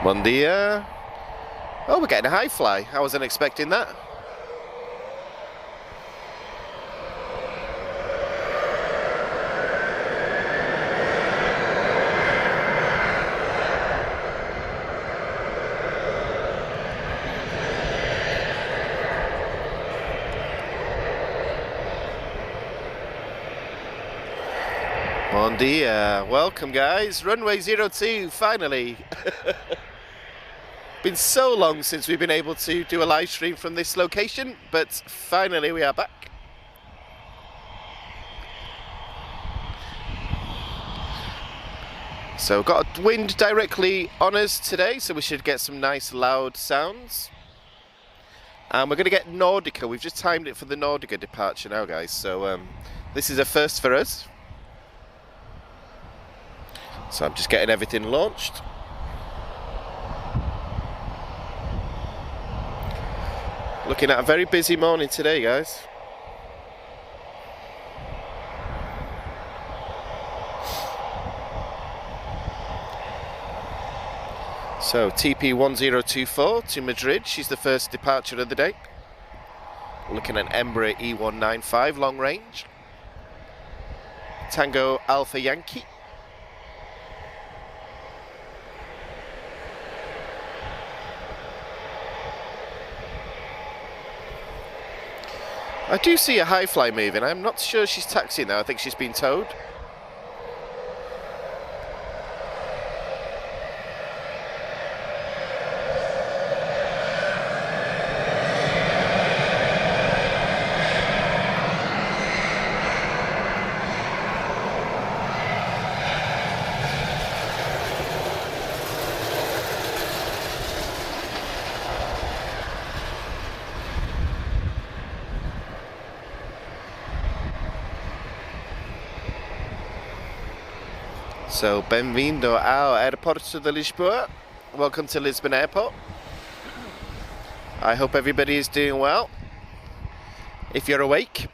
Bom dia. Oh, we're getting a high fly. I wasn't expecting that. Bom dia. Welcome, guys. Runway 02, finally. Been so long since we've been able to do a live stream from this location, but finally we are back. So got wind directly on us today, so we should get some nice loud sounds. And we're going to get Nordica. We've just timed it for the Nordica departure now, guys. So this is a first for us. So I'm just getting everything launched. Looking at a very busy morning today, guys. So TP1024 to Madrid, she's the first departure of the day. Looking at Emirates E195 long range. Tango Alpha Yankee. I do see a high fly moving. I'm not sure she's taxiing now. I think she's been towed. So, bem-vindo ao Aeroporto de Lisboa. Welcome to Lisbon Airport. I hope everybody is doing well. If you're awake.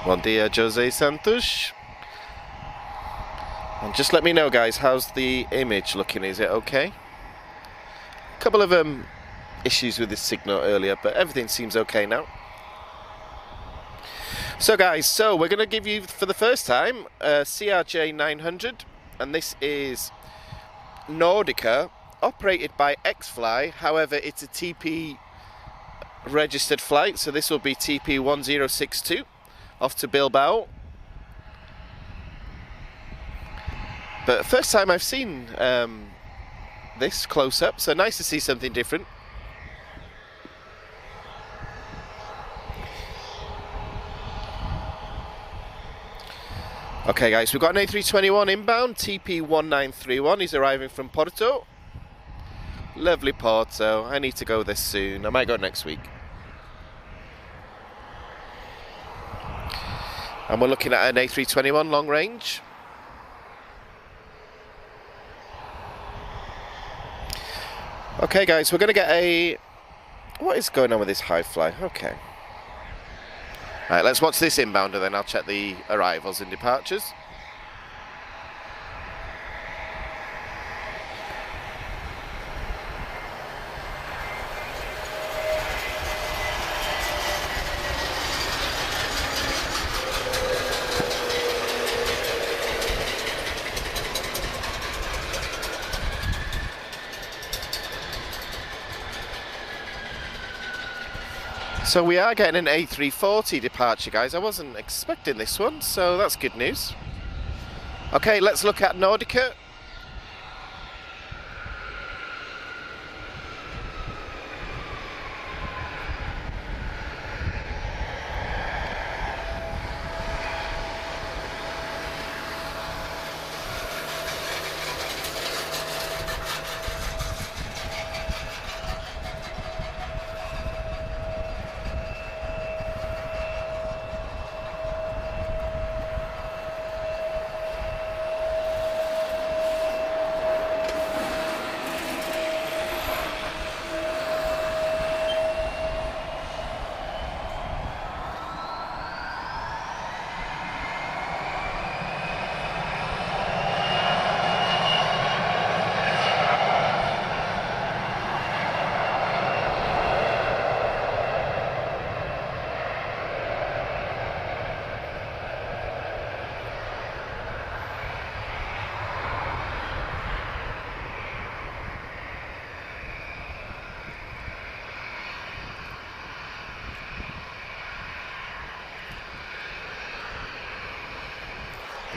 Bom dia, Jose Santos. And just let me know, guys, how's the image looking? Is it okay? Couple of issues with this signal earlier, but everything seems okay now. So guys, we're going to give you for the first time a CRJ 900, and this is Nordica, operated by XFly. However, it's a TP registered flight, so this will be TP 1062 off to Bilbao. But first time I've seen this close up, so nice to see something different. Okay guys, we've got an A321 inbound, TP1931, he's arriving from Porto. Lovely Porto, I need to go this soon, I might go next week. And we're looking at an A321 long range. Okay guys, we're going to get a... What is going on with this high fly? Okay. Alright, let's watch this inbound and then I'll check the arrivals and departures. So we are getting an A340 departure, guys. I wasn't expecting this one, so that's good news. Okay, let's look at Nordica.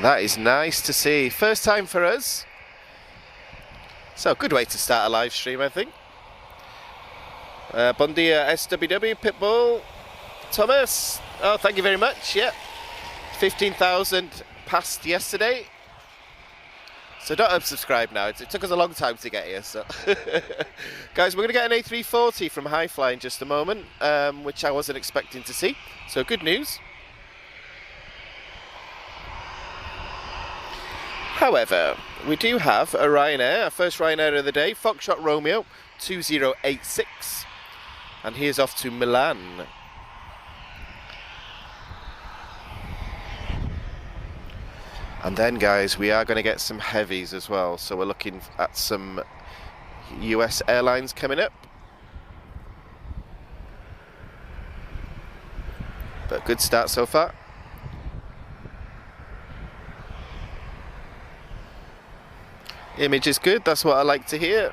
That is nice to see. First time for us. So, good way to start a live stream, I think. Bon dia, SWW, Pitbull, Thomas. Oh, thank you very much. Yeah, 15,000 passed yesterday. So don't unsubscribe now. It took us a long time to get here. So, guys, we're going to get an A340 from Hi-Fly in just a moment, which I wasn't expecting to see. So good news. However, we do have a Ryanair, our first Ryanair of the day, Foxtrot Romeo 2086, and he is off to Milan. And then, guys, we are going to get some heavies as well. So we're looking at some US Airlines coming up. But good start so far. Image is good, that's what I like to hear.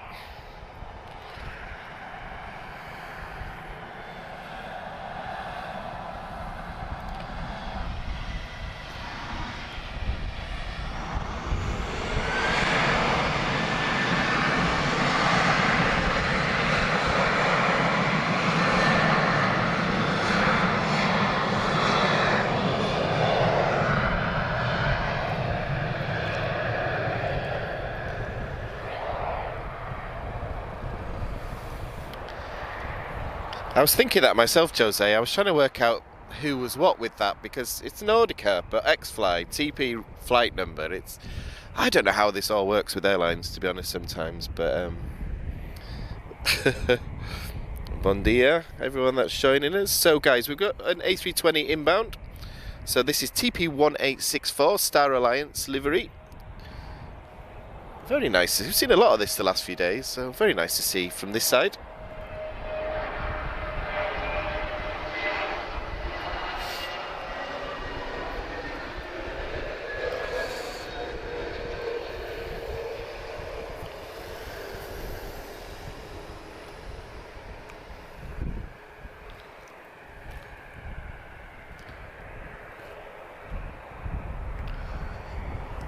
I was thinking that myself, Jose. I was trying to work out who was what with that, because it's Nordica, but XFly, TP flight number. I don't know how this all works with airlines, to be honest, sometimes, but bon dia, everyone that's joining us. So, guys, we've got an A320 inbound. So this is TP1864, Star Alliance livery. Very nice. We've seen a lot of this the last few days, so very nice to see from this side.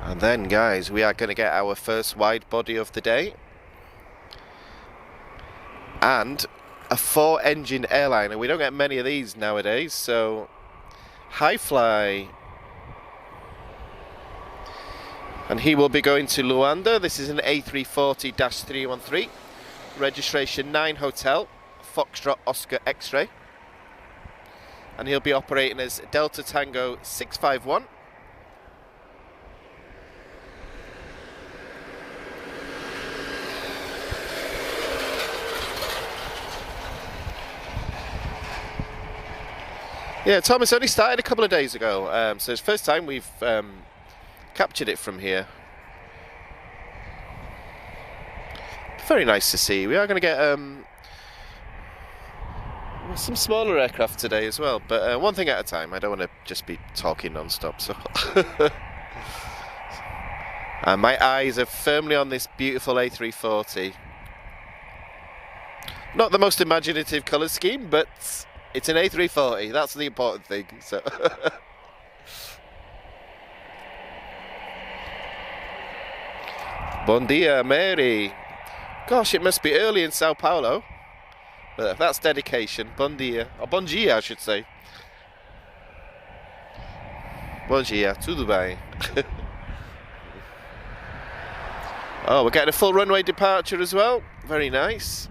And then, guys, we are going to get our first wide body of the day. And a 4-engine airliner. We don't get many of these nowadays, so Hi-Fly. And he will be going to Luanda. This is an A340-313. Registration 9 Hotel, Foxtrot Oscar X-Ray. And he'll be operating as Delta Tango 651. Yeah, Thomas only started a couple of days ago, so it's the first time we've captured it from here. Very nice to see. We are going to get some smaller aircraft today as well, but one thing at a time. I don't want to just be talking non-stop. So, and my eyes are firmly on this beautiful A340. Not the most imaginative colour scheme, but it's an A340, that's the important thing. So Bon dia, Mary. Gosh, it must be early in Sao Paulo. But that's dedication. Bon dia. Or bon dia, I should say. Bon dia, tudo bem. Oh, we're getting a full runway departure as well. Very nice.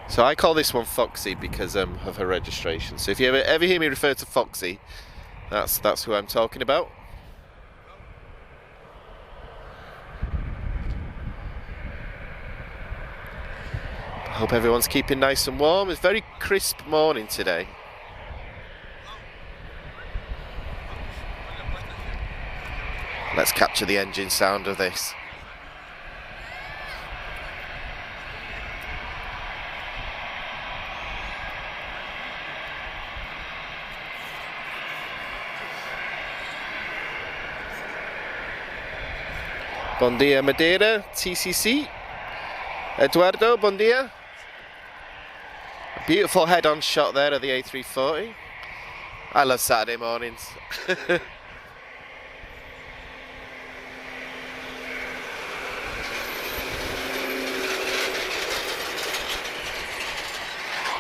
So I call this one Foxy because of her registration. So if you ever hear me refer to Foxy, that's who I'm talking about. I hope everyone's keeping nice and warm. It's a very crisp morning today. Let's capture the engine sound of this. Bon dia, Madeira, TCC. Eduardo, bon dia. Beautiful head-on shot there of the A340. I love Saturday mornings.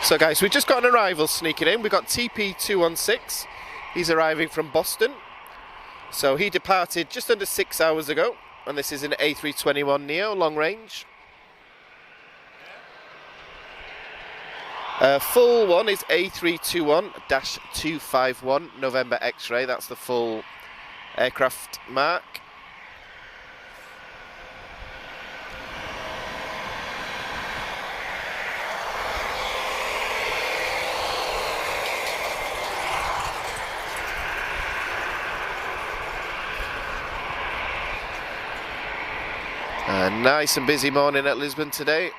So guys, we just got an arrival sneaking in. We got TP216. He's arriving from Boston. So he departed just under 6 hours ago, and this is an A321neo long range. Full one is A321-251 November X-ray. That's the full aircraft mark. A nice and busy morning at Lisbon today.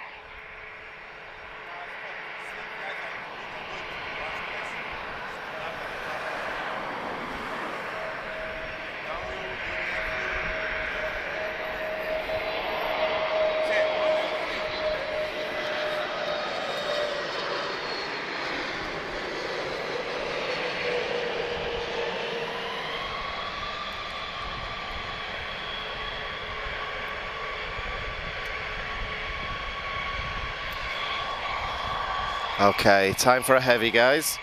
Okay, time for a heavy, guys.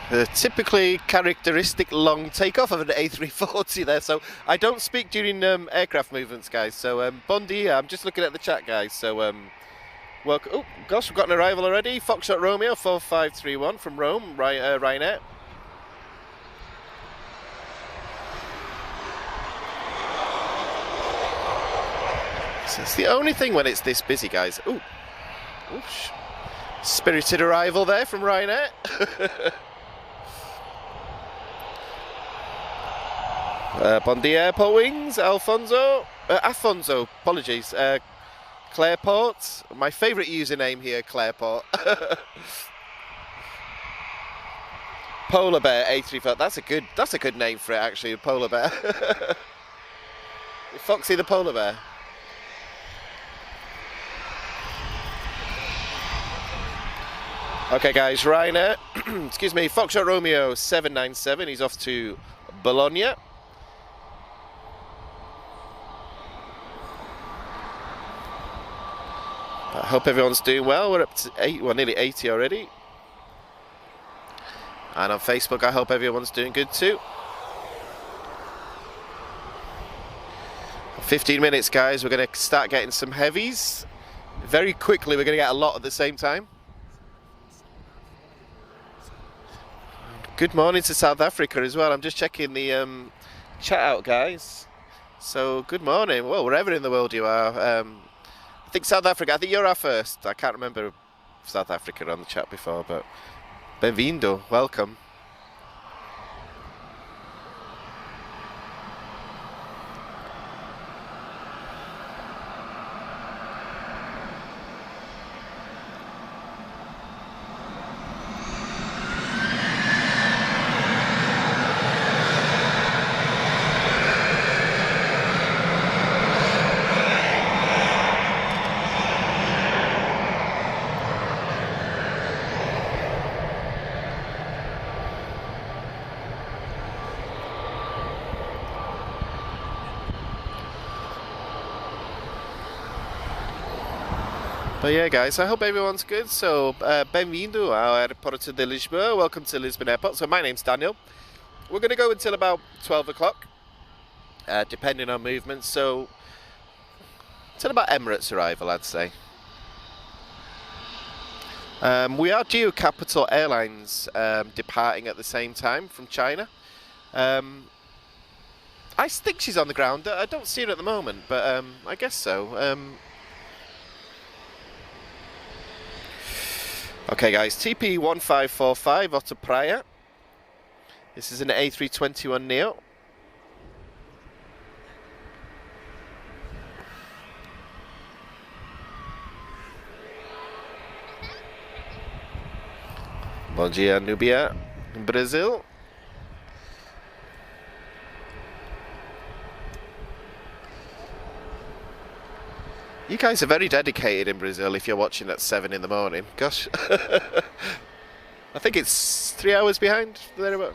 The typically characteristic long takeoff of an A340 there. So I don't speak during aircraft movements, guys. So bon dia. I'm just looking at the chat, guys. So welcome. Oh gosh, we've got an arrival already. Foxtrot Romeo 4531 from Rome, Ryanair. So it's the only thing when it's this busy, guys. Ooh, oosh. Spirited arrival there from Ryanair. Bon dia, Airport Wings, Afonso, apologies, Clareport, my favourite username here, Clareport. Polar Bear A340, that's a good name for it actually, Polar Bear. Foxy the Polar Bear. Okay guys, Ryanair, excuse me, Foxtrot Romeo 797, he's off to Bologna. I hope everyone's doing well. We're up to nearly 80 already. And on Facebook, I hope everyone's doing good too. 15 minutes, guys. We're going to start getting some heavies. Very quickly, we're going to get a lot at the same time. Good morning to South Africa as well. I'm just checking the chat out, guys. So, good morning. Well, wherever in the world you are. I think South Africa, I think you're our first. I can't remember South Africa on the chat before, but bem-vindo, welcome. But yeah, guys, I hope everyone's good. So, bem-vindo ao Aeroporto de Lisboa. Welcome to Lisbon Airport. So, my name's Daniel. We're going to go until about 12 o'clock, depending on movements. So, until about Emirates arrival, I'd say. We are due Capital Airlines departing at the same time from China. I think she's on the ground. I don't see her at the moment, but I guess so. Okay, guys, TP1545 Otto Praia. This is an A321neo. Bom dia, Nubia, in Brazil. You guys are very dedicated in Brazil if you're watching at 7 in the morning. Gosh. I think it's 3 hours behind, thereabout.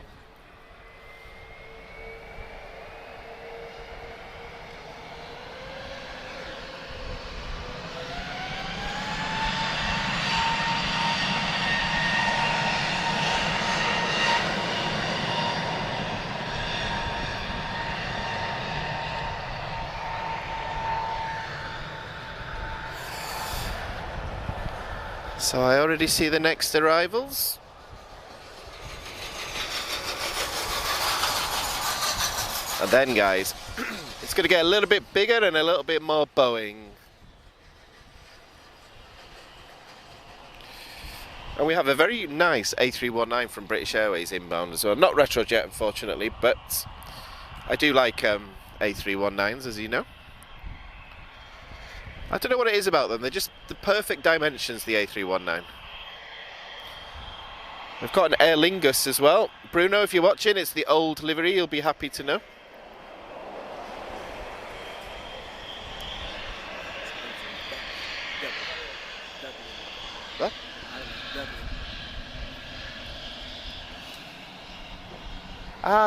So I already see the next arrivals. And then, guys, it's going to get a little bit bigger and a little bit more Boeing. And we have a very nice A319 from British Airways inbound as well. Not retrojet, unfortunately, but I do like A319s, as you know. I don't know what it is about them. They're just the perfect dimensions, the A319. We've got an Aer Lingus as well. Bruno, if you're watching, it's the old livery. You'll be happy to know. What?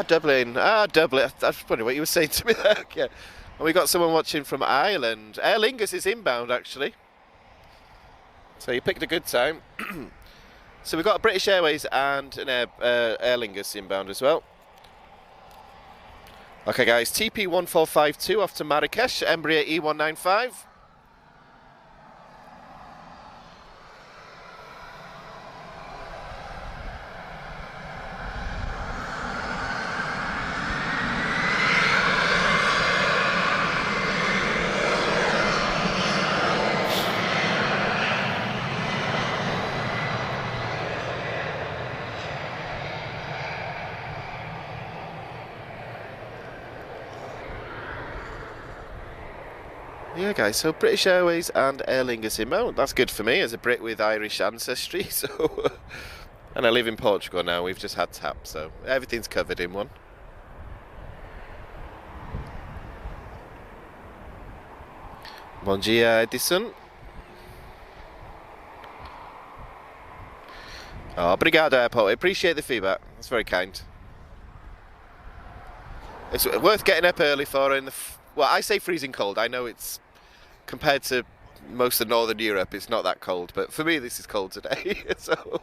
Dublin. Dublin. That's probably what you were saying to me there. Yeah. And we got someone watching from Ireland. Aer Lingus is inbound, actually. So you picked a good time. So we've got a British Airways and an Aer Lingus inbound as well. Okay, guys. TP1452 off to Marrakesh. Embraer E195. Yeah, guys, so British Airways and Aer Lingus inbound. That's good for me as a Brit with Irish ancestry. So, and I live in Portugal now. We've just had TAP, so everything's covered in one. Bom dia, Edison. Oh, obrigado, Airport. I appreciate the feedback. That's very kind. It's worth getting up early for in the... well, I say freezing cold. I know it's... compared to most of Northern Europe, it's not that cold. But for me, this is cold today. So...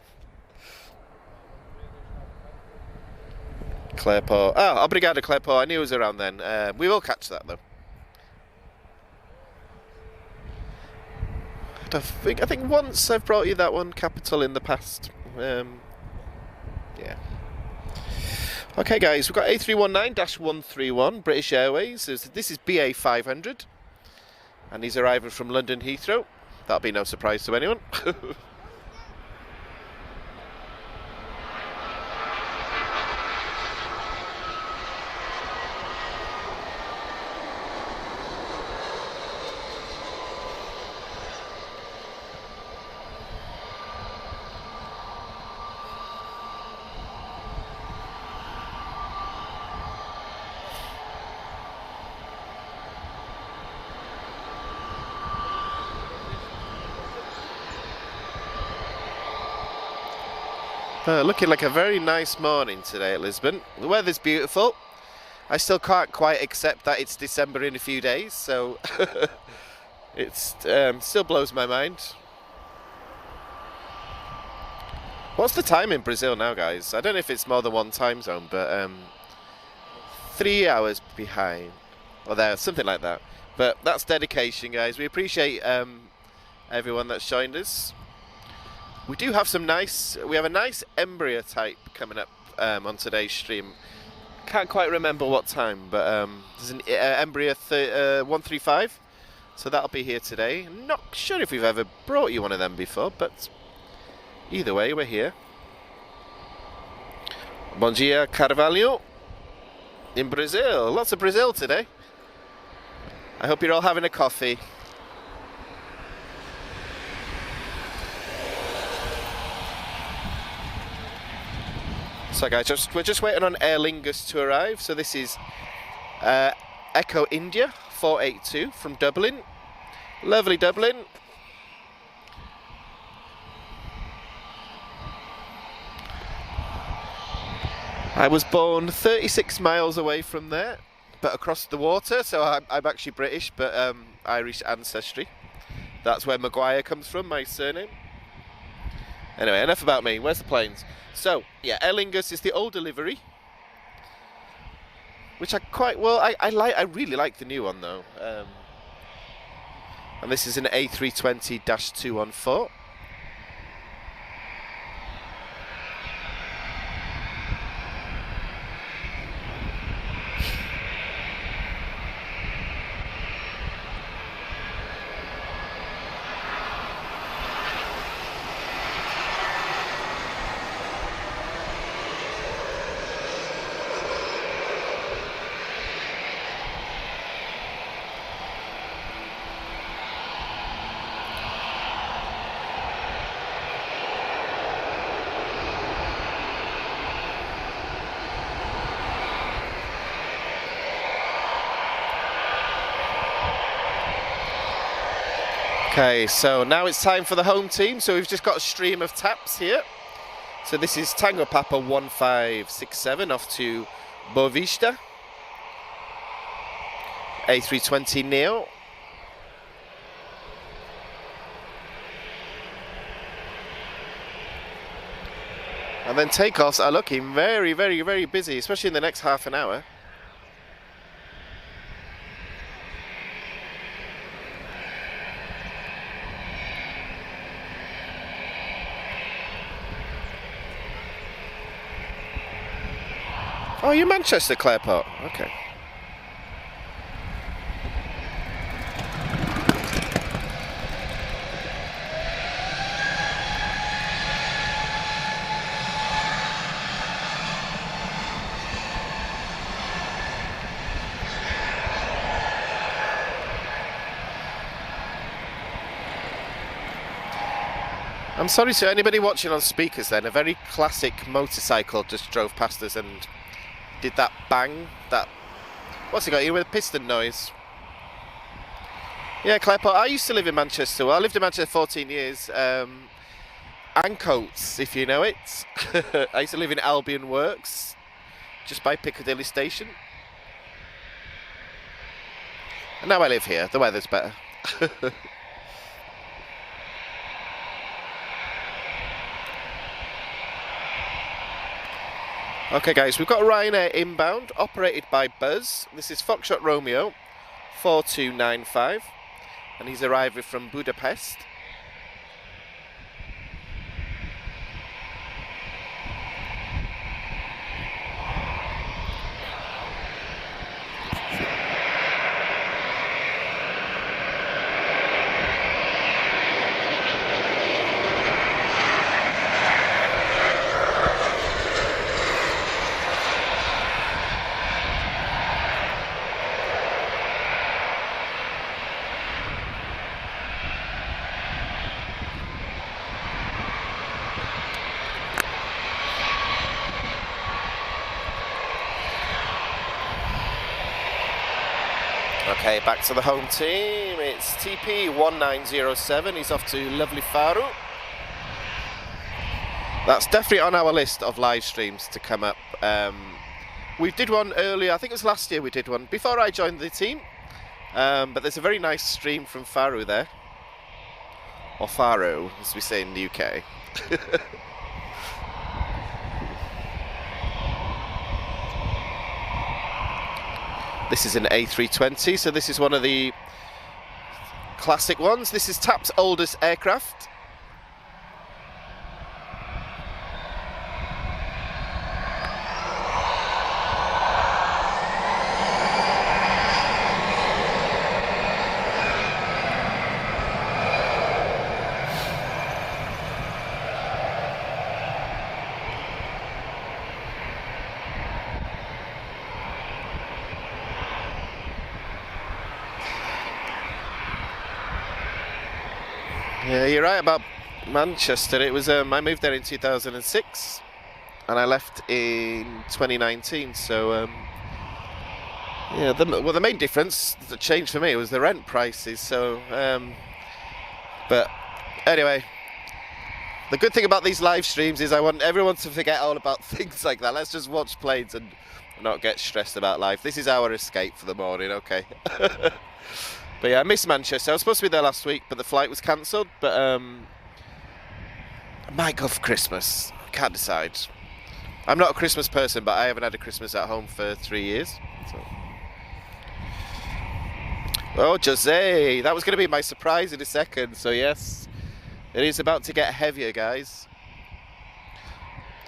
Clairport. Oh, obrigado, Clairport. I knew it was around then. We will catch that, though. I think once I've brought you that one, Capital, in the past. Yeah. Okay guys, we've got A319-131 British Airways. This is BA 500 and he's arriving from London Heathrow. That'll be no surprise to anyone. Looking like a very nice morning today at Lisbon. The weather's beautiful. I still can't quite accept that it's December in a few days, so it still blows my mind. What's the time in Brazil now, guys? I don't know if it's more than one time zone, but 3 hours behind, or there, something like that. But that's dedication, guys. We appreciate everyone that's joined us. We do have we have a nice Embraer type coming up on today's stream. Can't quite remember what time, but there's an Embraer 135, so that'll be here today. I'm not sure if we've ever brought you one of them before, but either way, we're here. Bom dia, Carvalho. In Brazil, lots of Brazil today. I hope you're all having a coffee. So guys, we're just waiting on Aer Lingus to arrive. So this is Echo India 482 from Dublin. Lovely Dublin. I was born 36 miles away from there, but across the water, so I'm actually British, but Irish ancestry. That's where Maguire comes from, my surname. Anyway, enough about me. Where's the planes? So, yeah, Aer Lingus is the older livery, which I quite well. I really like the new one though. And this is an A320-214. Okay, so now it's time for the home team. So we've just got a stream of taps here. So this is Tango Papa 1567 off to Boa Vista. A320 Neo. And then takeoffs are looking very, very, very busy, especially in the next half an hour. Oh, you're Manchester, Clareport. Okay. I'm sorry to anybody watching on speakers then. A very classic motorcycle just drove past us and did that bang, that, what's it got here with a piston noise? Yeah, Clareport, I used to live in Manchester. Well, I lived in Manchester 14 years. Ancoats, if you know it. I used to live in Albion Works, just by Piccadilly Station. And now I live here. The weather's better. Okay guys, we've got Ryanair inbound, operated by Buzz. This is Foxtrot Romeo 4295, and he's arriving from Budapest. Okay, back to the home team. It's TP1907. He's off to lovely Faru. That's definitely on our list of live streams to come up. We did one earlier, I think it was last year we did one, before I joined the team. But there's a very nice stream from Faru there. Or Faro, as we say in the UK. This is an A320, so this is one of the classic ones. This is TAP's oldest aircraft. Yeah, you're right about Manchester. It was I moved there in 2006, and I left in 2019. So yeah, the main difference that changed for me was the rent prices. So, but anyway, the good thing about these live streams is I want everyone to forget all about things like that. Let's just watch planes and not get stressed about life. This is our escape for the morning. Okay. But yeah, I miss Manchester. I was supposed to be there last week, but the flight was cancelled. But I might go for Christmas. I can't decide. I'm not a Christmas person, but I haven't had a Christmas at home for 3 years. So. Oh, Jose! That was going to be my surprise in a second. So yes, it is about to get heavier, guys.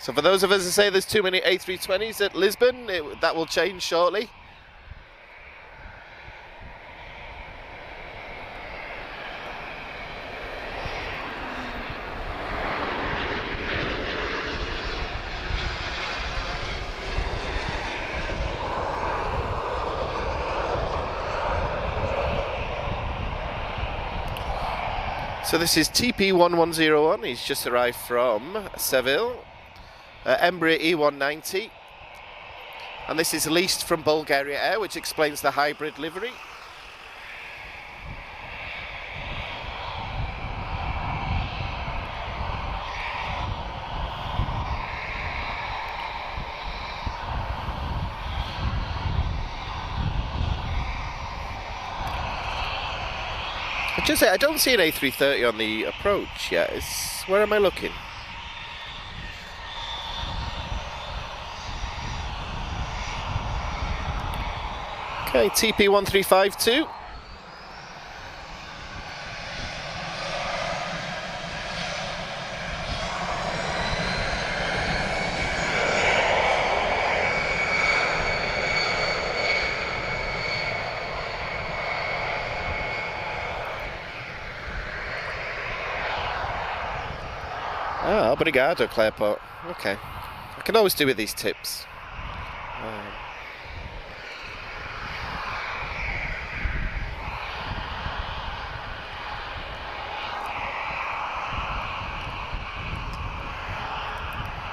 So for those of us who say there's too many A320s at Lisbon, that will change shortly. So this is TP1101, he's just arrived from Seville, Embraer E190, and this is leased from Bulgaria Air, which explains the hybrid livery. Just say I don't see an A330 on the approach yet. Where am I looking? Okay, TP1352. Ah, obrigado, Clairport. Okay. I can always do with these tips.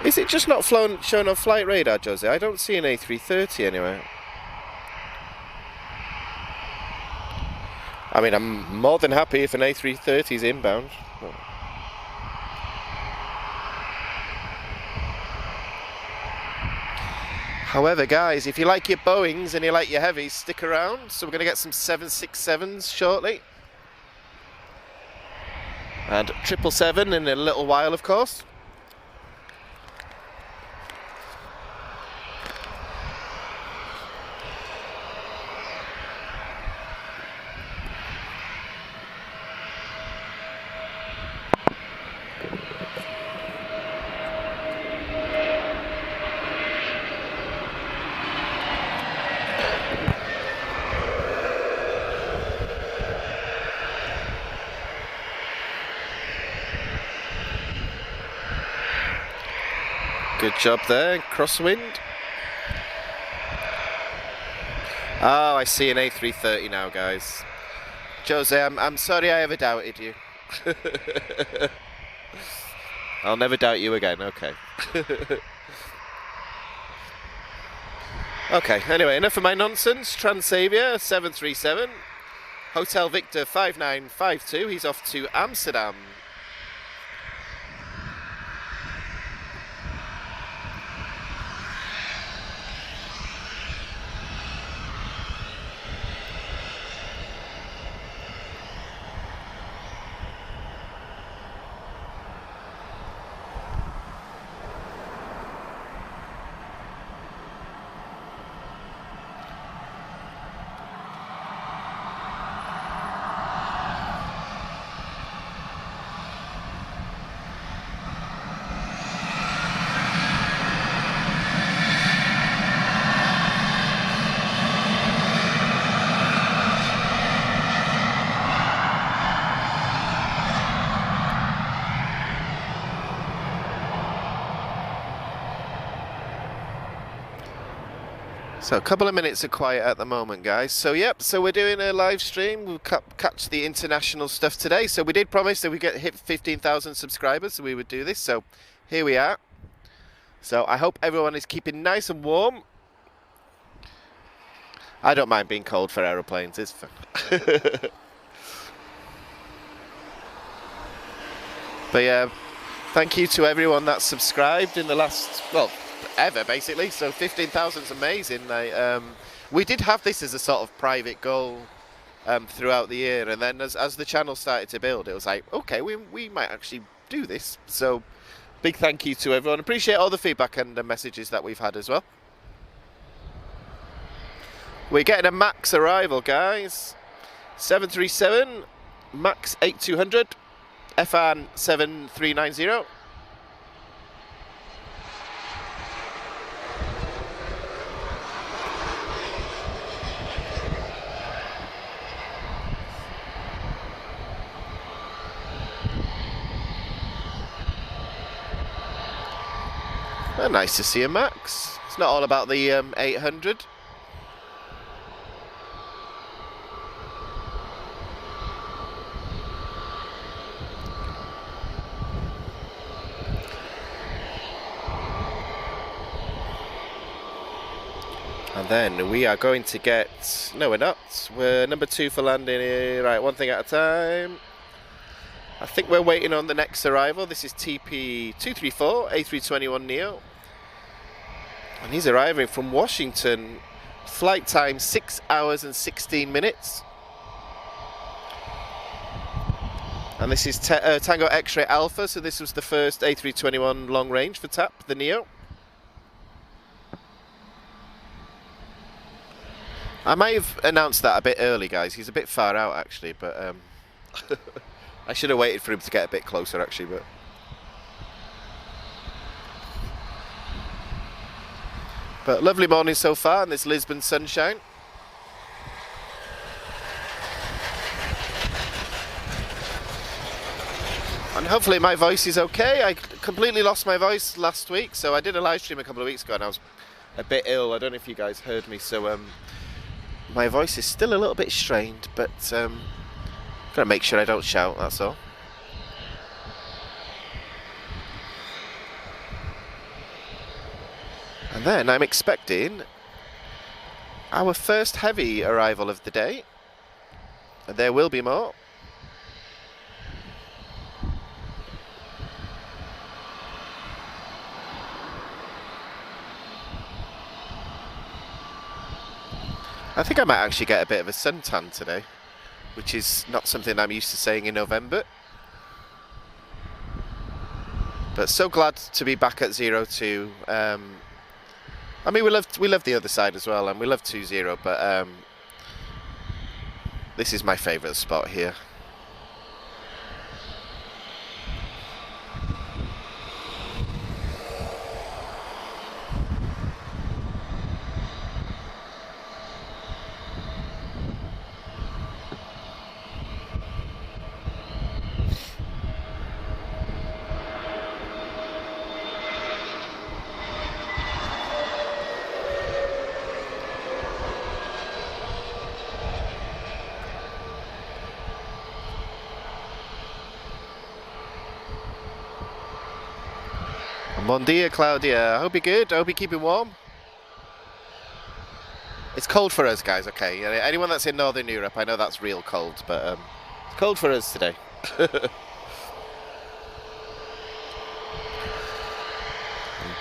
Is it just not shown on flight radar, Jose? I don't see an A330 anywhere. I mean, I'm more than happy if an A330 is inbound. However, guys, if you like your Boeings and you like your heavies, stick around. So we're going to get some 767s shortly. And 777 in a little while, of course. Good job there, crosswind. Oh, I see an A330 now, guys. Jose, I'm sorry I ever doubted you. I'll never doubt you again, okay. Okay, anyway, enough of my nonsense. Transavia 737, Hotel Victor 5952, he's off to Amsterdam. So a couple of minutes of quiet at the moment, guys. So yep, so we're doing a live stream. We'll catch the international stuff today. So we did promise that we hit 15,000 subscribers, so we would do this. So here we are. So I hope everyone is keeping nice and warm. I don't mind being cold for aeroplanes, it's fun. But yeah, thank you to everyone that's subscribed in the last, well, ever basically. So 15,000 is amazing. We did have this as a sort of private goal throughout the year, and then as the channel started to build, it was like, okay, we might actually do this. So big thank you to everyone. Appreciate all the feedback and the messages that we've had as well. We're getting a max arrival, guys. 737 max 8200 FAN 7390. Nice to see a max. It's not all about the 800. And then we are going to get... No, we're not. We're number 2 for landing here. Right, one thing at a time. I think we're waiting on the next arrival. This is TP234 A321neo. And he's arriving from Washington. Flight time 6 hours and 16 minutes. And this is Tango X-Ray Alpha, so this was the first A321 long range for TAP, the Neo. I might have announced that a bit early, guys. He's a bit far out, actually, but I should have waited for him to get a bit closer, actually, but lovely morning so far in this Lisbon sunshine. And hopefully my voice is okay. I completely lost my voice last week, so I did a live stream a couple of weeks ago and I was a bit ill. I don't know if you guys heard me, so my voice is still a little bit strained, but gotta make sure I don't shout, that's all. And then I'm expecting our first heavy arrival of the day. And there will be more. I think I might actually get a bit of a suntan today, which is not something I'm used to saying in November. But so glad to be back at 02. I mean, we love the other side as well, and we love 20, but this is my favourite spot here. Bon dia, Claudia. I hope you're good. I hope you're keeping warm. It's cold for us, guys. Okay, anyone that's in Northern Europe, I know that's real cold, but it's cold for us today.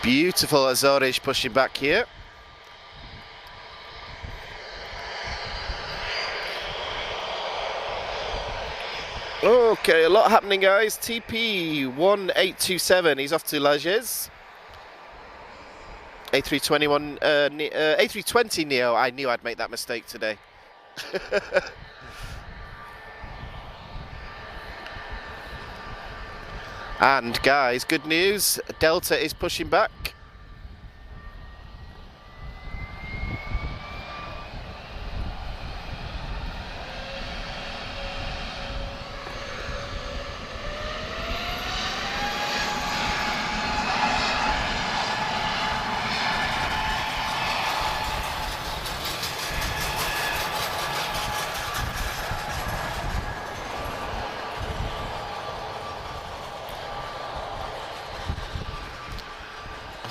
Beautiful Azores pushing back here. Okay, a lot happening, guys. TP1827, he's off to Lajes. A320 Neo, I knew I'd make that mistake today. And guys, good news, Delta is pushing back.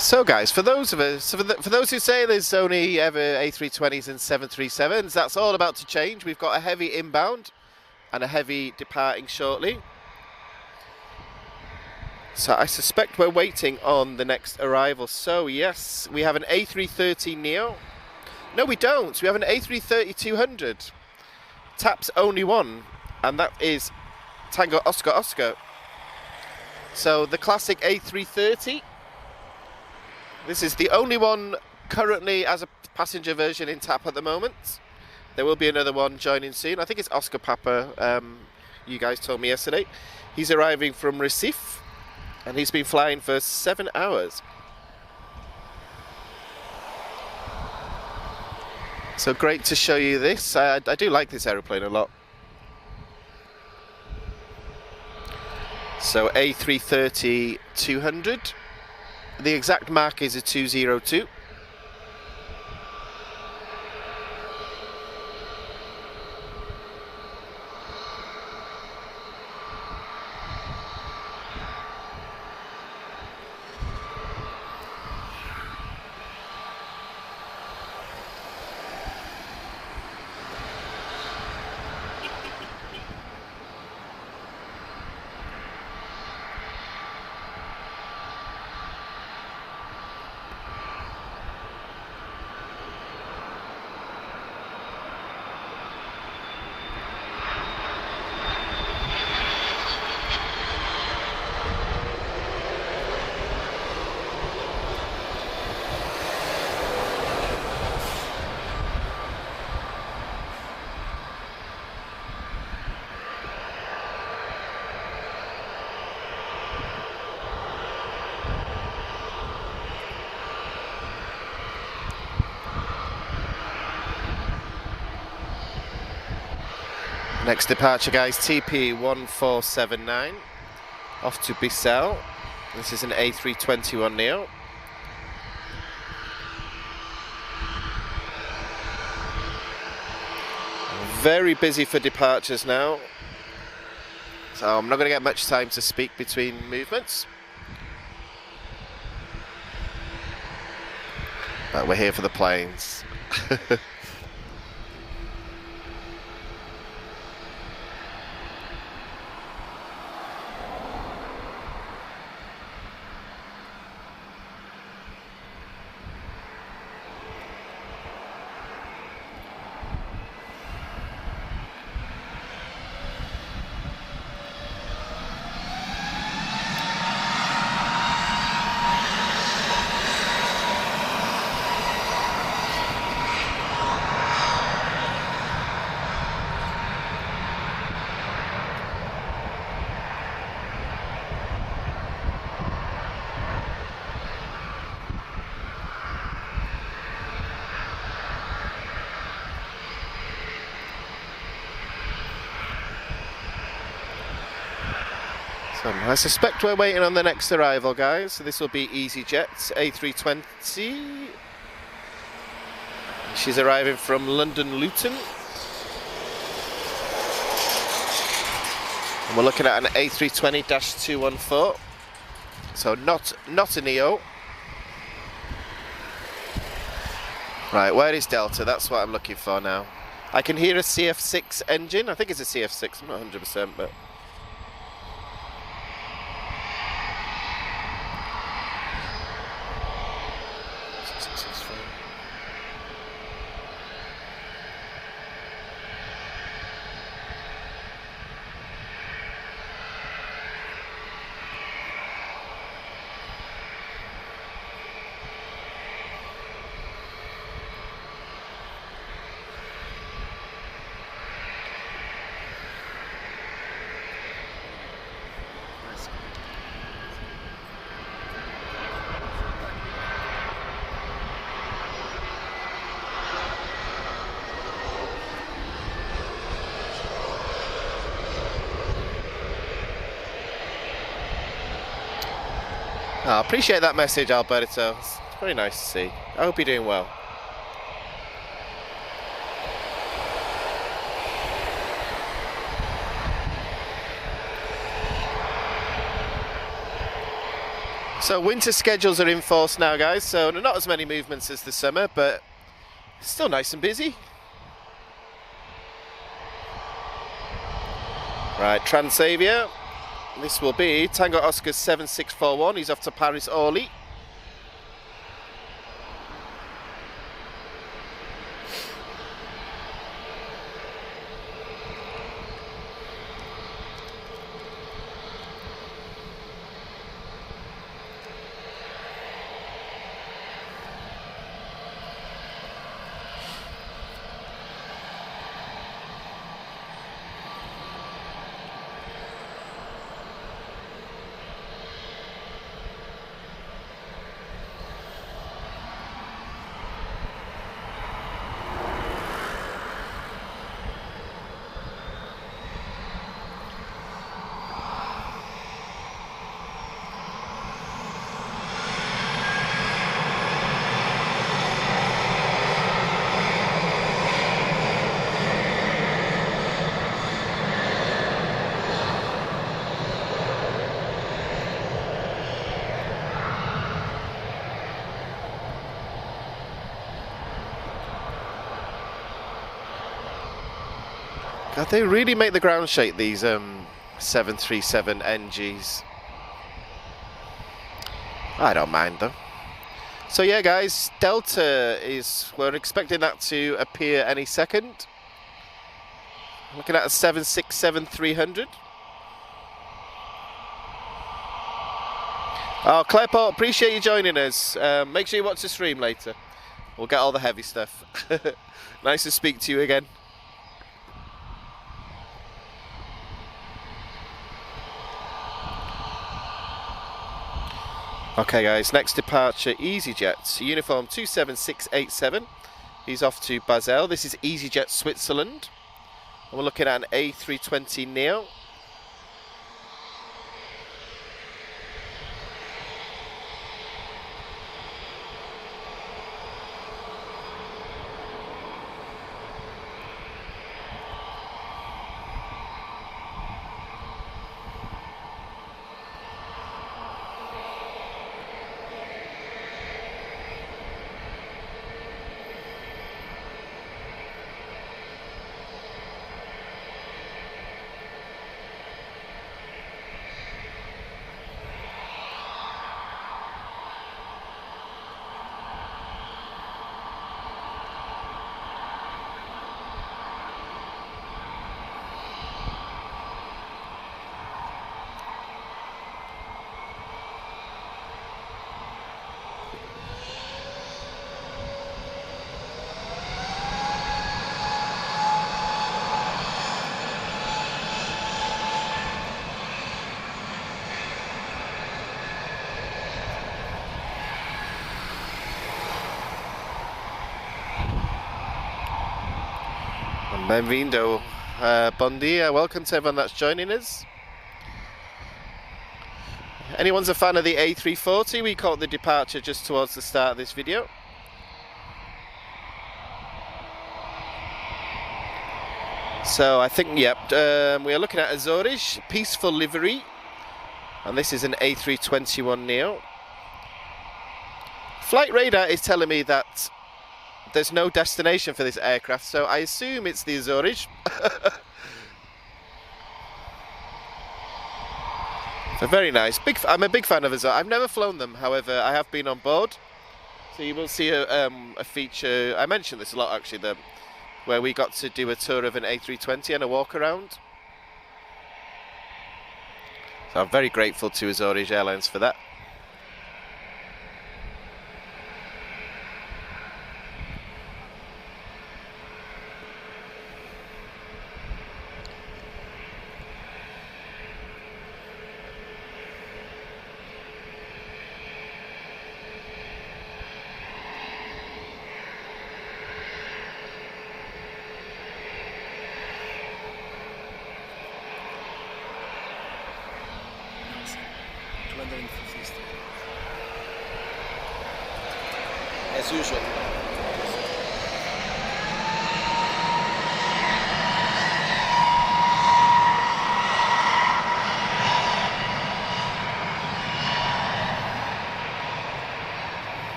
So guys, for those who say there's only ever A320s and 737s, that's all about to change. We've got a heavy inbound and a heavy departing shortly. So I suspect we're waiting on the next arrival. So yes, we have an A330 Neo. No, we don't. We have an A330-200. TAP's only one, and that is Tango Oscar Oscar. So the classic A330. This is the only one currently as a passenger version in TAP at the moment. There will be another one joining soon. I think it's Oscar Papa, you guys told me yesterday. He's arriving from Recife, and he's been flying for 7 hours. So great to show you this. I do like this aeroplane a lot. So A330-200. The exact mark is a 202. Next departure, guys, TP1479 off to Bissau. This is an A321 Neo. Very busy for departures now, so I'm not going to get much time to speak between movements. But we're here for the planes. So I suspect we're waiting on the next arrival, guys. So this will be EasyJet's A320. She's arriving from London Luton. And we're looking at an A320-214. So not a Neo. Right, where is Delta? That's what I'm looking for now. I can hear a CF6 engine. I think it's a CF6, I'm not 100%, but... I appreciate that message, Alberto. It's very nice to see. I hope you're doing well. So winter schedules are in force now, guys, so not as many movements as the summer, but still nice and busy. Right, Transavia. This will be Tango Oscar 7641. He's off to Paris Orly. God, they really make the ground shake, these 737 NGs. I don't mind though. So yeah, guys, Delta is, we're expecting that to appear any second. Looking at a 767-300. Oh, Clairport, appreciate you joining us. Make sure you watch the stream later. We'll get all the heavy stuff. Nice to speak to you again. Okay guys, next departure, EasyJet, uniform 27687. He's off to Basel. This is EasyJet Switzerland. And we're looking at an A320neo. Benvindo, bon dia, welcome to everyone that's joining us. Anyone's a fan of the A340, we caught the departure just towards the start of this video. So I think, yep, we are looking at Azores, peaceful livery, and this is an A321neo. Flight radar is telling me that there's no destination for this aircraft, so I assume it's the Azores. So very nice. I'm a big fan of Azul. I've never flown them, however, I have been on board. So you will see a feature. I mentioned this a lot actually, where we got to do a tour of an A320 and a walk around. So I'm very grateful to Azores Airlines for that. As usual.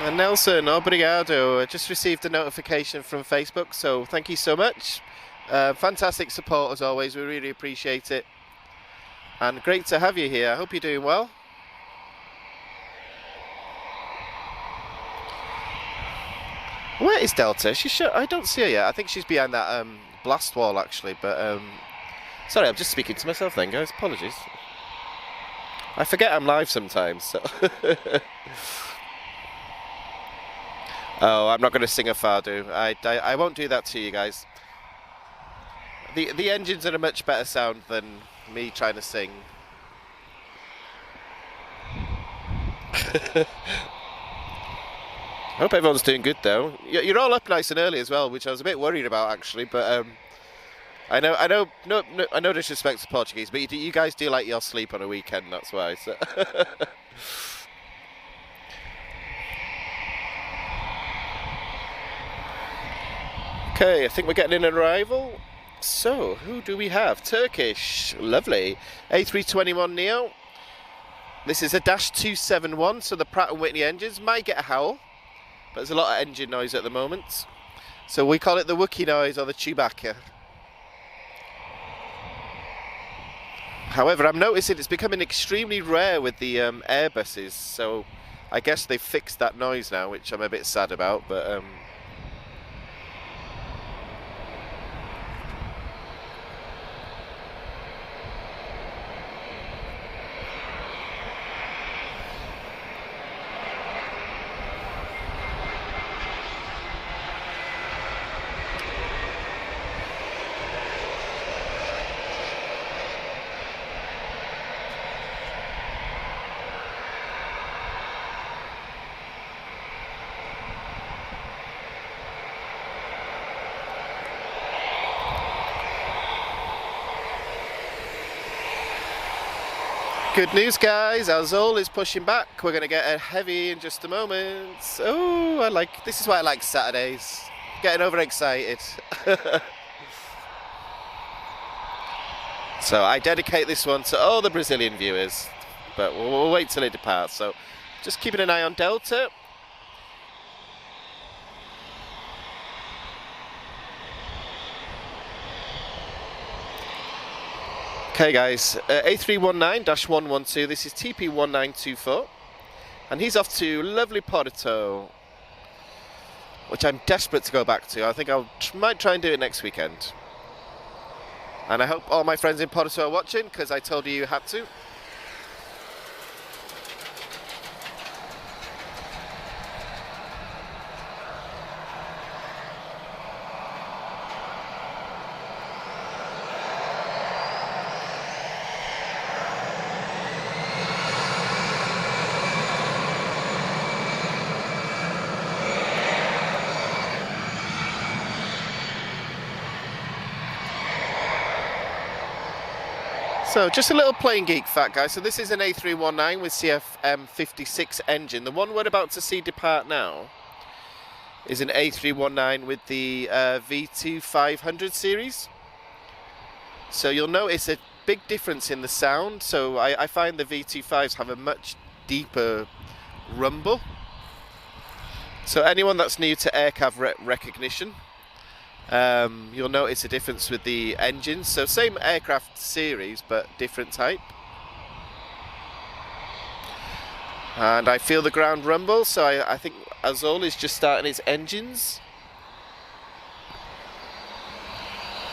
And Nelson, obrigado. I just received a notification from Facebook, so thank you so much. Fantastic support as always, we really appreciate it. And great to have you here. I hope you're doing well. Where is Delta? I don't see her yet. I think she's behind that blast wall actually, but sorry, I'm just speaking to myself then, guys. Apologies. I forget I'm live sometimes, so Oh, I'm not going to sing a fado. I won't do that to you guys. The engines are a much better sound than me trying to sing. I hope everyone's doing good though. You're all up nice and early as well, which I was a bit worried about actually. But I know, no disrespect to Portuguese, but you guys do like your sleep on a weekend. That's why. So. Okay, I think we're getting an arrival. So, who do we have? Turkish, lovely. A321neo. This is a -271, so the Pratt & Whitney engines might get a howl, but there's a lot of engine noise at the moment. So we call it the Wookiee noise or the Chewbacca. However, I'm noticing it's becoming extremely rare with the Airbuses, so I guess they've fixed that noise now, which I'm a bit sad about, but good news, guys. Azul is pushing back. We're going to get a heavy in just a moment. Oh, this is why I like Saturdays. Getting overexcited. So I dedicate this one to all the Brazilian viewers, but we'll wait till it departs. So just keeping an eye on Delta. Okay guys, A319-112, this is TP1924, and he's off to lovely Porto, which I'm desperate to go back to. I think I might try and do it next weekend. And I hope all my friends in Porto are watching, because I told you had to. So just a little plane geek fact, guys. So this is an A319 with CFM56 engine. The one we're about to see depart now is an A319 with the V2 500 series. So you'll notice a big difference in the sound. So I find the V25s have a much deeper rumble. So anyone that's new to aircraft recognition, you'll notice a difference with the engines. So same aircraft series, but different type. And I feel the ground rumble, so I think Azul is just starting its engines.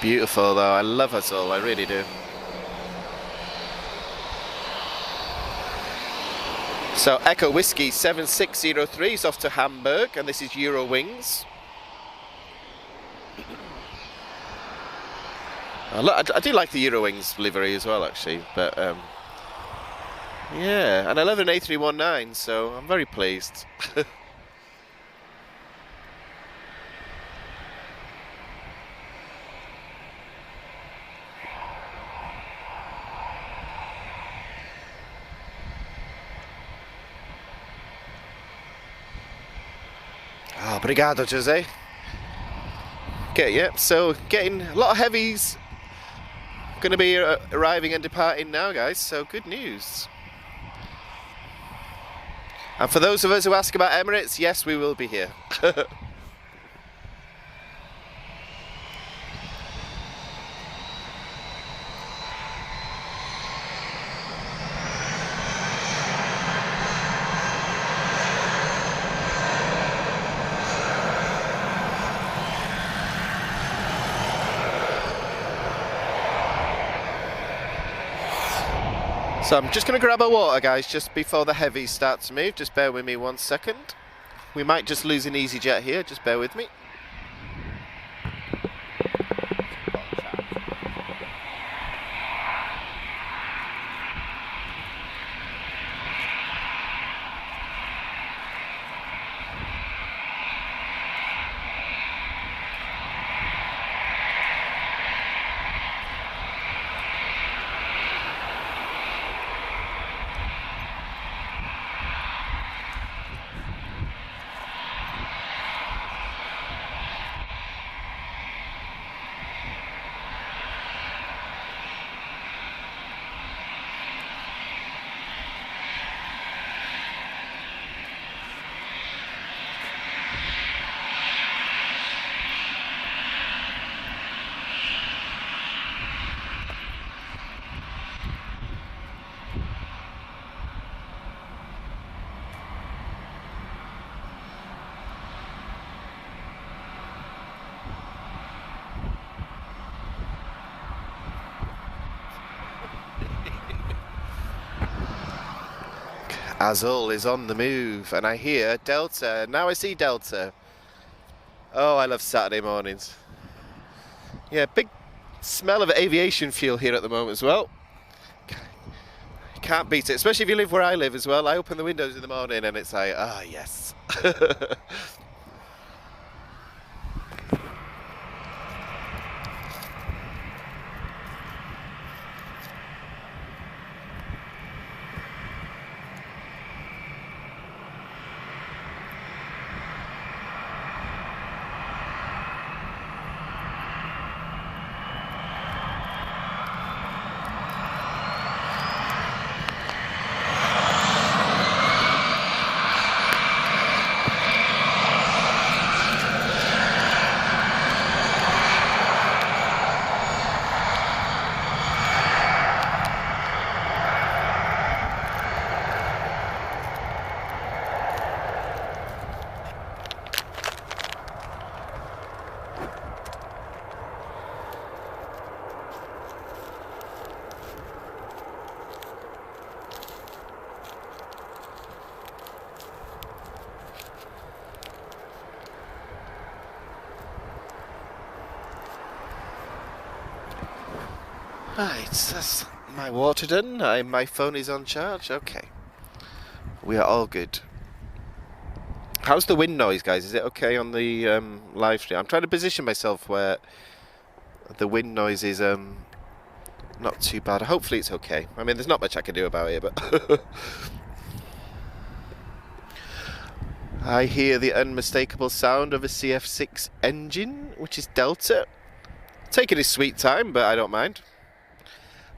Beautiful though, I love Azul, I really do. So Echo Whiskey 7603 is off to Hamburg, and this is Eurowings. I do like the Eurowings livery as well, actually, but yeah, and I love an A319, so I'm very pleased. Oh, obrigado, Jose. Okay, yeah, so getting a lot of heavies going to be arriving and departing now, guys, so good news. And for those of us who ask about Emirates, yes, we will be here. So I'm just going to grab a water, guys, just before the heavies start to move. Just bear with me 1 second. We might just lose an EasyJet here, just bear with me. Azul is on the move, and I hear Delta. Now I see Delta. Oh, I love Saturday mornings. Yeah, big smell of aviation fuel here at the moment as well. Can't beat it, especially if you live where I live as well. I open the windows in the morning and it's like, ah, yes. Right, that's my water done. My phone is on charge. Okay, we are all good. How's the wind noise, guys? Is it okay on the live stream? I'm trying to position myself where the wind noise is not too bad. Hopefully it's okay. I mean, there's not much I can do about it, but I hear the unmistakable sound of a CF6 engine, which is Delta. Taking his sweet time, but I don't mind.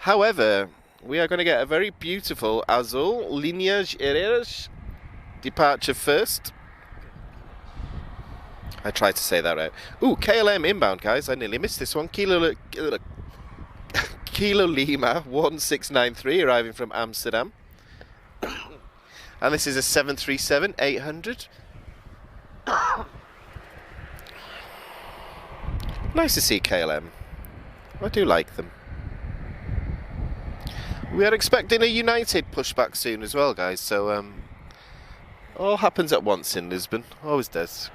However, we are going to get a very beautiful Azul Linhas Aéreas departure first. I tried to say that right. Ooh, KLM inbound, guys. I nearly missed this one. Kilo Lima 1693 arriving from Amsterdam. And this is a 737-800. Nice to see KLM. I do like them. We are expecting a United pushback soon as well, guys. So all happens at once in Lisbon. Always does.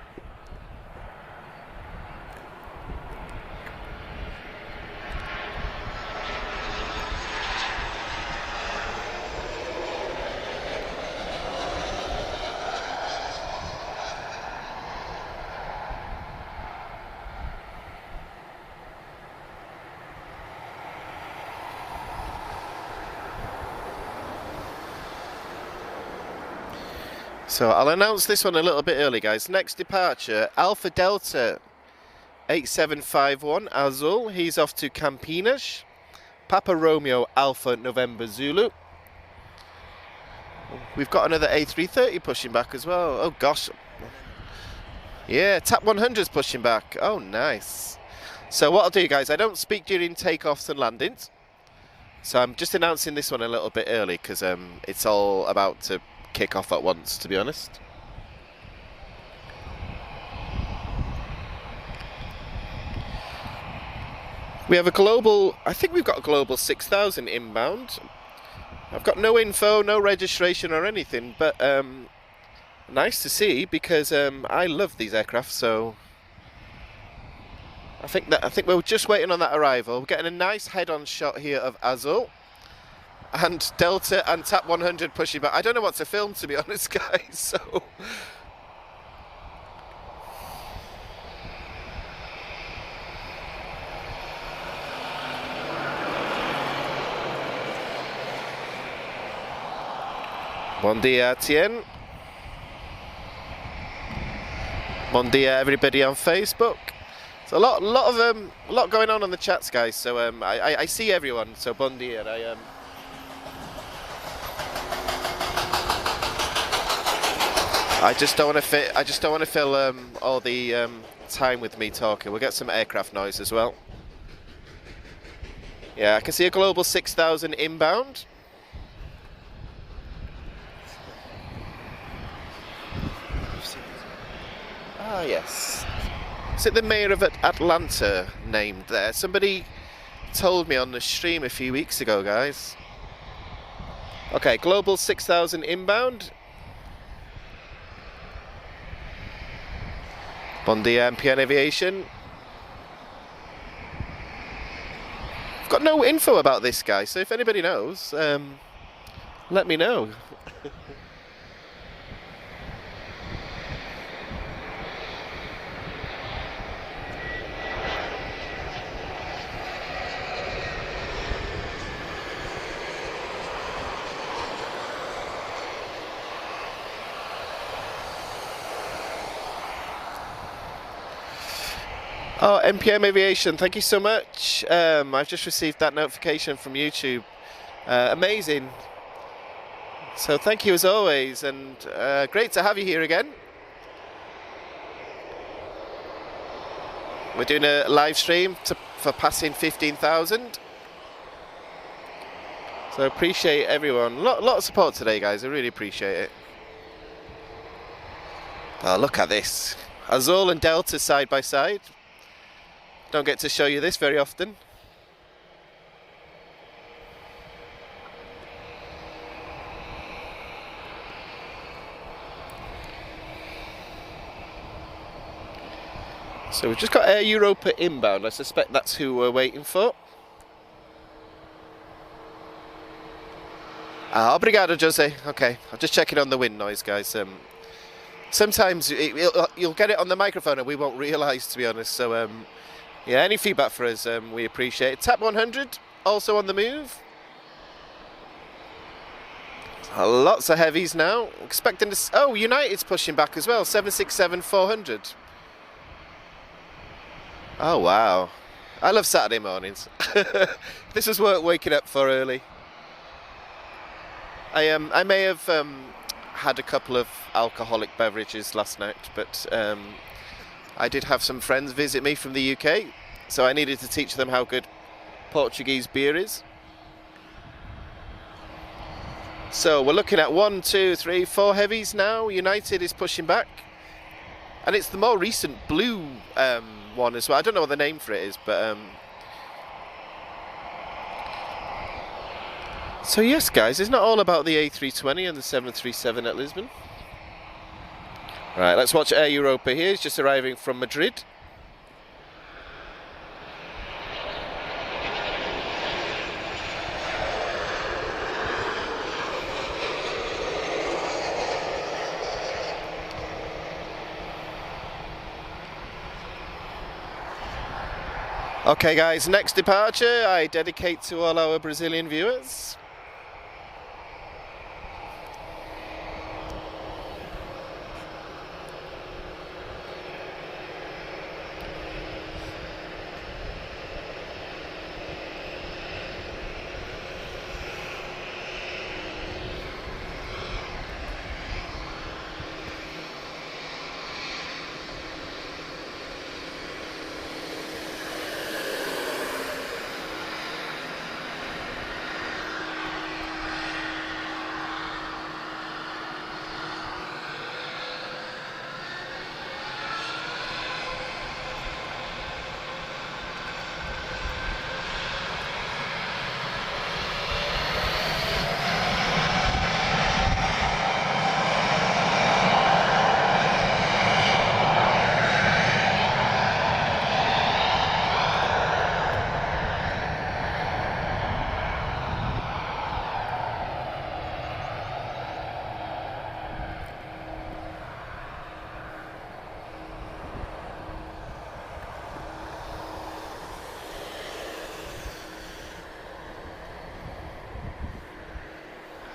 So I'll announce this one a little bit early, guys. Next departure, Alpha Delta 8751 Azul. He's off to Campinas. Papa Romeo Alpha November Zulu. We've got another A330 pushing back as well. Oh gosh. Yeah, TAP 100's pushing back. Oh, nice. So what I'll do, guys, I don't speak during takeoffs and landings. So I'm just announcing this one a little bit early because it's all about to kick off at once, to be honest. We have a global, I think we've got a global 6000 inbound. I've got no info, no registration or anything, but nice to see because I love these aircraft. So I think we're just waiting on that arrival. We're getting a nice head-on shot here of Azul. And Delta and TAP 100 pushing back. I don't know what to film, to be honest, guys. So bon dia, Tien. Bon dia, everybody on Facebook. So a lot going on the chats, guys. So I see everyone. So bon dia. I just don't want to fill all the time with me talking. We'll get some aircraft noise as well. Yeah, I can see a global 6000 inbound. Ah, yes. Is it the mayor of Atlanta named there? Somebody told me on the stream a few weeks ago, guys. Okay, global 6000 inbound. Bon dia, MPN Aviation. I've got no info about this guy, so if anybody knows, let me know. Oh, NPM Aviation, thank you so much. I've just received that notification from YouTube. Amazing. So thank you as always, and great to have you here again. We're doing a live stream for passing 15,000. So appreciate everyone. Lot of support today, guys. I really appreciate it. Oh, look at this. Azul and Delta side by side. Don't get to show you this very often. So we've just got Air Europa inbound. I suspect that's who we're waiting for. Ah, obrigado, Jose. Okay, I'm just checking on the wind noise, guys. Sometimes you'll get it on the microphone and we won't realise, to be honest. So yeah, any feedback for us, we appreciate it. TAP 100, also on the move. Lots of heavies now. Expecting to... Oh, United's pushing back as well. 767-400. Oh, wow. I love Saturday mornings. This is worth waking up for early. I may have had a couple of alcoholic beverages last night, but I did have some friends visit me from the UK, so I needed to teach them how good Portuguese beer is. So we're looking at 1, 2, 3, 4 heavies now. United is pushing back, and it's the more recent blue one as well. I don't know what the name for it is, but so yes, guys, it's not all about the A320 and the 737 at Lisbon. Right, let's watch Air Europa here. He's just arriving from Madrid. Okay guys, next departure I dedicate to all our Brazilian viewers.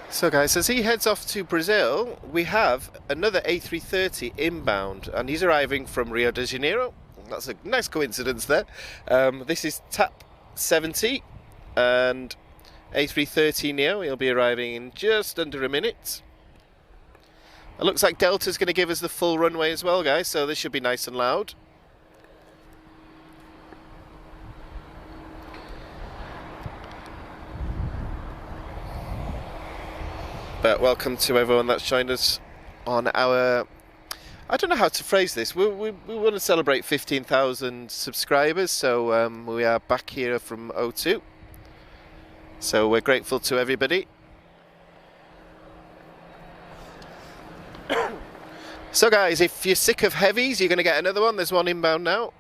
So guys, as he heads off to Brazil, we have another A330 inbound, and he's arriving from Rio de Janeiro. That's a nice coincidence there. This is TAP 70 and A330 Neo. He'll be arriving in just under a minute. It looks like Delta's going to give us the full runway as well, guys, so this should be nice and loud. But welcome to everyone that's joined us on our, I don't know how to phrase this, we want to celebrate 15,000 subscribers, so we are back here from O2, so we're grateful to everybody. So guys, if you're sick of heavies, you're going to get another one. There's one inbound now.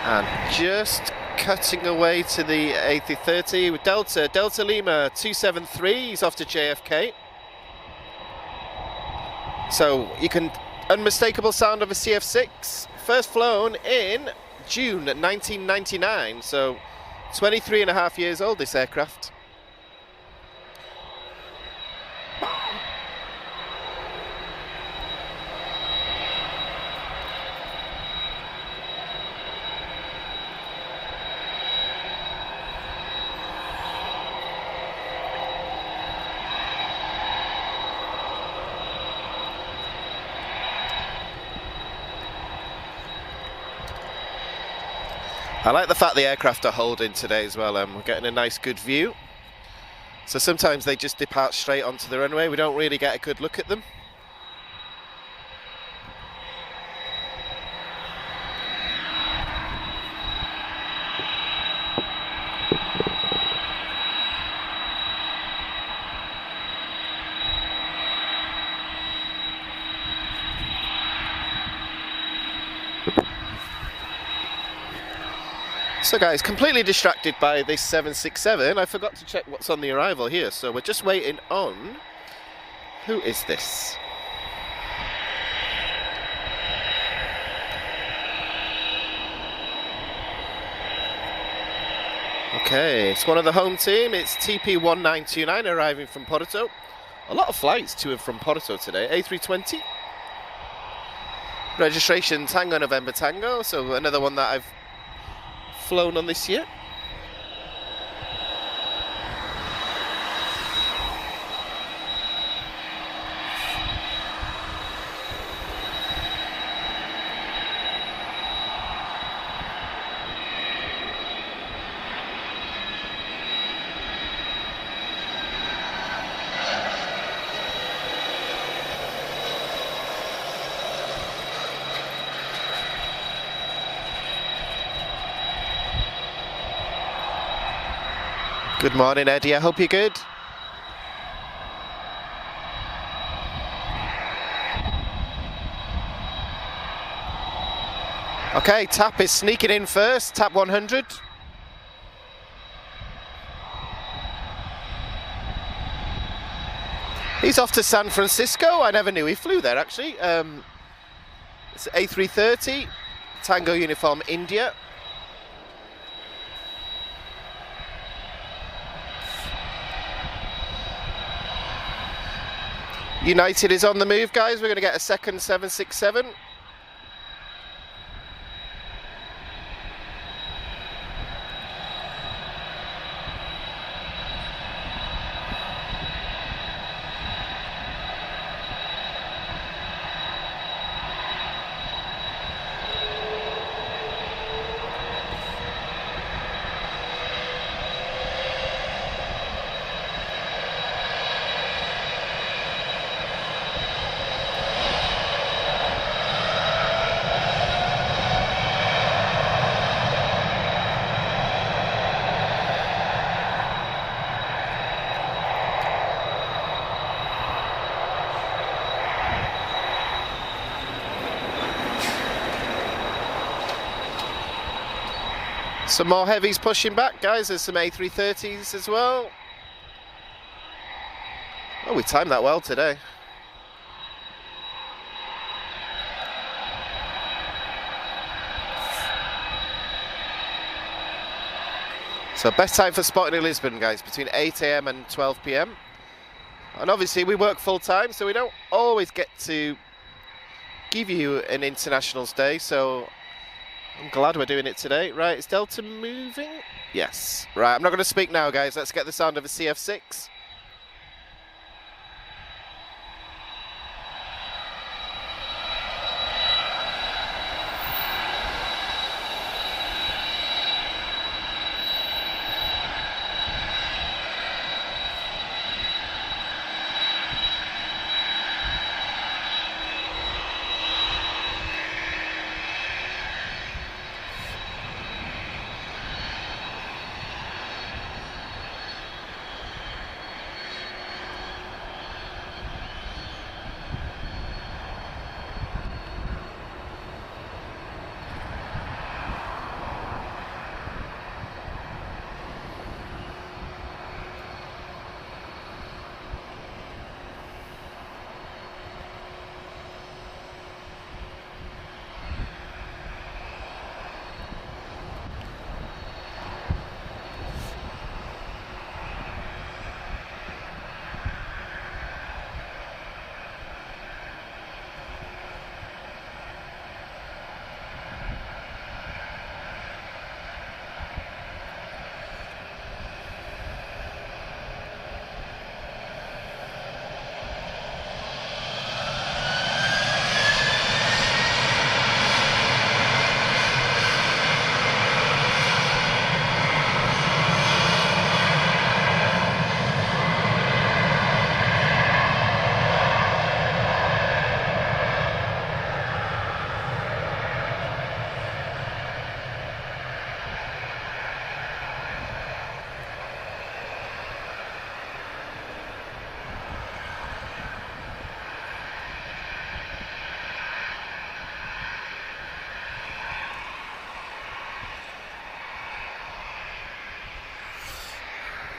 And just cutting away to the A330 with Delta Lima 273, he's off to JFK. So you can, unmistakable sound of a CF6, first flown in June 1999, so 23 and a half years old, this aircraft. I like the fact the aircraft are holding today as well. We're getting a nice good view. So sometimes they just depart straight onto the runway. We don't really get a good look at them. So guys, completely distracted by this 767, I forgot to check what's on the arrival here, so we're just waiting on... Who is this? Okay, it's one of the home team, it's TP1929 arriving from Porto. A lot of flights to and from Porto today, A320. Registration Tango November Tango, so another one that I've flown on this year. Good morning, Eddie. I hope you're good. Okay, TAP is sneaking in first, TAP 100. He's off to San Francisco. I never knew he flew there, actually. It's A330, Tango Uniform India. United is on the move, guys. We're going to get a second 767. Some more heavies pushing back, guys. There's some A330s as well. Oh, we timed that well today. So best time for spotting in Lisbon, guys, between 8 AM and 12 PM. And obviously we work full time, so we don't always get to give you an internationals day, so I'm glad we're doing it today. Right, is Delta moving? Yes. Right, I'm not going to speak now, guys. Let's get the sound of a CF6.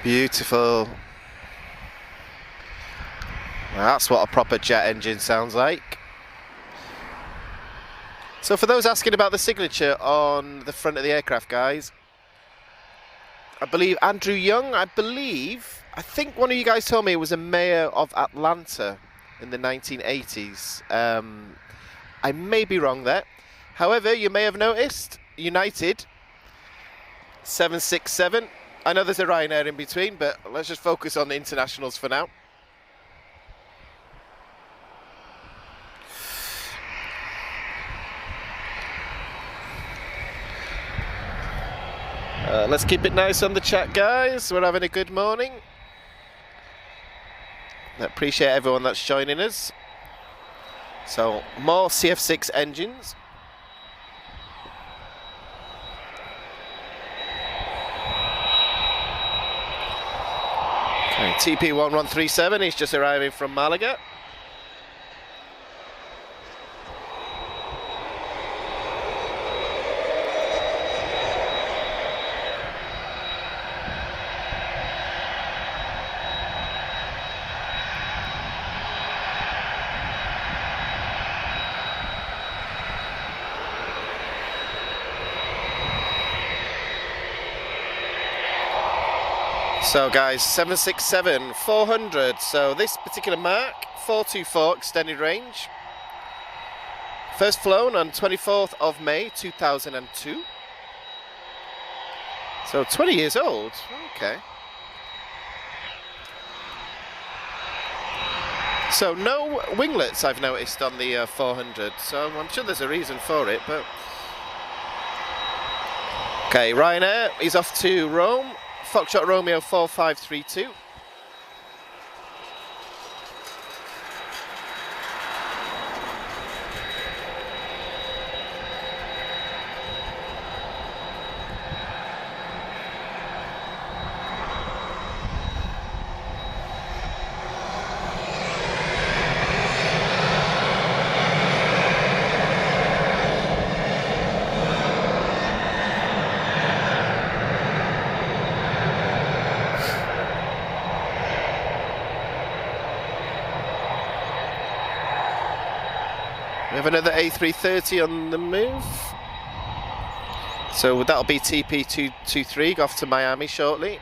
Beautiful. That's what a proper jet engine sounds like. So for those asking about the signature on the front of the aircraft, guys, I believe Andrew Young, I think one of you guys told me it was a mayor of Atlanta in the 1980s. I may be wrong there. However, you may have noticed, United 767. I know there's a Ryanair in between, but let's just focus on the internationals for now. Let's keep it nice on the chat, guys. We're having a good morning. I appreciate everyone that's joining us. So, more CF6 engines. Okay, TP1137, he's just arriving from Malaga. So guys, 767-400, so this particular mark, 424 extended range. First flown on 24th of May 2002. So 20 years old, okay. So no winglets I've noticed on the 400, so I'm sure there's a reason for it, but... Okay, Ryanair, he's off to Rome. Foxtrot Romeo 4532. We have another A330 on the move. So that'll be TP223 off to Miami shortly.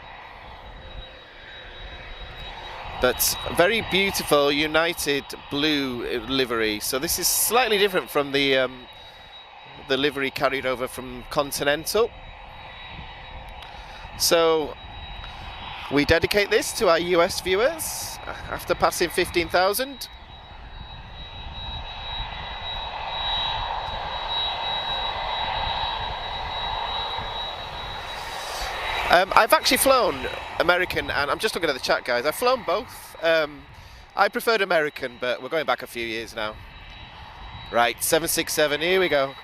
But very beautiful United blue livery. So this is slightly different from the livery carried over from Continental. So we dedicate this to our US viewers after passing 15,000. I've actually flown American, and I'm just looking at the chat, guys. I've flown both. I preferred American, but we're going back a few years now. Right, 767, here we go.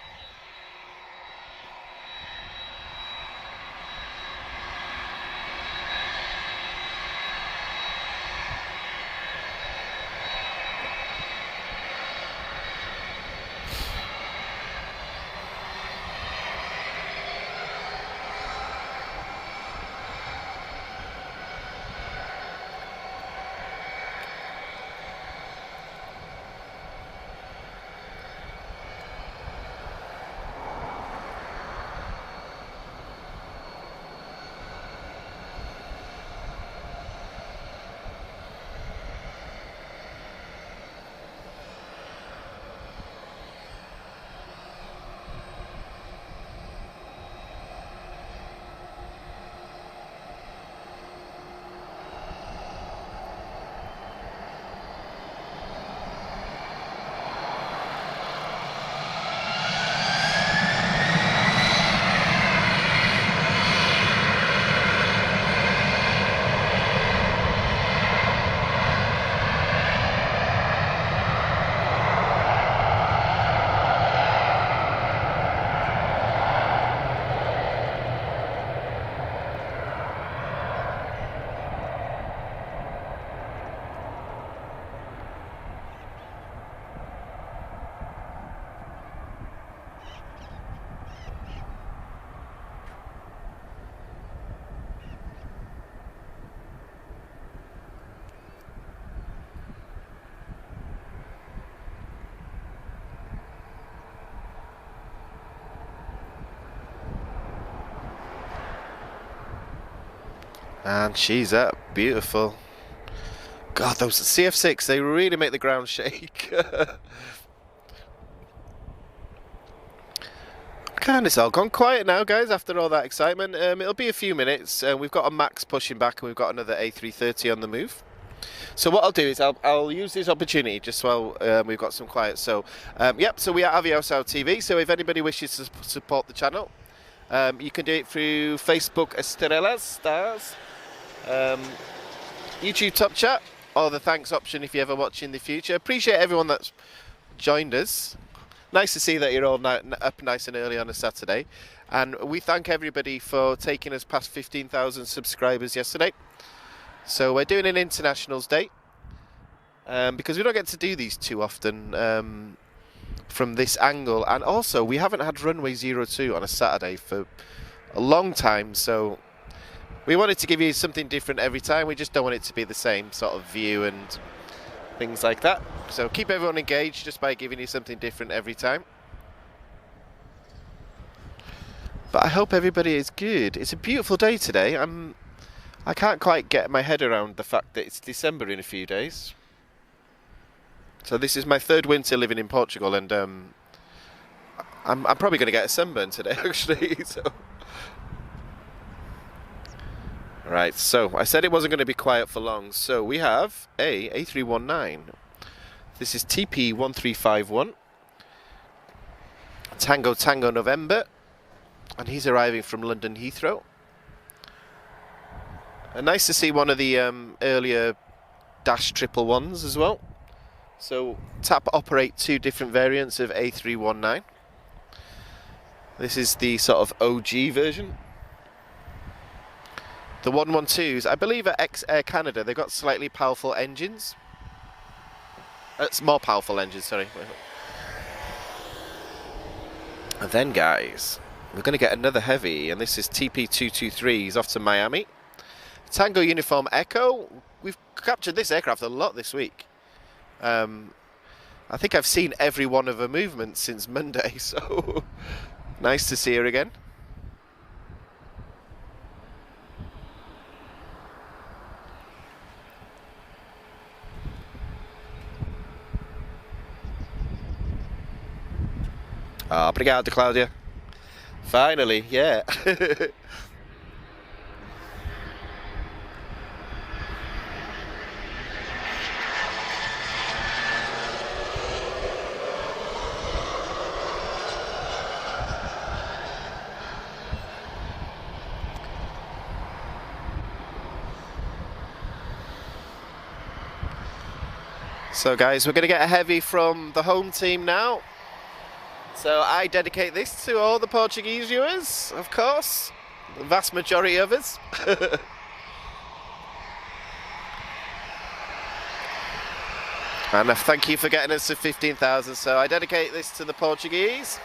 And she's up. Beautiful. God, those CF6, they really make the ground shake. Kind of all gone quiet now, guys, after all that excitement. It'll be a few minutes. We've got a Max pushing back and we've got another A330 on the move. So what I'll do is I'll use this opportunity just while we've got some quiet. So, yep, so we are Aviation TV. So if anybody wishes to support the channel, you can do it through Facebook Estrellas, Stars, YouTube Top Chat, or the thanks option if you ever watch in the future. Appreciate everyone that's joined us. Nice to see that you're all up nice and early on a Saturday. And we thank everybody for taking us past 15,000 subscribers yesterday. So we're doing an Internationals Day. Because we don't get to do these too often from this angle. And also, we haven't had runway 02 on a Saturday for a long time. So we wanted to give you something different every time. We just don't want it to be the same sort of view and things like that. So keep everyone engaged just by giving you something different every time. But I hope everybody is good. It's a beautiful day today. I can't quite get my head around the fact that it's December in a few days. So this is my third winter living in Portugal, and I'm probably going to get a sunburn today, actually. So. Right, so I said it wasn't going to be quiet for long. So we have a A319. This is TP1351. Tango Tango November. And he's arriving from London Heathrow. And nice to see one of the earlier Dash 111s as well. So TAP operate two different variants of A319. This is the sort of OG version. The 112s, I believe, are ex-Air Canada. They've got slightly powerful engines. It's more powerful engines, sorry. And then, guys, we're going to get another heavy, and this is TP223. He's off to Miami. Tango Uniform Echo. We've captured this aircraft a lot this week. I think I've seen every one of her movements since Monday, so nice to see her again. Ah, obrigado, Claudia. Finally, yeah. So guys, we're going to get a heavy from the home team now. So I dedicate this to all the Portuguese viewers, of course, the vast majority of us. And thank you for getting us to 15,000. So I dedicate this to the Portuguese.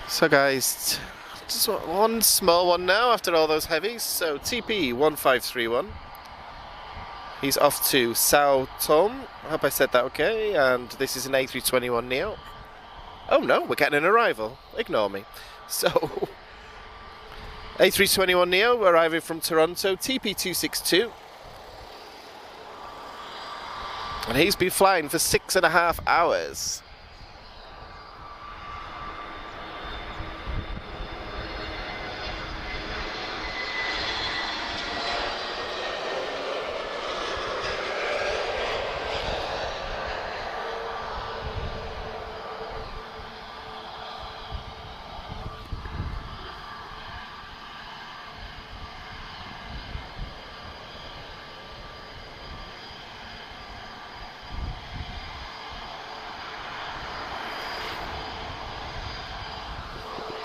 So guys, just one small one now after all those heavies. So TP1531, he's off to Sao Tome, I hope I said that okay, and this is an A321neo. Oh no, we're getting an arrival, ignore me. So, A321neo arriving from Toronto, TP262. And he's been flying for 6.5 hours.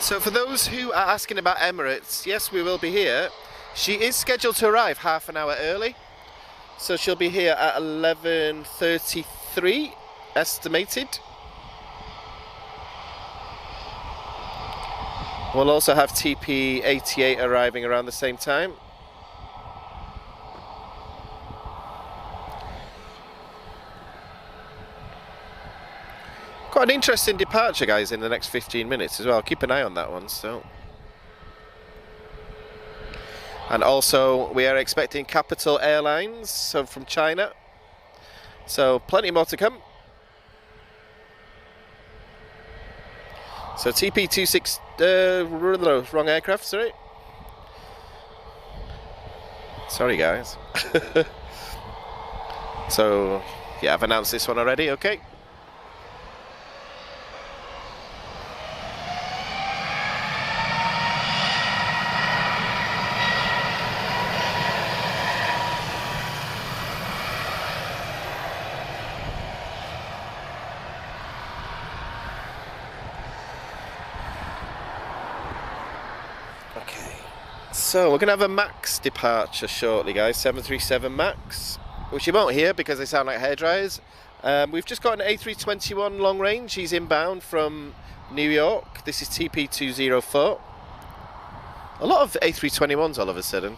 So for those who are asking about Emirates, yes, we will be here. She is scheduled to arrive half an hour early. So she'll be here at 11:33, estimated. We'll also have TP-88 arriving around the same time. Quite an interesting departure, guys, in the next 15 minutes as well. Keep an eye on that one. So, and also we are expecting Capital Airlines, so from China. So plenty more to come. So TP-26, wrong aircraft, sorry. Sorry, guys. So yeah, I've announced this one already. Okay. So we're going to have a MAX departure shortly, guys, 737 MAX, which you won't hear because they sound like hairdryers. We've just got an A321 long range. He's inbound from New York. This is TP-204. A lot of A321s all of a sudden.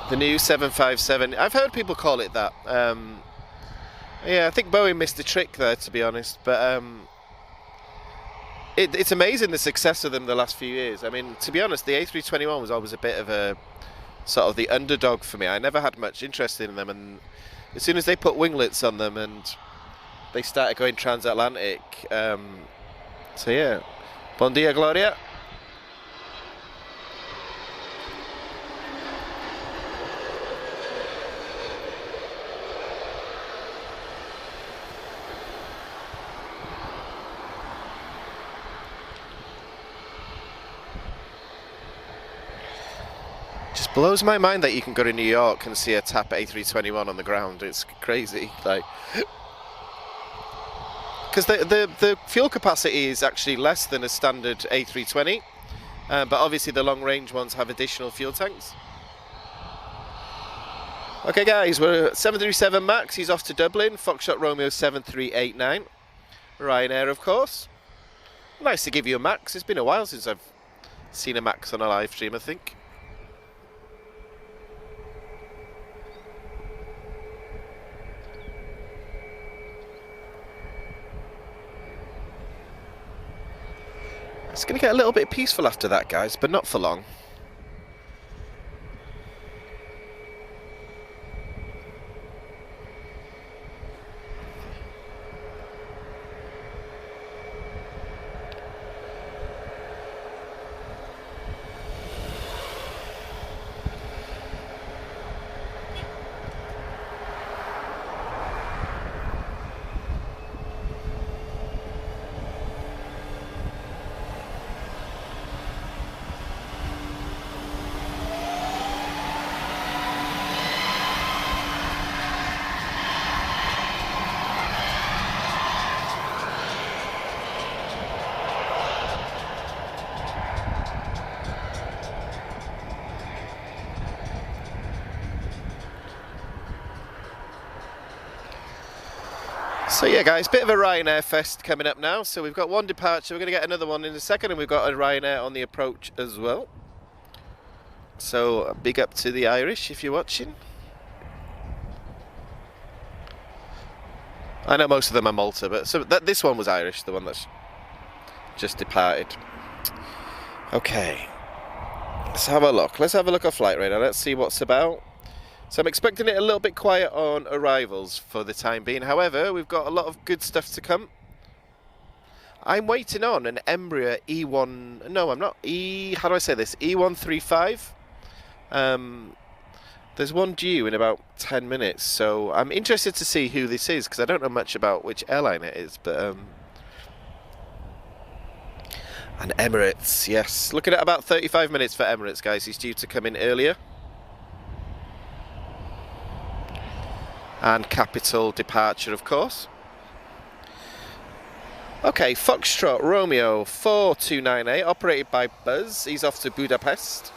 The new 757. I've heard people call it that. Yeah, I think Boeing missed a trick there, to be honest, but it's amazing the success of them the last few years. I mean, to be honest, the A321 was always a bit of a sort of the underdog for me. I never had much interest in them, and as soon as they put winglets on them and they started going transatlantic, so yeah. Bon dia, Gloria. Just blows my mind that you can go to New York and see a TAP A321 on the ground. It's crazy, like, because the fuel capacity is actually less than a standard A320, but obviously the long range ones have additional fuel tanks. Okay, guys, we're at 737 MAX. He's off to Dublin. Foxtrot Romeo 7389. Ryanair, of course. Nice to give you a MAX. It's been a while since I've seen a MAX on a live stream, I think. It's going to get a little bit peaceful after that, guys, but not for long. So yeah, guys, bit of a Ryanair fest coming up now. So we've got one departure, we're going to get another one in a second, and we've got a Ryanair on the approach as well. So big up to the Irish if you're watching. I know most of them are Malta, but so this one was Irish, the one that's just departed. Okay, Let's have a look. Let's have a look at flight radar. Let's see what's about. So I'm expecting it a little bit quiet on arrivals for the time being. However, we've got a lot of good stuff to come. I'm waiting on an Embraer E1... No, I'm not. How do I say this? E135. There's one due in about 10 minutes. So I'm interested to see who this is, because I don't know much about which airline it is. But and Emirates, yes. Looking at about 35 minutes for Emirates, guys. He's due to come in earlier. And capital departure, of course. Okay, Foxtrot Romeo 4298, operated by Buzz. He's off to Budapest.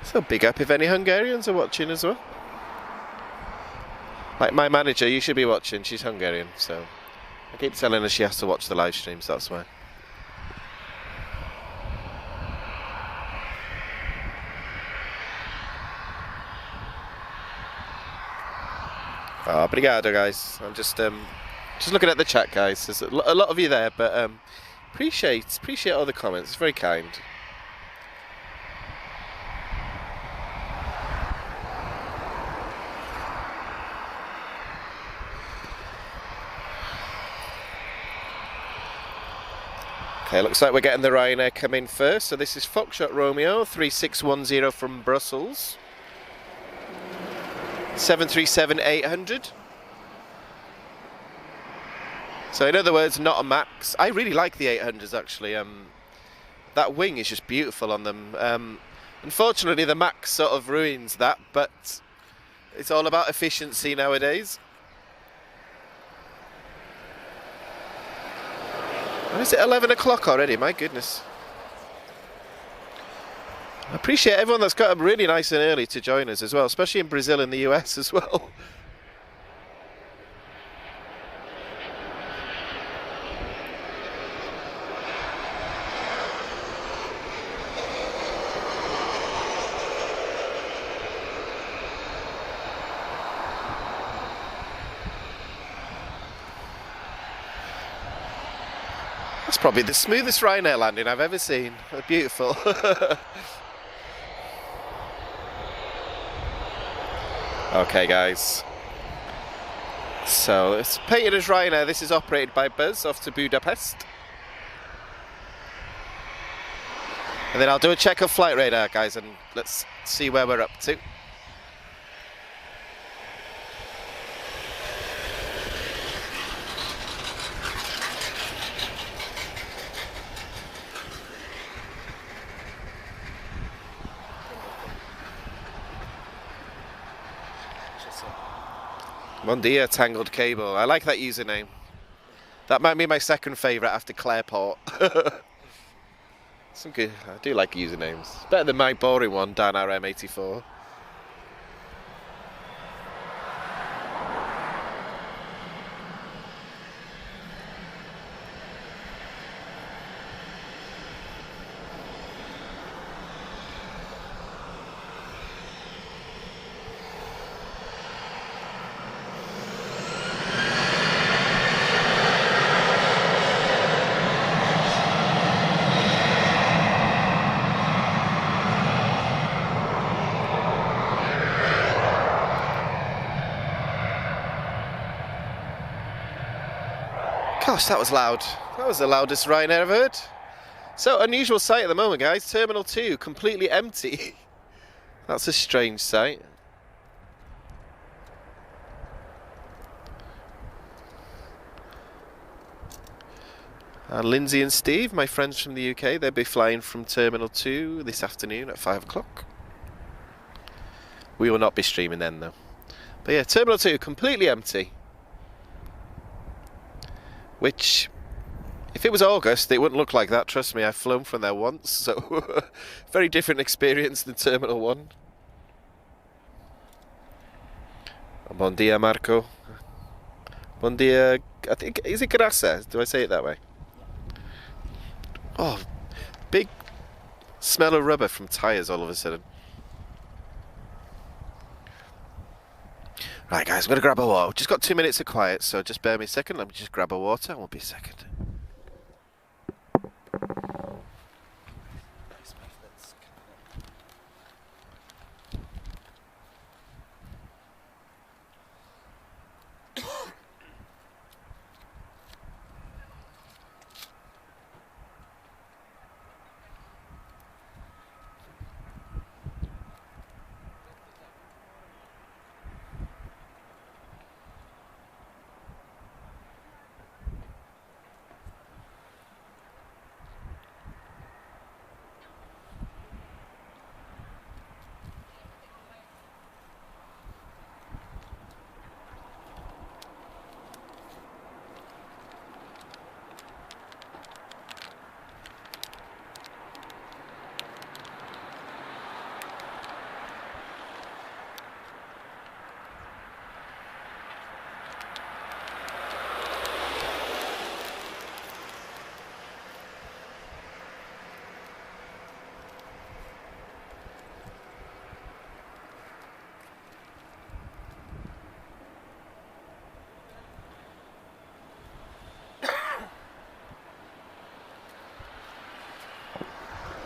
So big up if any Hungarians are watching as well. Like my manager, you should be watching. She's Hungarian, so I keep telling her she has to watch the live streams, that's why. Oh, obrigado, guys. I'm just looking at the chat, guys. There's a lot of you there, but appreciate all the comments. It's very kind. Okay, looks like we're getting the Ryanair come in first. So this is Foxtrot Romeo 3610 from Brussels. 737-800. So in other words, not a max. I really like the 800s actually. That wing is just beautiful on them. Unfortunately, the max sort of ruins that, but it's all about efficiency nowadays. Is it 11 o'clock already? My goodness. I appreciate everyone that's got up really nice and early to join us as well, especially in Brazil and the US as well. That's probably the smoothest Ryanair landing I've ever seen. Beautiful. Okay, guys. So it's painted as Ryanair. This is operated by Buzz off to Budapest. And then I'll do a check of flight radar, guys, and let's see where we're up to. Bon dia, Tangled Cable. I like that username. That might be my second favourite after Clareport. Some good. I do like usernames. Better than my boring one, Dan RM84. Gosh, that was loud. That was the loudest Ryanair I've heard. So, unusual sight at the moment, guys. Terminal 2, completely empty. That's a strange sight. And Lindsay and Steve, my friends from the UK, they'll be flying from Terminal 2 this afternoon at 5 o'clock. We will not be streaming then, though. But yeah, Terminal 2, completely empty. Which, if it was August, it wouldn't look like that. Trust me, I've flown from there once, so very different experience than Terminal 1. Bon dia, Marco. Bon dia, I think, is it grassa? Do I say it that way? Oh, big smell of rubber from tyres all of a sudden. Right, guys, I'm going to grab a water. We've just got 2 minutes of quiet, so just bear me a second. Let me just grab a water. I won't be a second.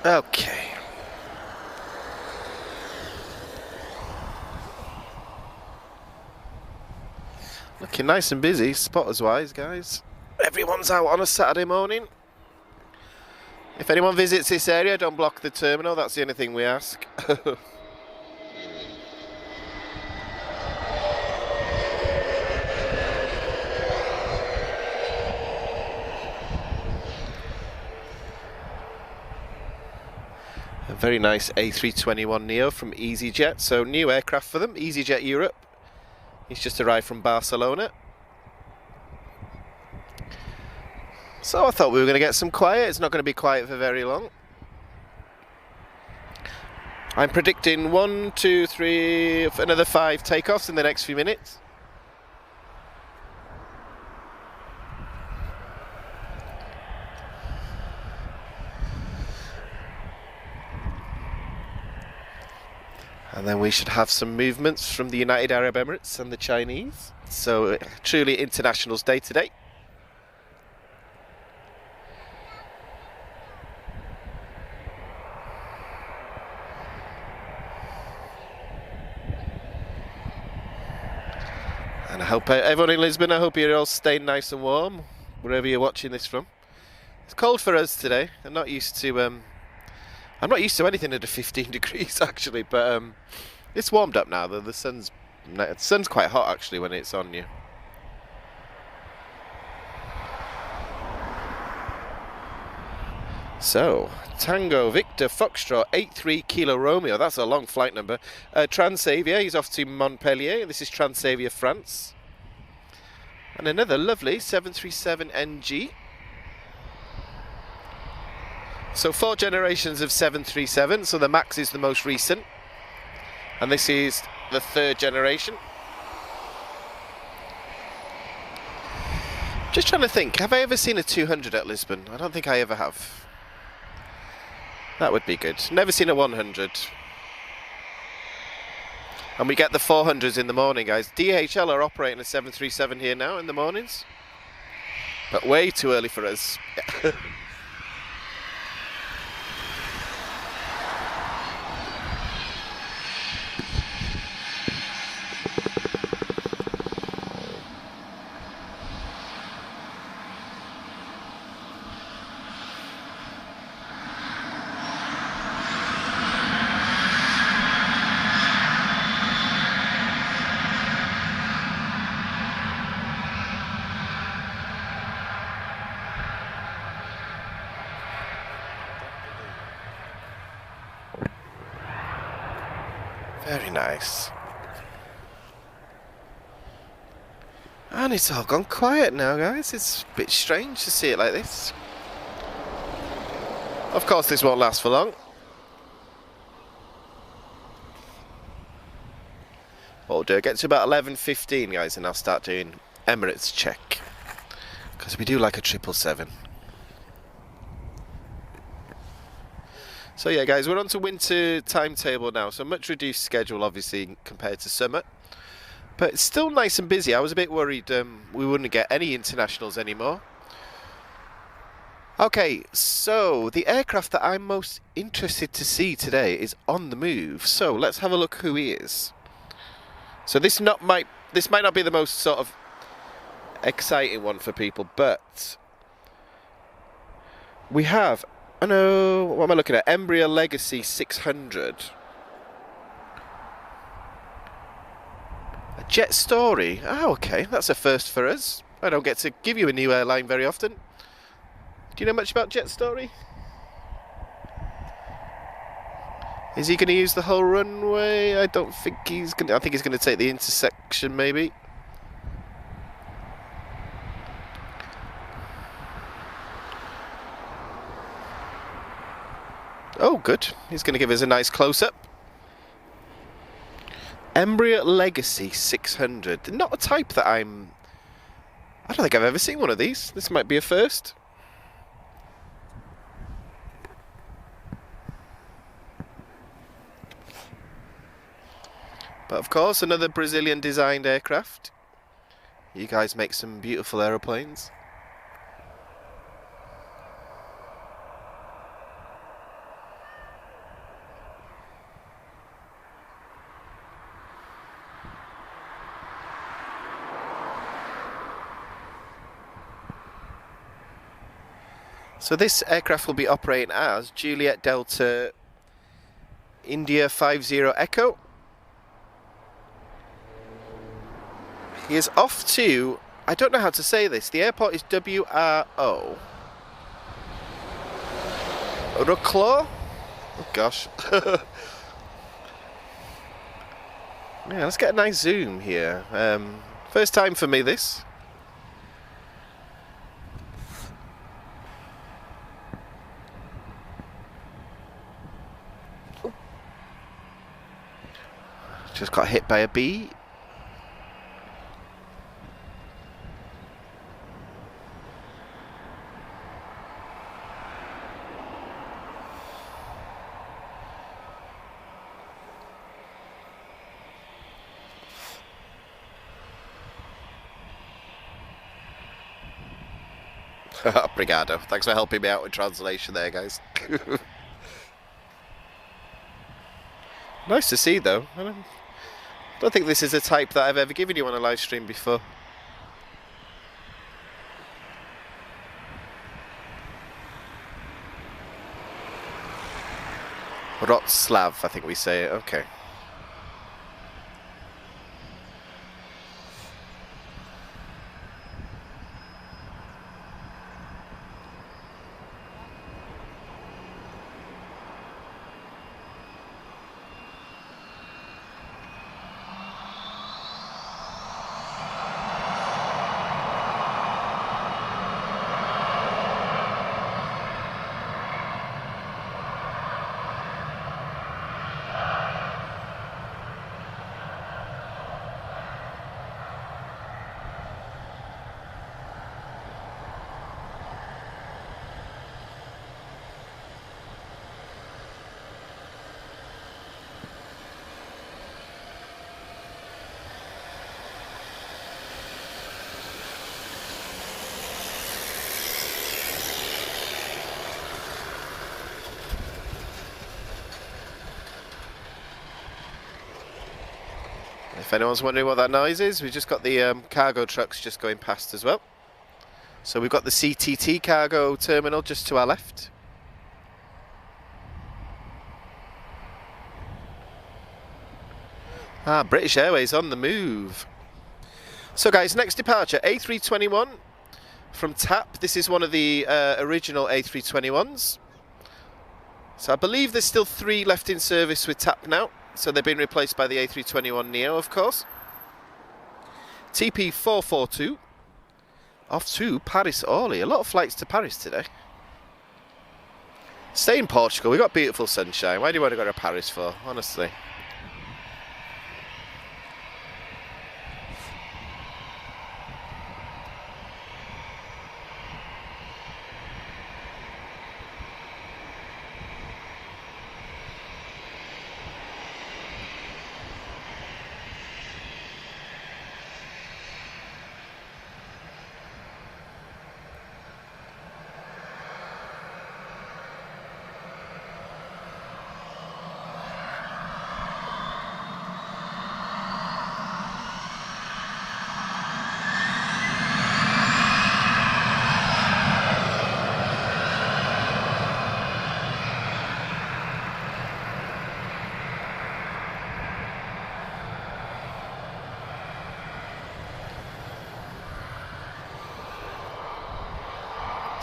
Okay. Looking nice and busy, spotters-wise, guys. Everyone's out on a Saturday morning. If anyone visits this area, don't block the terminal. That's the only thing we ask. A very nice A321neo from EasyJet. So new aircraft for them, EasyJet Europe. He's just arrived from Barcelona. So I thought we were going to get some quiet. It's not going to be quiet for very long. I'm predicting 1, 2, 3, another 5 takeoffs in the next few minutes. And then we should have some movements from the United Arab Emirates and the Chinese. So truly internationals day to day. And I hope everyone in Lisbon, I hope you're all staying nice and warm, wherever you're watching this from. It's cold for us today. I'm not used to anything under 15 degrees actually, but it's warmed up now. The sun's quite hot actually when it's on you. So, Tango Victor Foxtrot 83 Kilo Romeo, that's a long flight number. Transavia, he's off to Montpellier. This is Transavia France. And another lovely 737NG. So 4 generations of 737, so the MAX is the most recent. And this is the 3rd generation. Just trying to think, have I ever seen a 200 at Lisbon? I don't think I ever have. That would be good. Never seen a 100. And we get the 400s in the morning, guys. DHL are operating a 737 here now in the mornings. But way too early for us. Very nice. And it's all gone quiet now, guys. It's a bit strange to see it like this. Of course, this won't last for long. What we'll do, get to about 11:15, guys, and I'll start doing Emirates check. Because we do like a 777. So yeah, guys, we're on to winter timetable now. So much reduced schedule, obviously, compared to summer. But it's still nice and busy. I was a bit worried we wouldn't get any internationals anymore. Okay, so the aircraft that I'm most interested to see today is on the move. So let's have a look who he is. So this might not be the most sort of exciting one for people, but we have, I know, what am I looking at? Embraer Legacy 600. A jet story. Oh, okay, that's a first for us. I don't get to give you a new airline very often. Do you know much about Jet Story? Is he going to use the whole runway? I don't think he's going to. I think he's going to take the intersection, maybe. Oh, good. He's going to give us a nice close-up. Embraer Legacy 600. Not a type that I don't think I've ever seen one of these. This might be a first. But of course, another Brazilian designed aircraft. You guys make some beautiful aeroplanes. So this aircraft will be operating as Juliet Delta India 50 Echo. He is off to, I don't know how to say this, the airport is WRO. Ruclaw? Oh gosh. Yeah, let's get a nice zoom here. First time for me this. Just got hit by a bee. Obrigado. Thanks for helping me out with translation there, guys. Nice to see, though. I don't think this is a type that I've ever given you on a live stream before. Wroclaw, I think we say it. Okay. If anyone's wondering what that noise is, we've just got the cargo trucks just going past as well. So we've got the CTT cargo terminal just to our left. Ah, British Airways on the move. So guys, next departure, A321 from TAP. This is one of the original A321s. So I believe there's still 3 left in service with TAP now. So they've been replaced by the A321neo, of course. TP442. Off to Paris Orly. A lot of flights to Paris today. Stay in Portugal. We've got beautiful sunshine. Why do you want to go to Paris for, honestly?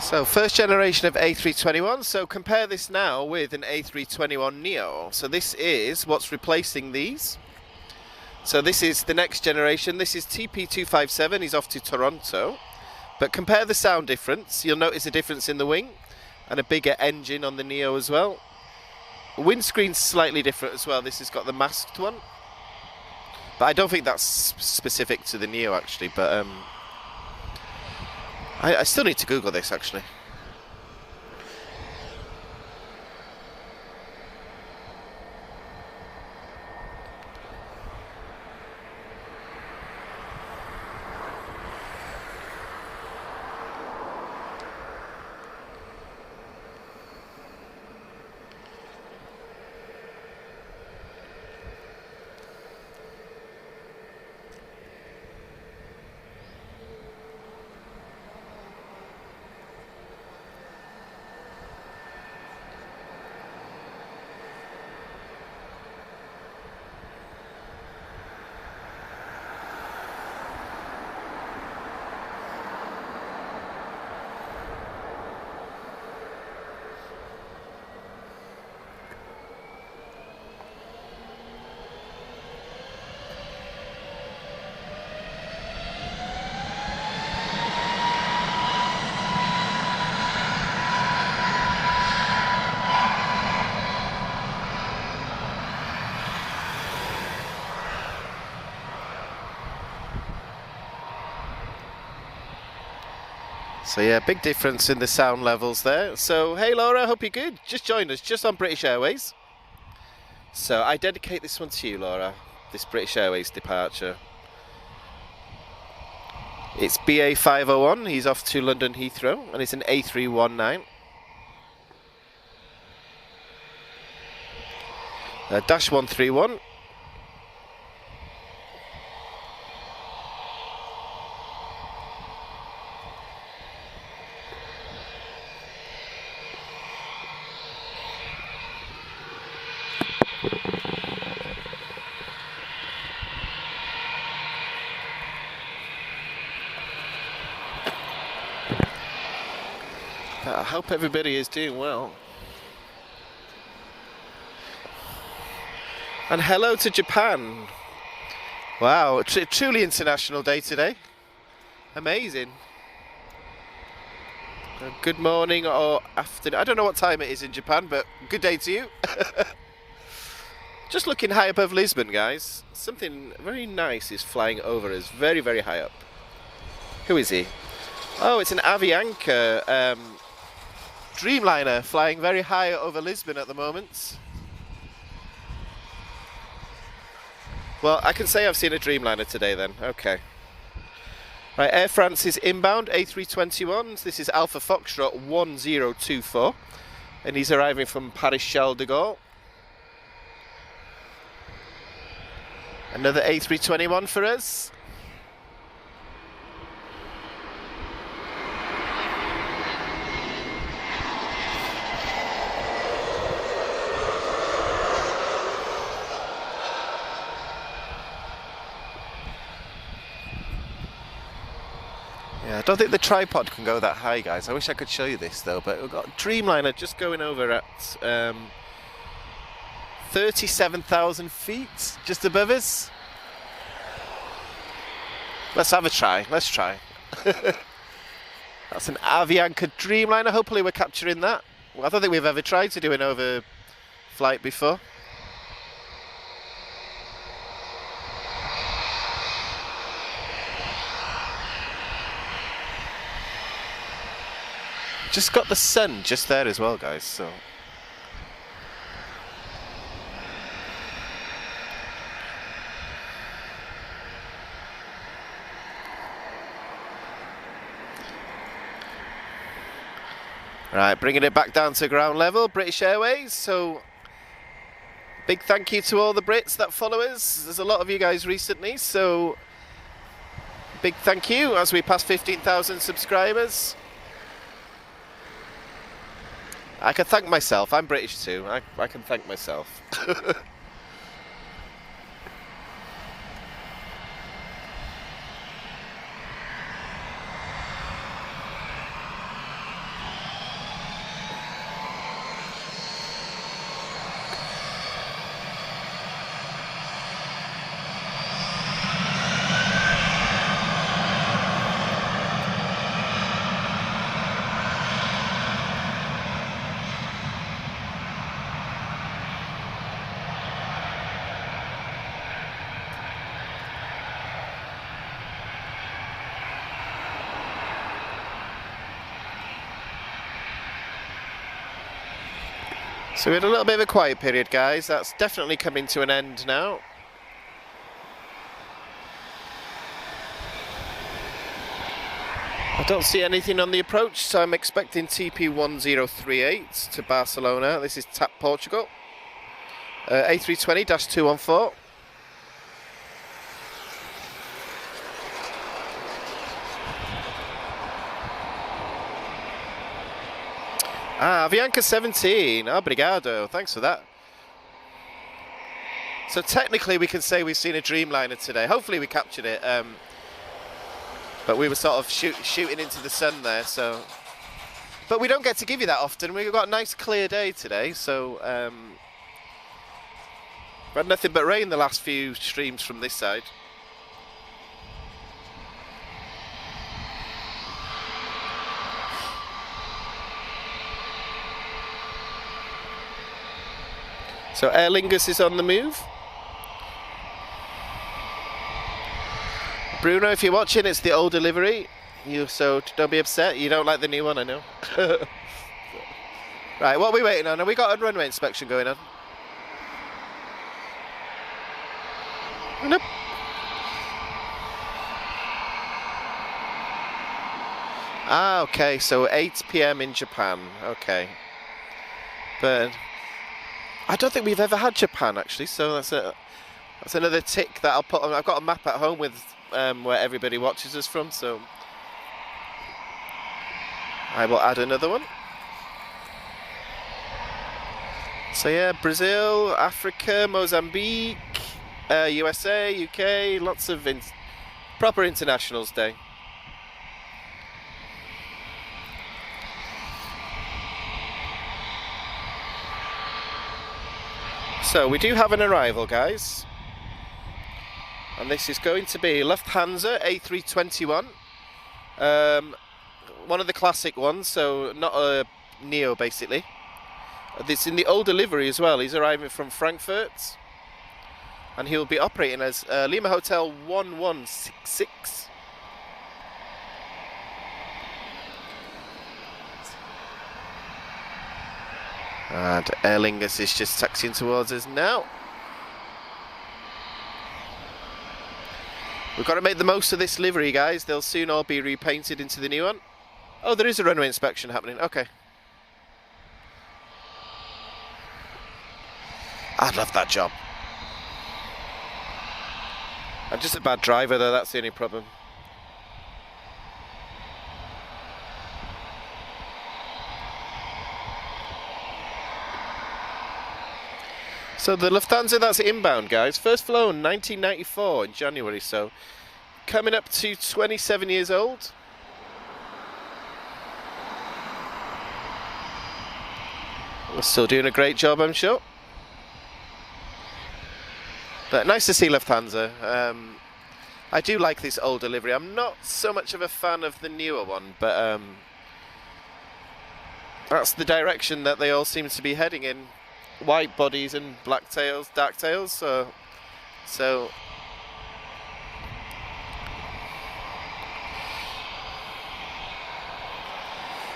So first generation of A321, so compare this now with an A321neo. So this is what's replacing these. So this is the next generation, this is TP257, he's off to Toronto. But compare the sound difference, you'll notice a difference in the wing and a bigger engine on the neo as well. Windscreen's slightly different as well, this has got the masked one. But I don't think that's specific to the neo actually, but I still need to Google this actually. So yeah, big difference in the sound levels there. So hey Laura, hope you're good. Just joined us, just on British Airways. So I dedicate this one to you, Laura, this British Airways departure. It's BA501, he's off to London Heathrow, and it's an A319. Dash 131. I hope everybody is doing well. And hello to Japan. Wow, truly international day today. Amazing. Good morning or afternoon. I don't know what time it is in Japan, but good day to you. Just looking high above Lisbon, guys. Something very nice is flying over us, very, very high up. Who is he? Oh, it's an Avianca Dreamliner flying very high over Lisbon at the moment. Well, I can say I've seen a Dreamliner today then, okay. Right, Air France is inbound, A321s. This is Alpha Foxtrot 1024. And he's arriving from Paris Charles de Gaulle. Another A321 for us. I don't think the tripod can go that high, guys. I wish I could show you this though, but we've got Dreamliner just going over at 37,000 feet, just above us. Let's have a try, let's try. That's an Avianca Dreamliner, hopefully we're capturing that. Well, I don't think we've ever tried to do an overflight before. Just got the sun just there as well, guys, so. Right, bringing it back down to ground level, British Airways, so big thank you to all the Brits that follow us. There's a lot of you guys recently, so big thank you as we pass 15,000 subscribers. I can thank myself, I'm British too, I can thank myself. So we had a little bit of a quiet period, guys. That's definitely coming to an end now. I don't see anything on the approach, so I'm expecting TP1038 to Barcelona. This is TAP Portugal. A320-214. Avianca 17, obrigado, thanks for that. So technically we can say we've seen a Dreamliner today. Hopefully we captured it, but we were sort of shooting into the sun there, so. But we don't get to give you that often. We've got a nice clear day today, so we've had nothing but rain the last few streams from this side. So Aer Lingus is on the move. Bruno, if you're watching, it's the older livery. So don't be upset. You don't like the new one, I know. Right, what are we waiting on? Have we got a runway inspection going on? Nope. Okay, so 8 PM in Japan. Okay. But I don't think we've ever had Japan, actually, so that's another tick that I'll put on. I've got a map at home with where everybody watches us from, so I will add another one. So yeah, Brazil, Africa, Mozambique, USA, UK, lots of proper internationals day. So we do have an arrival, guys, and this is going to be Lufthansa A321, one of the classic ones, so not a Neo basically. It's in the older livery as well. He's arriving from Frankfurt, and he'll be operating as Lima Hotel 1166. And Aer Lingus is just taxiing towards us now. We've got to make the most of this livery, guys. They'll soon all be repainted into the new one. Oh, there is a runway inspection happening. Okay. I'd love that job. I'm just a bad driver, though. That's the only problem. So the Lufthansa, that's inbound, guys. First flown 1994 in January, so coming up to 27 years old. We're still doing a great job, I'm sure. But nice to see Lufthansa. I do like this older livery. I'm not so much of a fan of the newer one, but that's the direction that they all seem to be heading in. White bodies and black tails, dark tails, so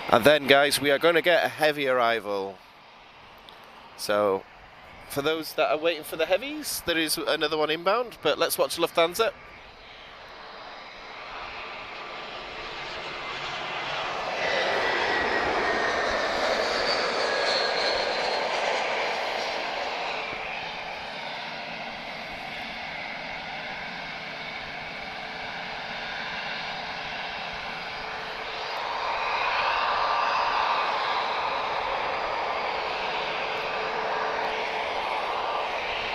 and then, guys, we are going to get a heavy arrival. So for those that are waiting for the heavies, there is another one inbound, but let's watch Lufthansa.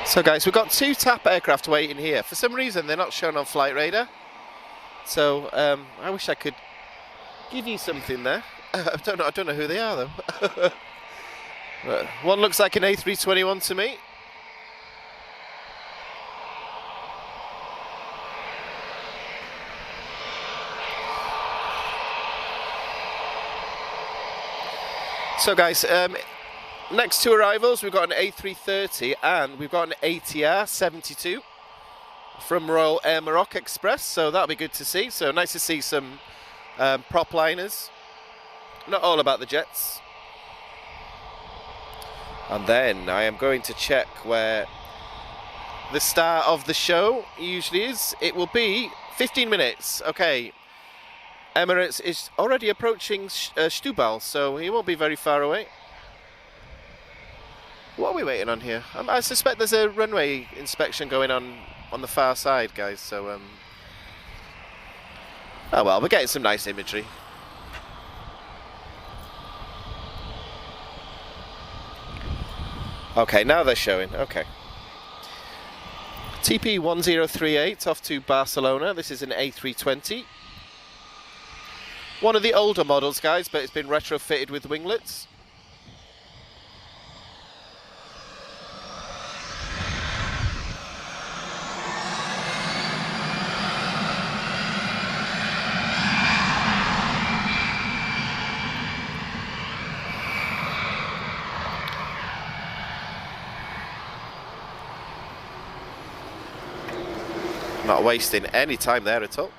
So guys, we've got 2 TAP aircraft waiting here. For some reason they're not shown on flight radar. So I wish I could give you something there. I don't know who they are though. But one looks like an A321 to me. So guys, next 2 arrivals, we've got an A330 and we've got an ATR 72 from Royal Air Maroc Express, so that'll be good to see. So nice to see some prop liners. Not all about the jets. And then I am going to check where the star of the show usually is. It will be 15 minutes. Okay. Emirates is already approaching Stubal, so he won't be very far away. What are we waiting on here? I suspect there's a runway inspection going on the far side, guys, so oh well, we're getting some nice imagery. Okay, now they're showing. Okay. TP1038 off to Barcelona. This is an A320. One of the older models, guys, but it's been retrofitted with winglets. Not wasting any time there at all.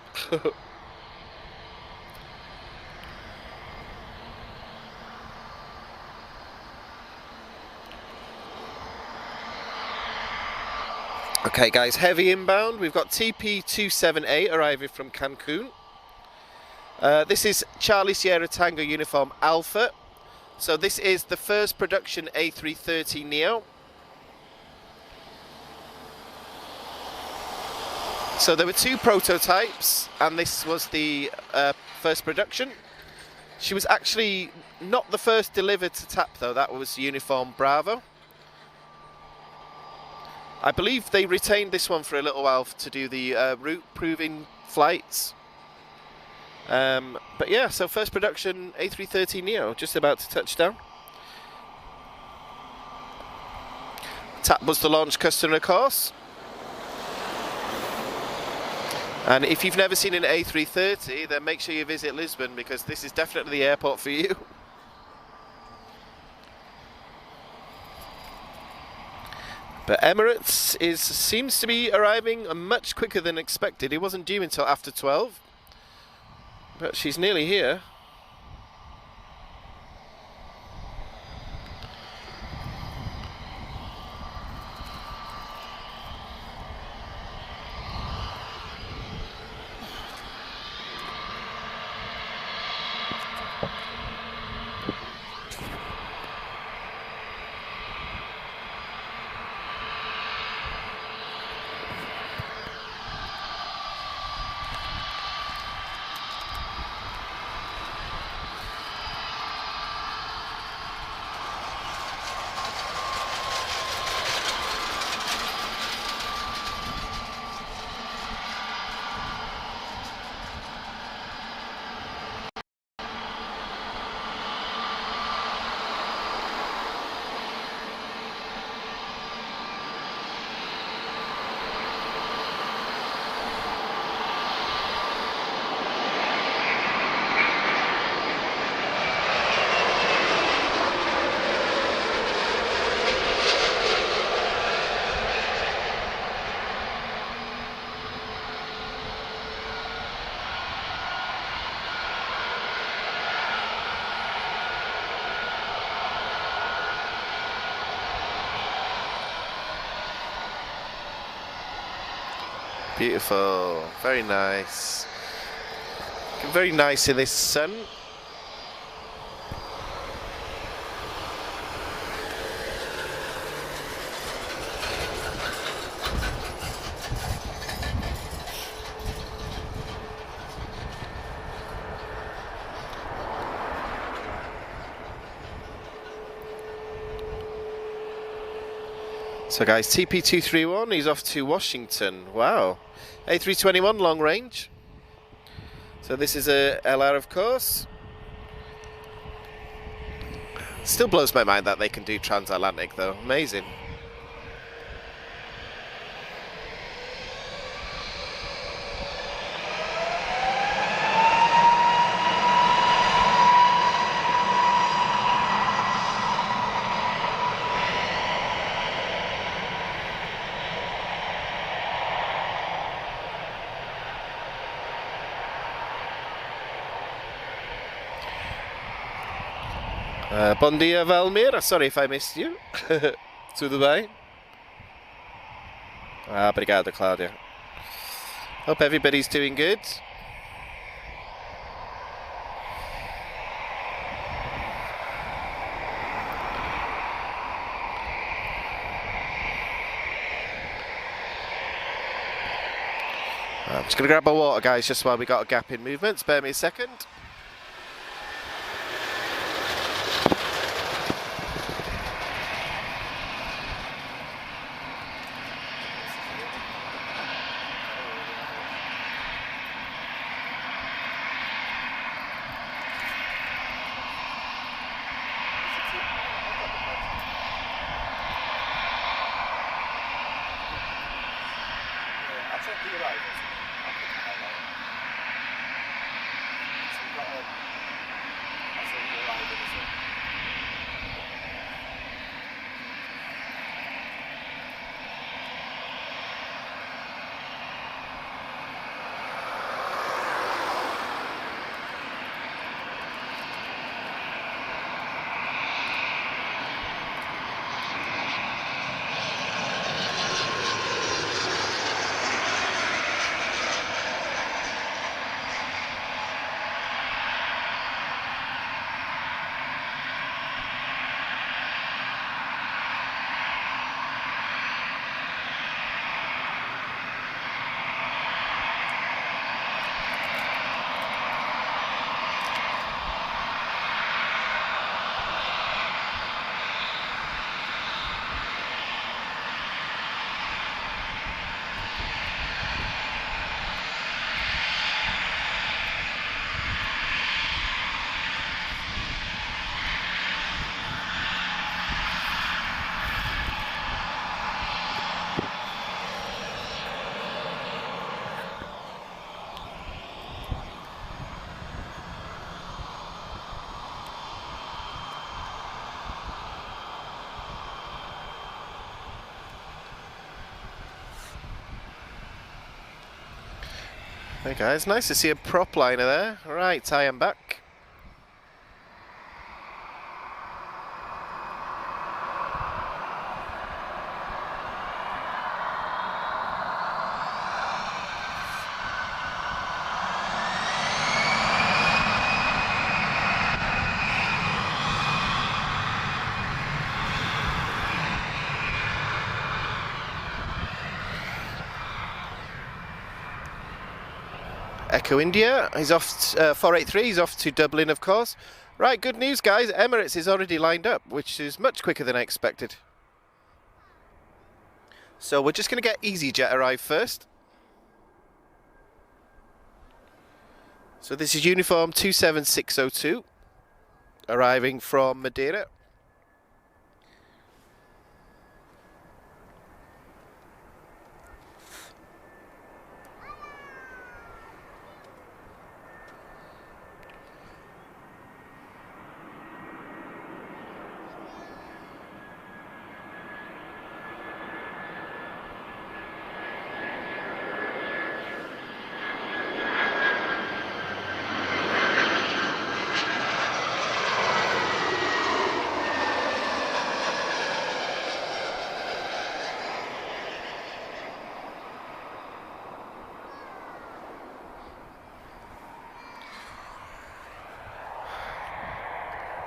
Okay guys, heavy inbound. We've got TP278 arriving from Cancun. This is Charlie Sierra Tango Uniform Alpha. So this is the first production A330neo. So there were two prototypes, and this was the first production. She was actually not the first delivered to TAP though, that was Uniform Bravo. I believe they retained this one for a little while to do the route proving flights. But yeah, so first production A330neo, just about to touch down. TAP was the launch customer, of course. And if you've never seen an A330, then make sure you visit Lisbon, because this is definitely the airport for you. But Emirates seems to be arriving much quicker than expected. It wasn't due until after 12, but she's nearly here. Beautiful, very nice. Very nice in this sun. So guys, TP231, he's off to Washington. Wow. A321 long range. So this is a LR, of course. Still blows my mind that they can do transatlantic though. Amazing. Bon dia, Valmir. Sorry if I missed you. Tudo bem? Obrigado, Claudia. Hope everybody's doing good. I'm just going to grab my water, guys, just while we got a gap in movement. Spare me a second. Hey guys, nice to see a prop liner there. Right, I am back. Echo India, he's off, 483, he's off to Dublin, of course. Right, good news, guys. Emirates is already lined up, which is much quicker than I expected. So we're just going to get EasyJet arrive first. So this is uniform 27602, arriving from Madeira.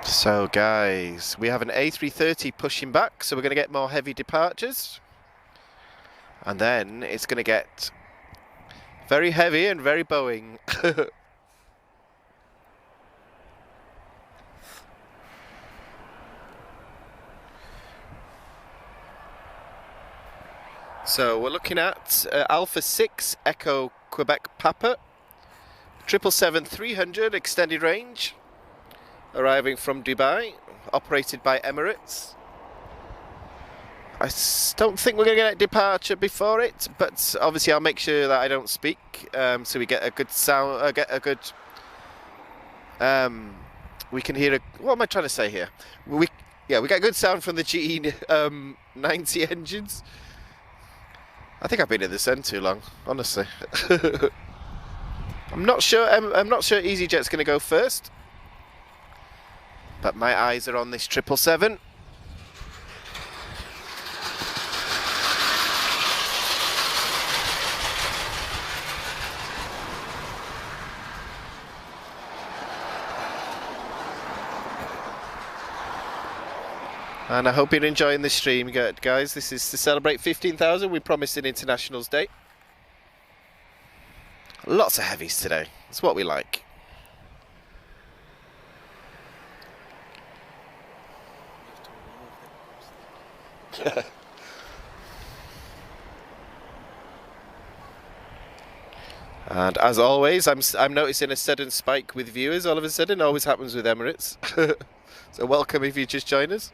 So guys, we have an A330 pushing back, so we're going to get more heavy departures. And then it's going to get very heavy and very Boeing. So we're looking at Alpha 6 Echo Quebec Papa, 777-300 extended range, arriving from Dubai, operated by Emirates. I don't think we're going to get a departure before it, but obviously I'll make sure that I don't speak, so we get a good sound, we can hear what am I trying to say here? We get good sound from the GE 90 engines. I think I've been in the sun too long, honestly. I'm not sure EasyJet's going to go first. but my eyes are on this 777. And I hope you're enjoying the stream, guys. This is to celebrate 15,000. We promised an Internationals Day. Lots of heavies today. It's what we like. And as always, I'm noticing a sudden spike with viewers all of a sudden. Always happens with Emirates. So welcome if you just join us.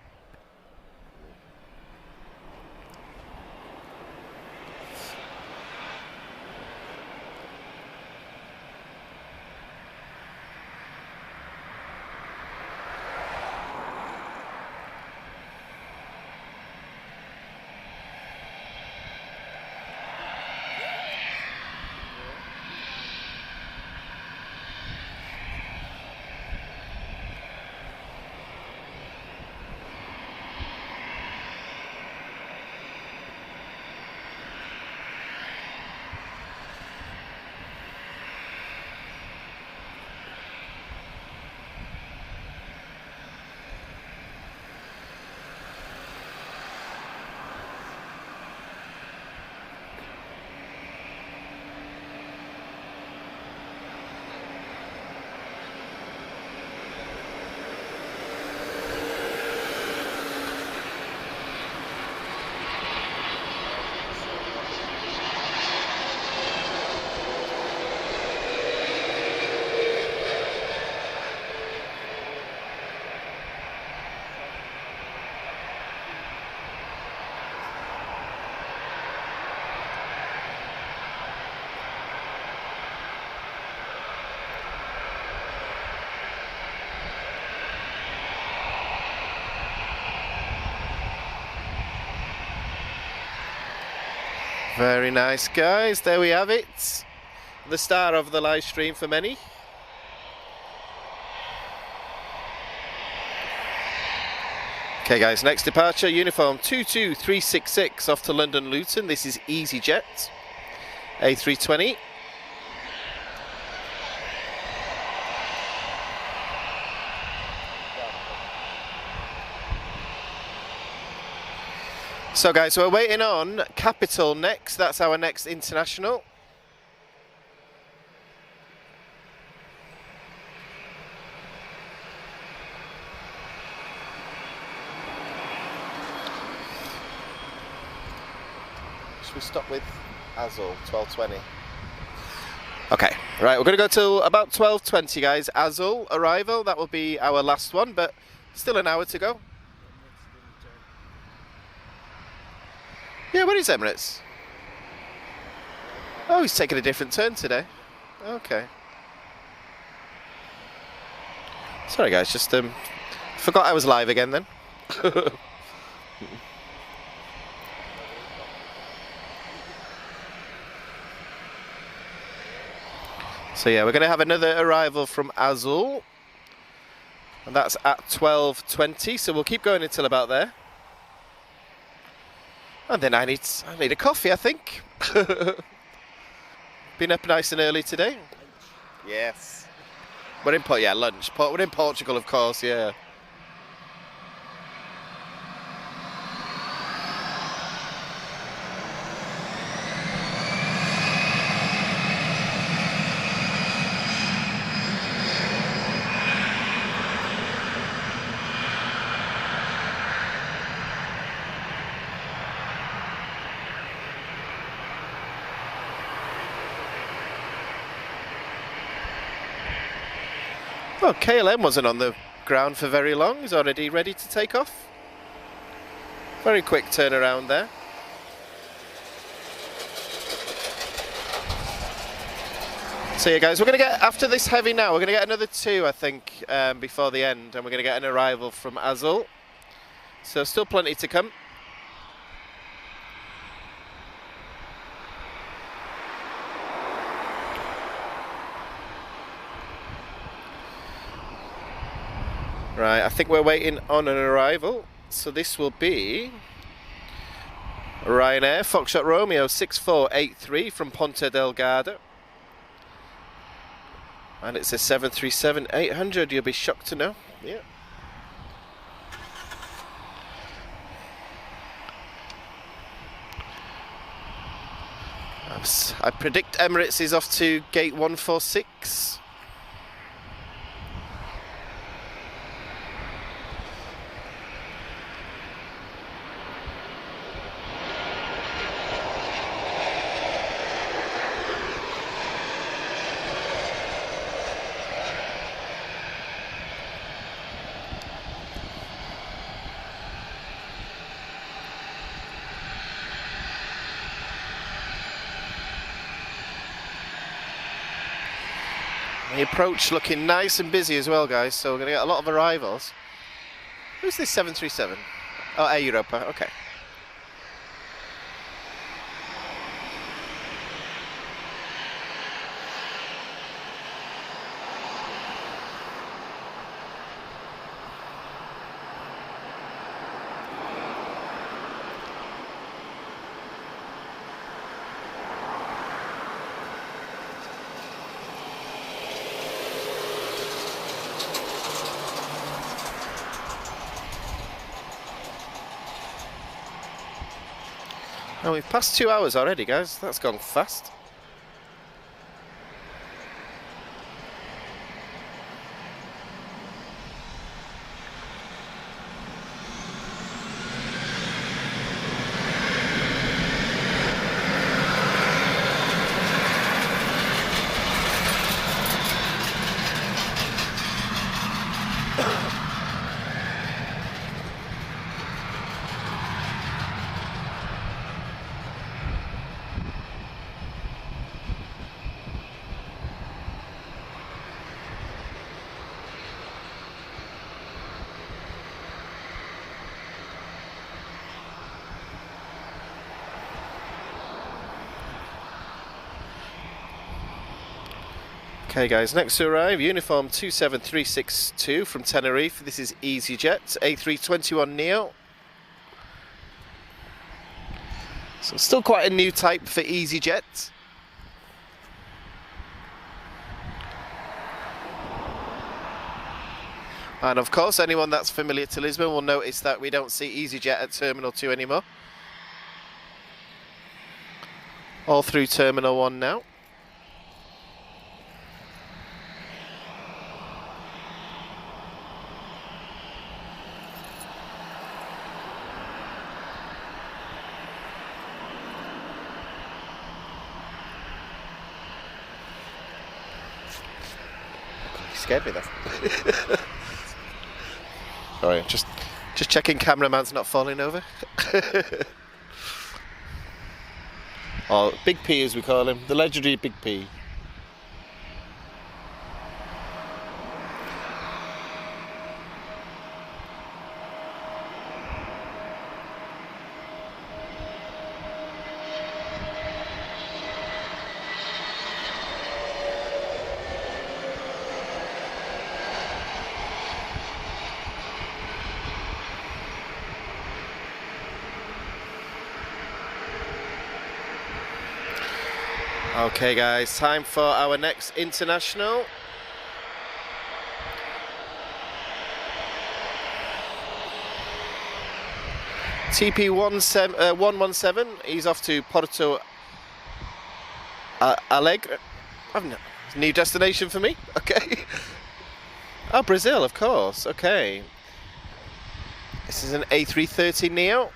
Very nice, guys. There we have it. The star of the live stream for many. Okay, guys, next departure, uniform 22366 off to London Luton. This is EasyJet, A320. So guys, we're waiting on Capital next. That's our next international. Should we stop with Azul, 12:20? Okay, right, we're going to go till about 12:20, guys. Azul arrival, that will be our last one, but still an hour to go. Yeah, where is Emirates? Oh, he's taking a different turn today. Okay. Sorry guys, just forgot I was live again then. So yeah, we're going to have another arrival from Azul. And that's at 12:20, so we'll keep going until about there. And then I need a coffee, I think. Been up nice and early today. Yes. We're in lunch. We're in Portugal, of course. Yeah. Well, KLM wasn't on the ground for very long. He's already ready to take off. Very quick turnaround there. So yeah, guys, we're going to get, after this heavy now, we're going to get another two, I think, before the end. And we're going to get an arrival from Azul. So still plenty to come. Right, I think we're waiting on an arrival. So this will be Ryanair Foxtrot Romeo 6483 from Ponta Delgado. And it's a 737-800, you'll be shocked to know. Yeah. I predict Emirates is off to gate 146. The approach looking nice and busy as well, guys, so we're going to get a lot of arrivals. Who's this 737? Oh, Air Europa, okay. Oh, we've passed 2 hours already, guys. That's gone fast. Okay guys, next to arrive, uniform 27362 from Tenerife. This is EasyJet, A321neo. So still quite a new type for EasyJet. And of course, anyone that's familiar to Lisbon will notice that we don't see EasyJet at Terminal 2 anymore. All through Terminal 1 now. Scared me there. Sorry, just checking cameraman's not falling over. Oh, Big P as we call him, the legendary Big P. Okay guys, time for our next international. TP117, he's off to Porto Alegre. New destination for me, okay. Oh, Brazil, of course, okay. This is an A330neo.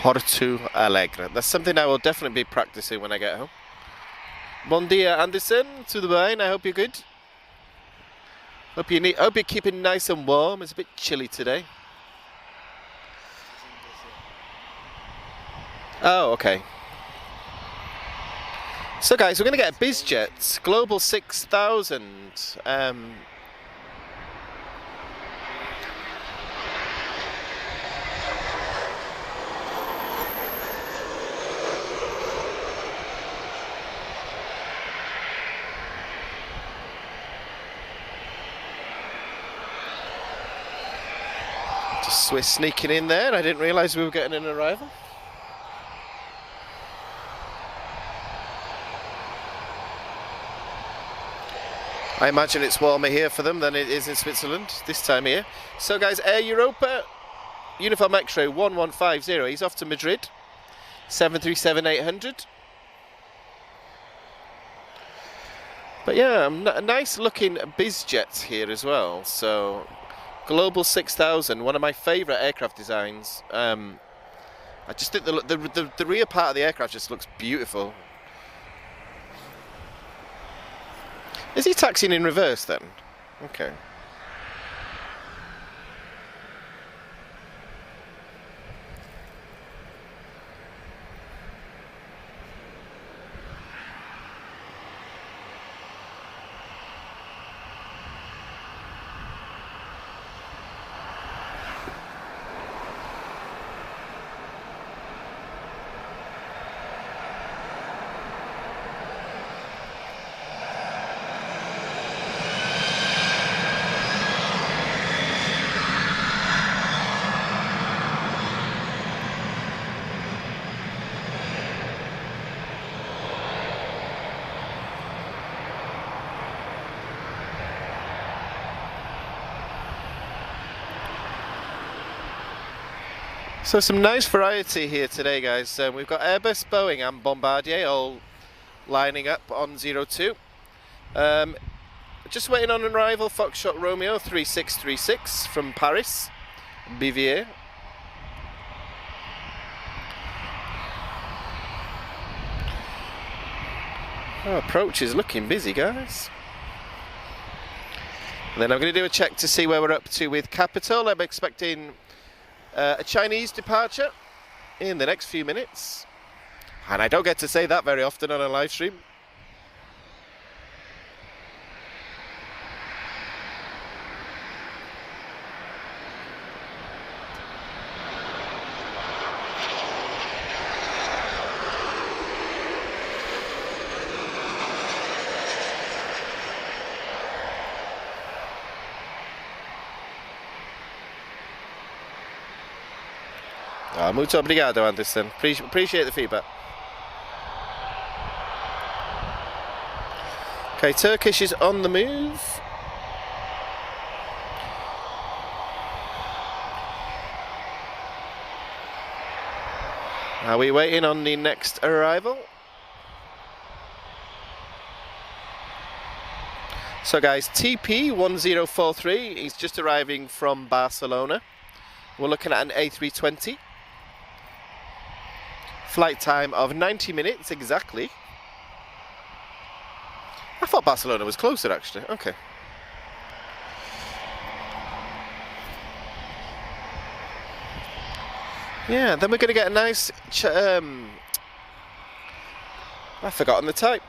Porto Alegre. That's something I will definitely be practicing when I get home. Bon dia, Anderson, to the Boeing. I hope you're good. Hope you're keeping nice and warm. It's a bit chilly today. Oh, okay. So guys, we're going to get a BizJet Global 6000. Just Swiss sneaking in there. I didn't realise we were getting an arrival. I imagine it's warmer here for them than it is in Switzerland this time here. So guys, Air Europa, Uniform X-ray 1150, he's off to Madrid, 737-800. But yeah, nice looking BizJets here as well. So, Global 6000, one of my favourite aircraft designs. I just think the rear part of the aircraft just looks beautiful. Is he taxiing in reverse then? Okay. So some nice variety here today, guys. We've got Airbus, Boeing and Bombardier all lining up on 02. Just waiting on an arrival, Foxtrot Romeo 3636 from Paris, Bivier. Our approach is looking busy, guys. And then I'm going to do a check to see where we're up to with Capital. I'm expecting a Chinese departure in the next few minutes, and I don't get to say that very often on a live stream. Muito obrigado, Anderson. Appreciate the feedback. Okay, Turkish is on the move. Are we waiting on the next arrival? So guys, TP1043, he's just arriving from Barcelona. We're looking at an A320. Flight time of 90 minutes exactly. I thought Barcelona was closer actually. Okay. Yeah, then we're going to get a nice I've forgotten the type.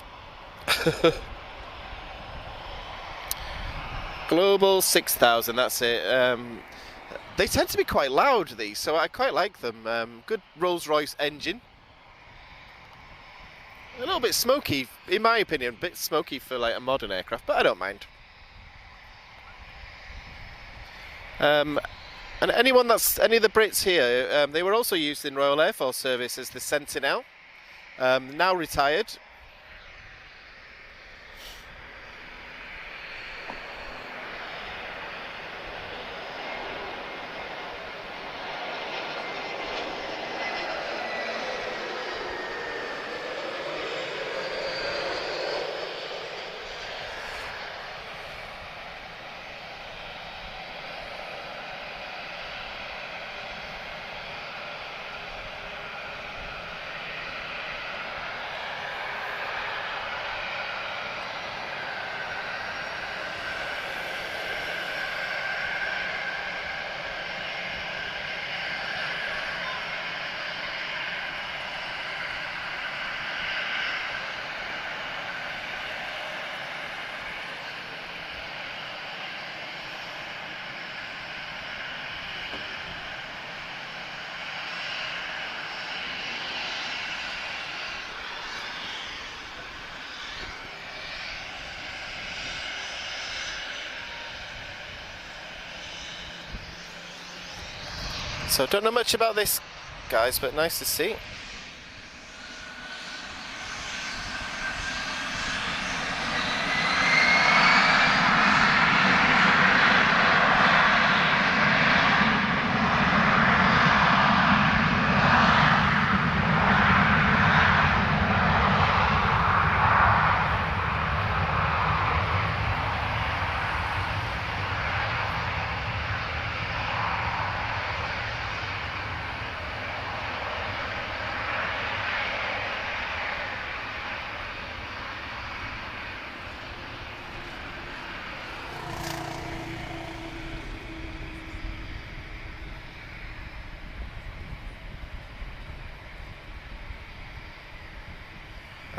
Global 6000, that's it. They tend to be quite loud, these, so I quite like them. Good Rolls-Royce engine. A little bit smoky, in my opinion, a bit smoky for like a modern aircraft, but I don't mind. And any of the Brits here, they were also used in Royal Air Force service as the Sentinel, now retired. So don't know much about this, guys, but nice to see.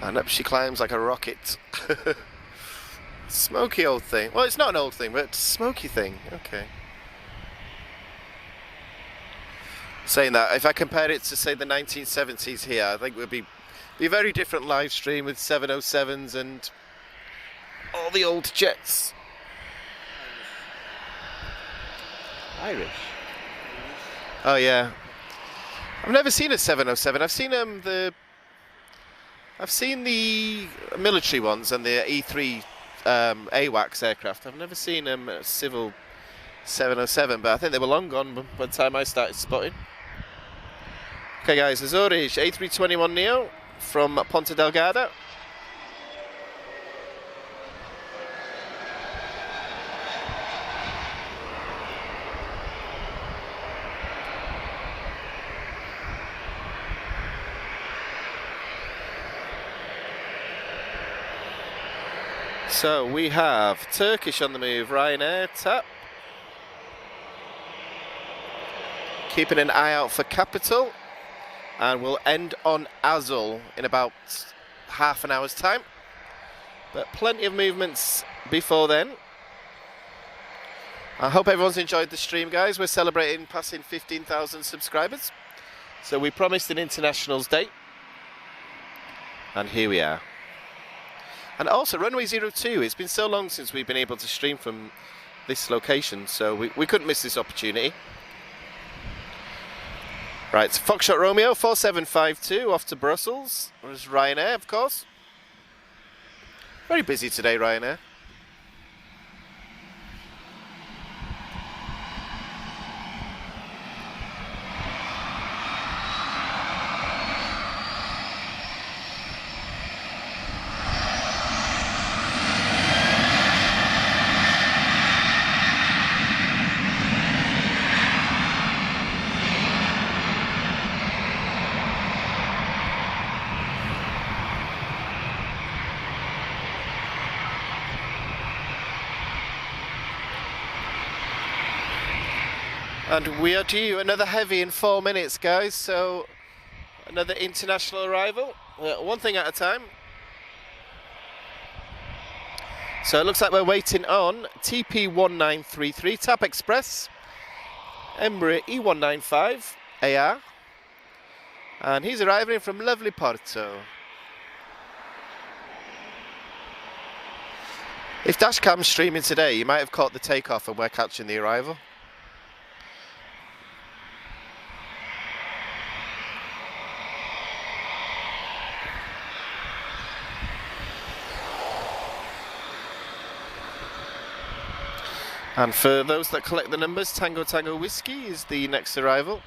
And up she climbs like a rocket. Smoky old thing. Well, it's not an old thing, but it's a smoky thing. Okay. Saying that, if I compare it to, say, the 1970s here, I think it would be a very different live stream with 707s and all the old jets. Irish. Oh yeah. I've never seen a 707. I've seen the military ones and the E3 AWACS aircraft. I've never seen a civil 707, but I think they were long gone by the time I started spotting. Okay guys, Azores A321neo from Ponta Delgada. So we have Turkish on the move, Ryanair, TAP. Keeping an eye out for Capital. And we'll end on Azul in about half an hour's time. But plenty of movements before then. I hope everyone's enjoyed the stream, guys. We're celebrating passing 15,000 subscribers. So we promised an Internationals date. And here we are. And also, runway 02, it's been so long since we've been able to stream from this location, so we couldn't miss this opportunity. Right, Foxtrot Romeo 4752 off to Brussels. There's Ryanair, of course. Very busy today, Ryanair. And we are due another heavy in 4 minutes, guys, so another international arrival, one thing at a time. So it looks like we're waiting on TP1933 TAP Express, Emirates E195 AR, and he's arriving from lovely Porto. If Dashcam's streaming today, you might have caught the takeoff and we're catching the arrival. And for those that collect the numbers, Tango Tango Whiskey is the next arrival.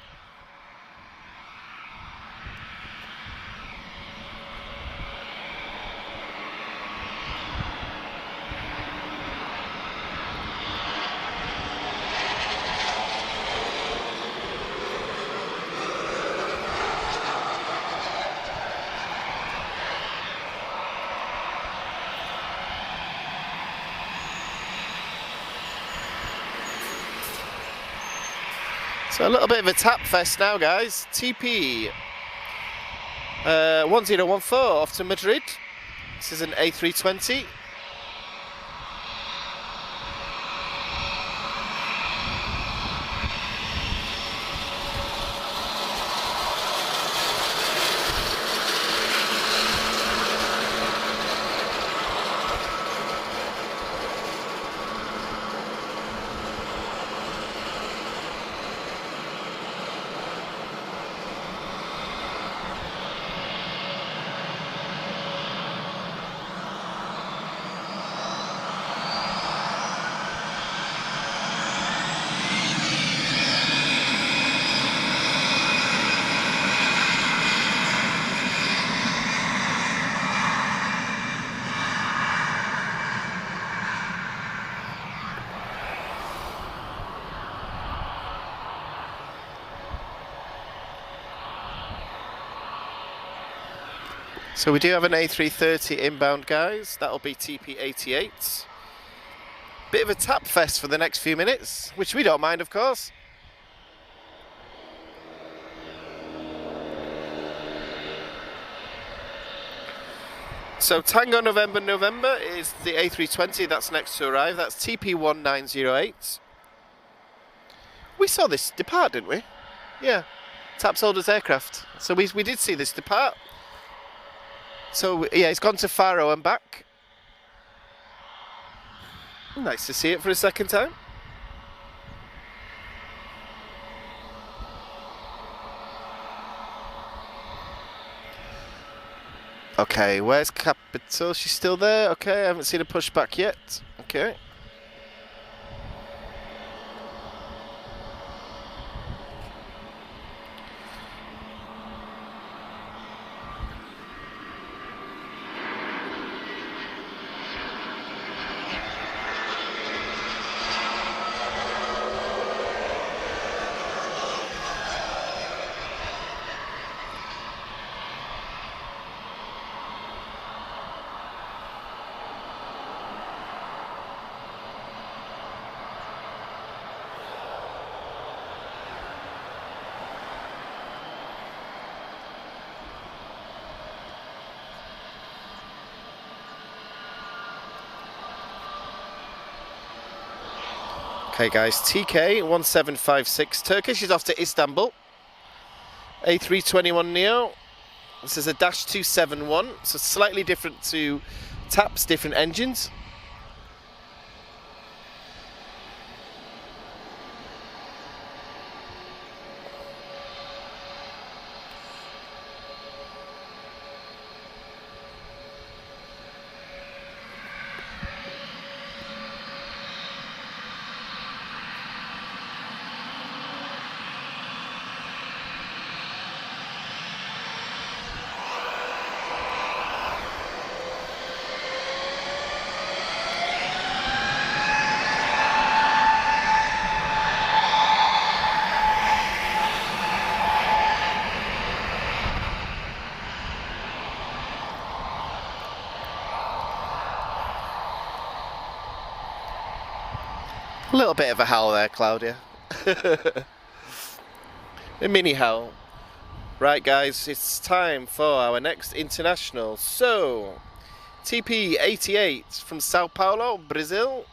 So a little bit of a tap fest now, guys. TP 1014 off to Madrid. This is an A320. So we do have an A330 inbound, guys. That'll be TP88. Bit of a tap fest for the next few minutes, which we don't mind, of course. So Tango November November is the A320 that's next to arrive. That's TP1908. We saw this depart, didn't we? Yeah, Tapsolder's aircraft. So we did see this depart. So yeah, it's gone to Faro and back. Nice to see it for a second time. Okay, where's Capital? She's still there? Okay, I haven't seen her push back yet. Okay. Okay guys, TK1756 Turkish is off to Istanbul. A321neo. This is a -271, so slightly different to TAP's, different engines. A little bit of a howl there, Claudia. A mini howl. Right guys, it's time for our next international. So, TP88 from Sao Paulo, Brazil.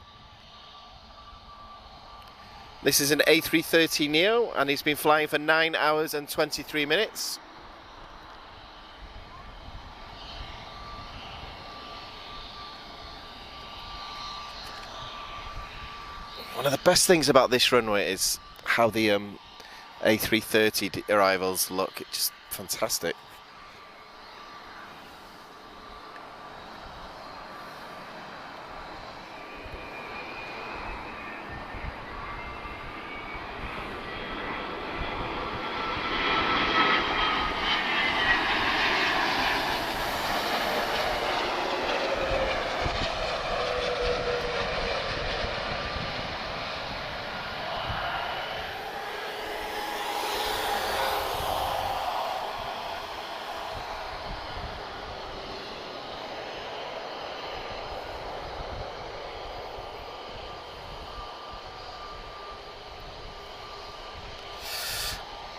This is an A330neo and he's been flying for 9 hours and 23 minutes. One of the best things about this runway is how the A330 arrivals look. It's just fantastic.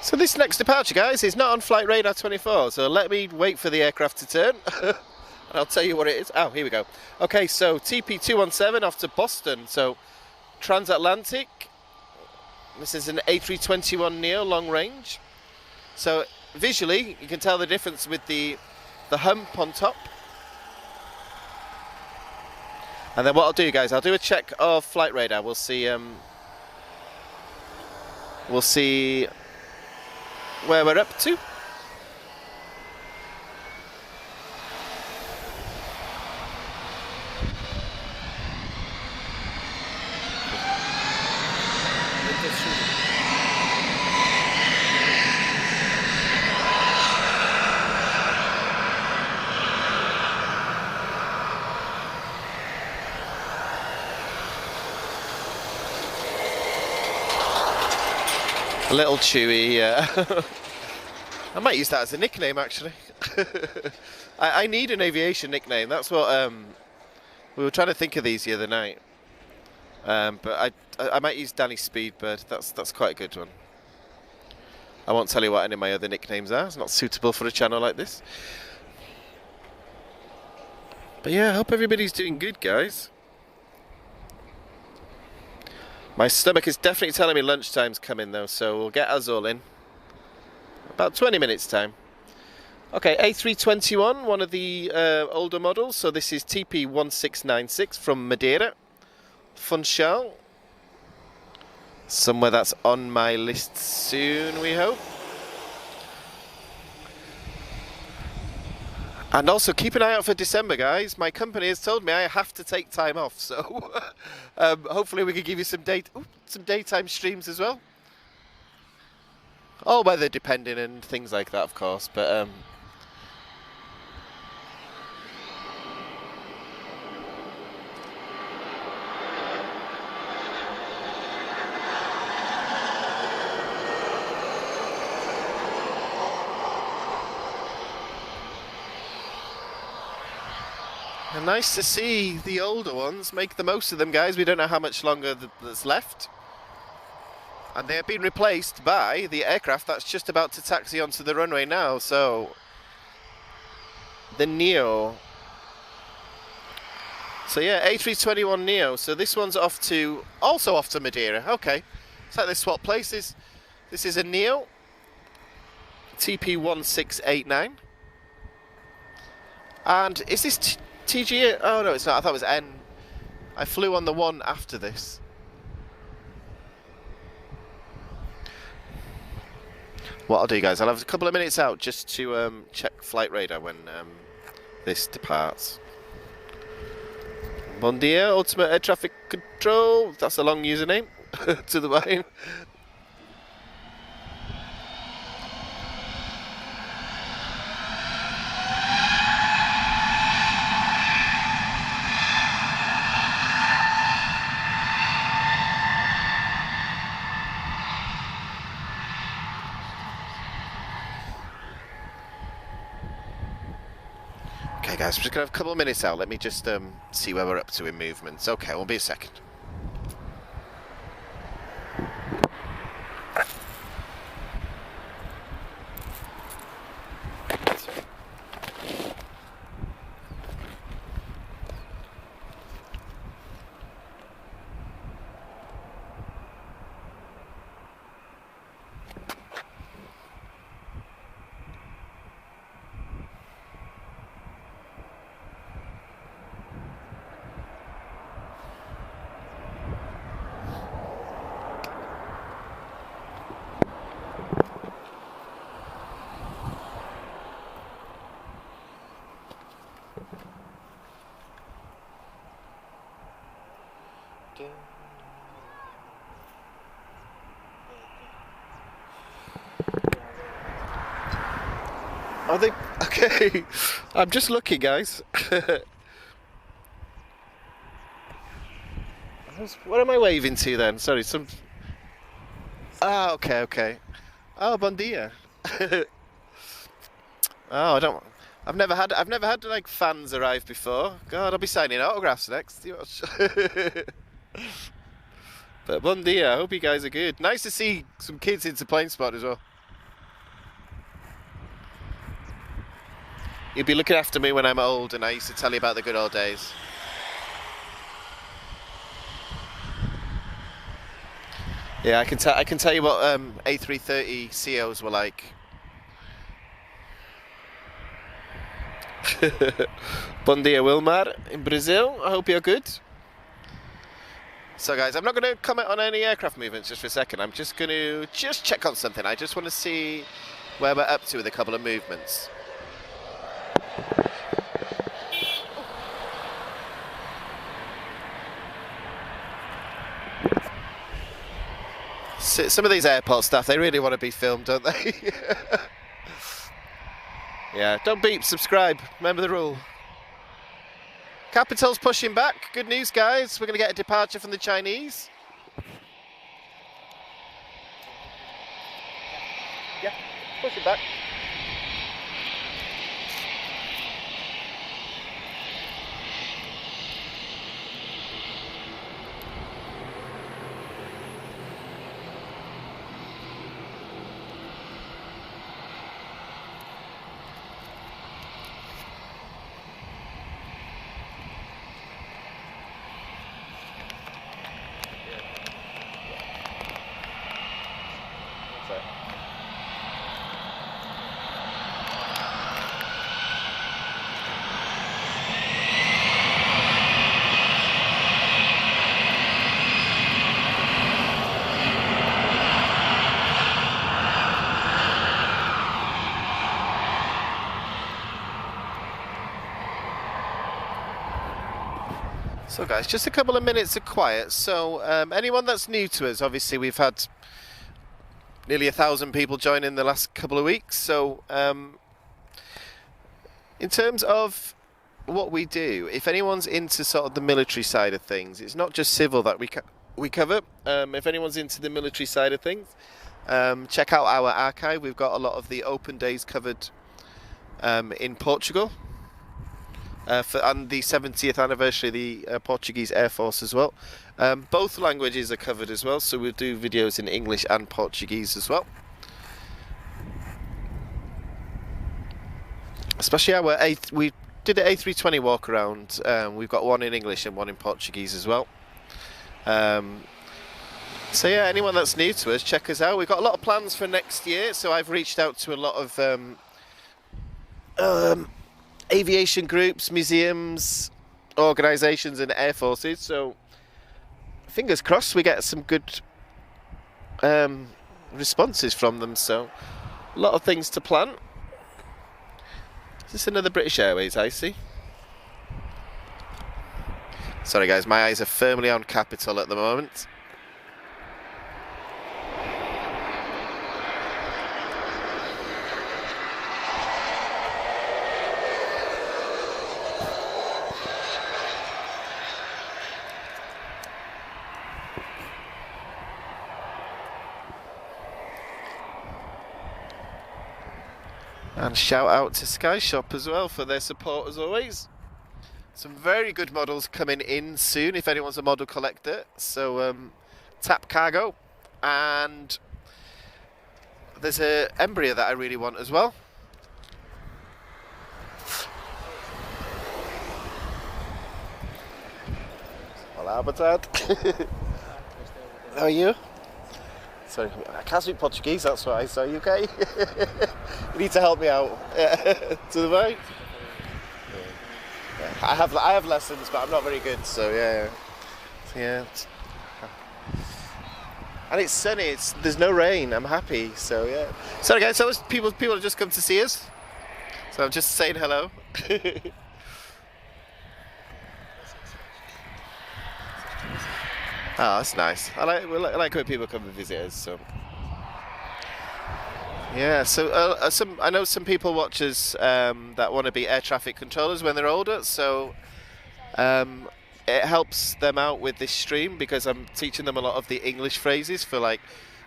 So this next departure, guys, is not on flight radar 24, so let me wait for the aircraft to turn and I'll tell you what it is. Oh, here we go. Okay, so TP217 off to Boston, so transatlantic. This is an A321neo long range. So visually, you can tell the difference with the hump on top. And then what I'll do, guys, I'll do a check of flight radar. We'll see where we're up to. A little chewy, yeah. I might use that as a nickname, actually. I need an aviation nickname. That's what we were trying to think of these the other night. But I might use Danny Speedbird. That's quite a good one. I won't tell you what any of my other nicknames are. It's not suitable for a channel like this. But yeah, I hope everybody's doing good, guys. My stomach is definitely telling me lunchtime's coming though, so we'll get Azul in. About 20 minutes time. Okay, A321, one of the older models. So this is TP1696 from Madeira. Funchal. Somewhere that's on my list soon, we hope. And also keep an eye out for December, guys. My company has told me I have to take time off, so hopefully we can give you some daytime streams as well. All weather depending and things like that, of course, but and nice to see the older ones. Make the most of them, guys. We don't know how much longer that's left. And they have been replaced by the aircraft that's just about to taxi onto the runway now. So, the Neo. So yeah, A321 Neo. So this one's also off to Madeira. Okay, it's like they swap places. This is a Neo. TP1689. And is this TG? Oh no, it's not. I thought it was N. I flew on the one after this. What I'll do, guys, I'll have a couple of minutes out just to check flight radar when this departs. Bon dia, ultimate air traffic control. That's a long username to the line. Okay guys, we're just going to have a couple of minutes out. Let me just see where we're up to in movements. Okay, we'll be a second. Are they okay? I'm just looking, guys. What am I waving to then? Sorry, some. Ah, okay, okay. Oh, bon dia. Oh, I don't. I've never had like fans arrive before. God, I'll be signing autographs next. But bon dia. I hope you guys are good. Nice to see some kids into Plane Spot as well. You'll be looking after me when I'm old, and I used to tell you about the good old days. Yeah, I can tell you what A330 COs were like. Bom dia, Wilmar, in Brazil. I hope you're good. So guys, I'm not going to comment on any aircraft movements just for a second. I'm just going to check on something. I just want to see where we're up to with a couple of movements. Some of these airport staff, they really want to be filmed, don't they? Yeah, don't beep, subscribe, remember the rule. Capital's pushing back, good news guys, we're going to get a departure from the Chinese. Yeah, pushing back. So guys, just a couple of minutes of quiet. So anyone that's new to us, obviously we've had nearly 1,000 people join in the last couple of weeks. So in terms of what we do, if anyone's into sort of the military side of things, it's not just civil that we cover. If anyone's into the military side of things, check out our archive. We've got a lot of the open days covered in Portugal. And the 70th anniversary of the Portuguese Air Force as well. Both languages are covered as well, so we'll do videos in English and Portuguese as well. Especially we did an A320 walk around. We've got one in English and one in Portuguese as well. So yeah, anyone that's new to us, check us out. We've got a lot of plans for next year, so I've reached out to a lot of aviation groups, museums, organisations and air forces, so fingers crossed we get some good responses from them. So a lot of things to plan. Is this another British Airways I see? Sorry guys, my eyes are firmly on Capital at the moment. And shout out to Sky Shop as well for their support as always. Some very good models coming in soon if anyone's a model collector. So Tap Cargo, and there's a Embraer that I really want as well. Hola, Batad. How are you? Sorry, I can't speak Portuguese, that's why. So, you okay? You need to help me out. To the right? Yeah. I have lessons, but I'm not very good, so yeah. Yeah. And it's sunny, there's no rain, I'm happy, so yeah. Sorry guys, so people have just come to see us. So I'm just saying hello. Oh, that's nice. I like when people come and visit us. So yeah, so I know some people watch us that want to be air traffic controllers when they're older. So it helps them out with this stream because I'm teaching them a lot of the English phrases for like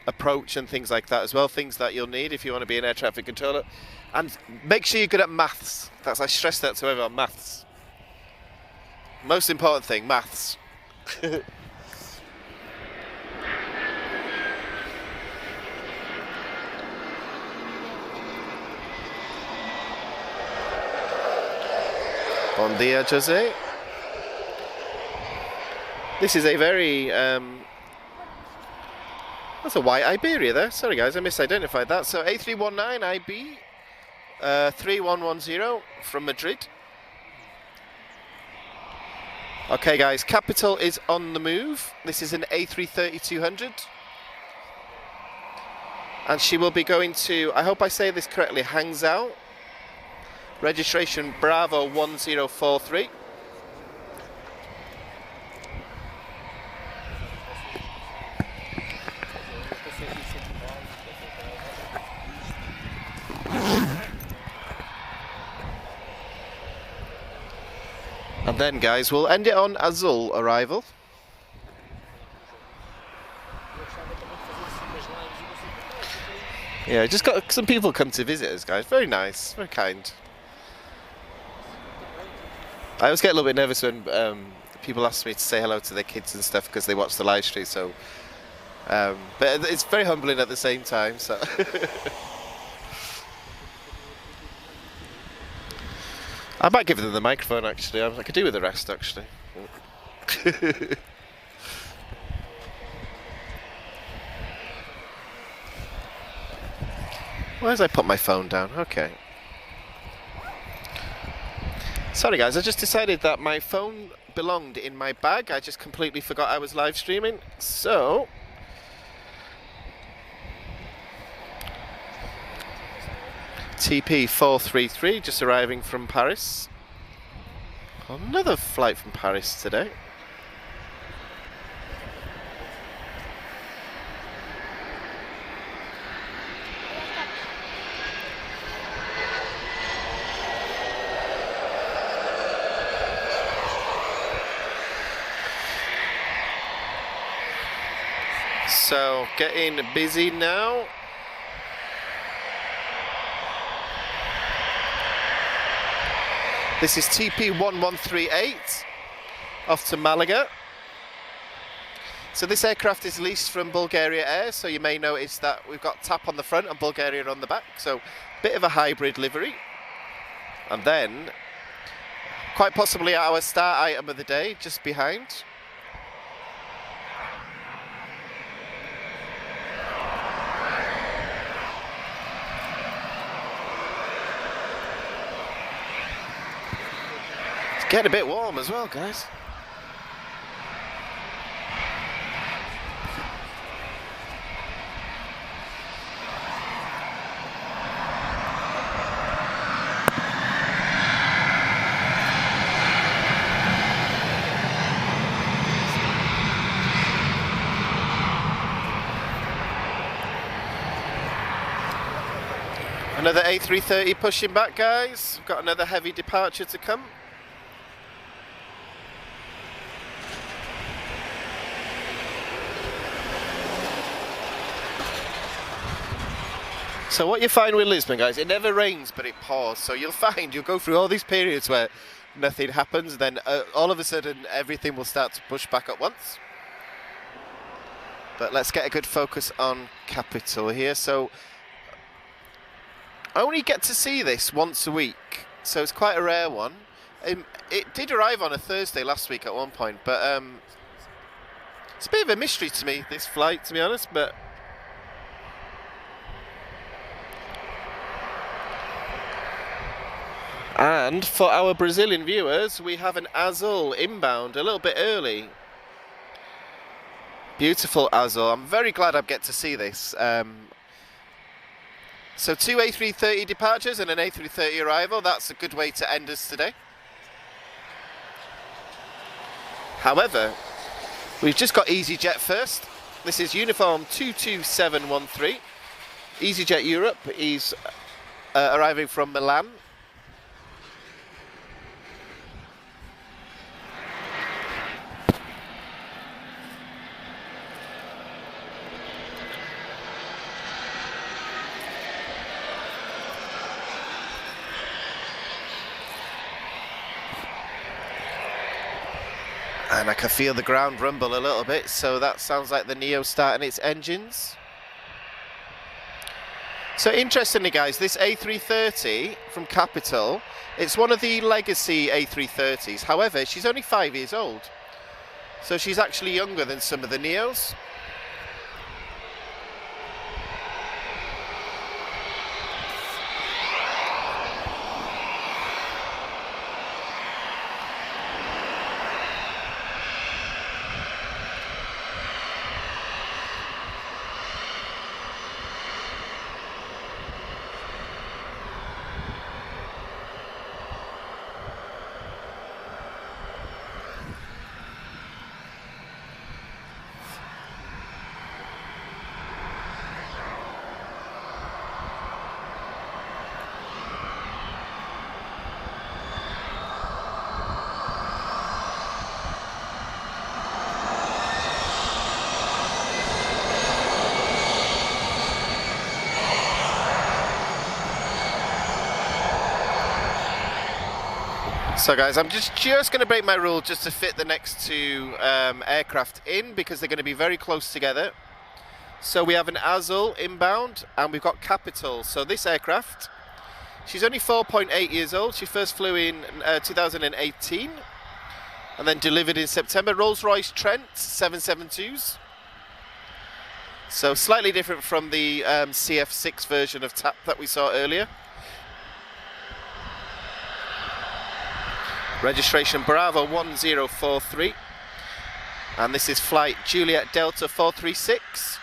approach and things like that as well. Things that you'll need if you want to be an air traffic controller. And make sure you're good at maths. I stress that to everyone. Maths. Most important thing, maths. Bon dia, Jose. This is a very that's a white Iberia there. Sorry guys, I misidentified that. So A319 IB 3110 from Madrid. Okay guys, Capital is on the move. This is an A330-200. And she will be going to, I hope I say this correctly, Hangzhou. Registration Bravo 1043. And then guys, we'll end it on Azul arrival. Yeah, just got some people come to visit us guys. Very nice, very kind. I always get a little bit nervous when people ask me to say hello to their kids and stuff because they watch the live stream. So, but it's very humbling at the same time. So, I might give them the microphone. Actually, I could do with the rest. Actually. Why did I put my phone down? Okay. Sorry guys, I just decided that my phone belonged in my bag. I just completely forgot I was live streaming. So TP433 just arriving from Paris. Another flight from Paris today. So getting busy now. This is TP1138 off to Malaga. So this aircraft is leased from Bulgaria Air, so you may notice that we've got TAP on the front and Bulgaria on the back, so bit of a hybrid livery. And then, quite possibly our star item of the day, just behind. It's getting a bit warm as well, guys. Another A330 pushing back, guys. We've got another heavy departure to come. So what you find with Lisbon, guys, it never rains, but it pours. So you'll go through all these periods where nothing happens, then all of a sudden everything will start to push back at once. But let's get a good focus on Capital here. So I only get to see this once a week, so it's quite a rare one. It did arrive on a Thursday last week at one point, but it's a bit of a mystery to me, this flight, to be honest. But and for our Brazilian viewers, we have an Azul inbound a little bit early. Beautiful Azul. I'm very glad I get to see this. So 2 A330 departures and an A330 arrival. That's a good way to end us today. However, we've just got EasyJet first. This is uniform 22713. EasyJet Europe is arriving from Milan. And I can feel the ground rumble a little bit, so that sounds like the Neo starting its engines. So interestingly, guys, this A330 from Capital, it's one of the legacy A330s. However, she's only 5 years old. So she's actually younger than some of the Neos. So guys, I'm just going to break my rule just to fit the next two aircraft in, because they're going to be very close together. So we have an Azul inbound and we've got Capital. So this aircraft, she's only 4.8 years old. She first flew in 2018 and then delivered in September. Rolls-Royce Trent 772s. So slightly different from the CF6 version of TAP that we saw earlier. Registration Bravo 1043, and this is flight Juliet Delta 436.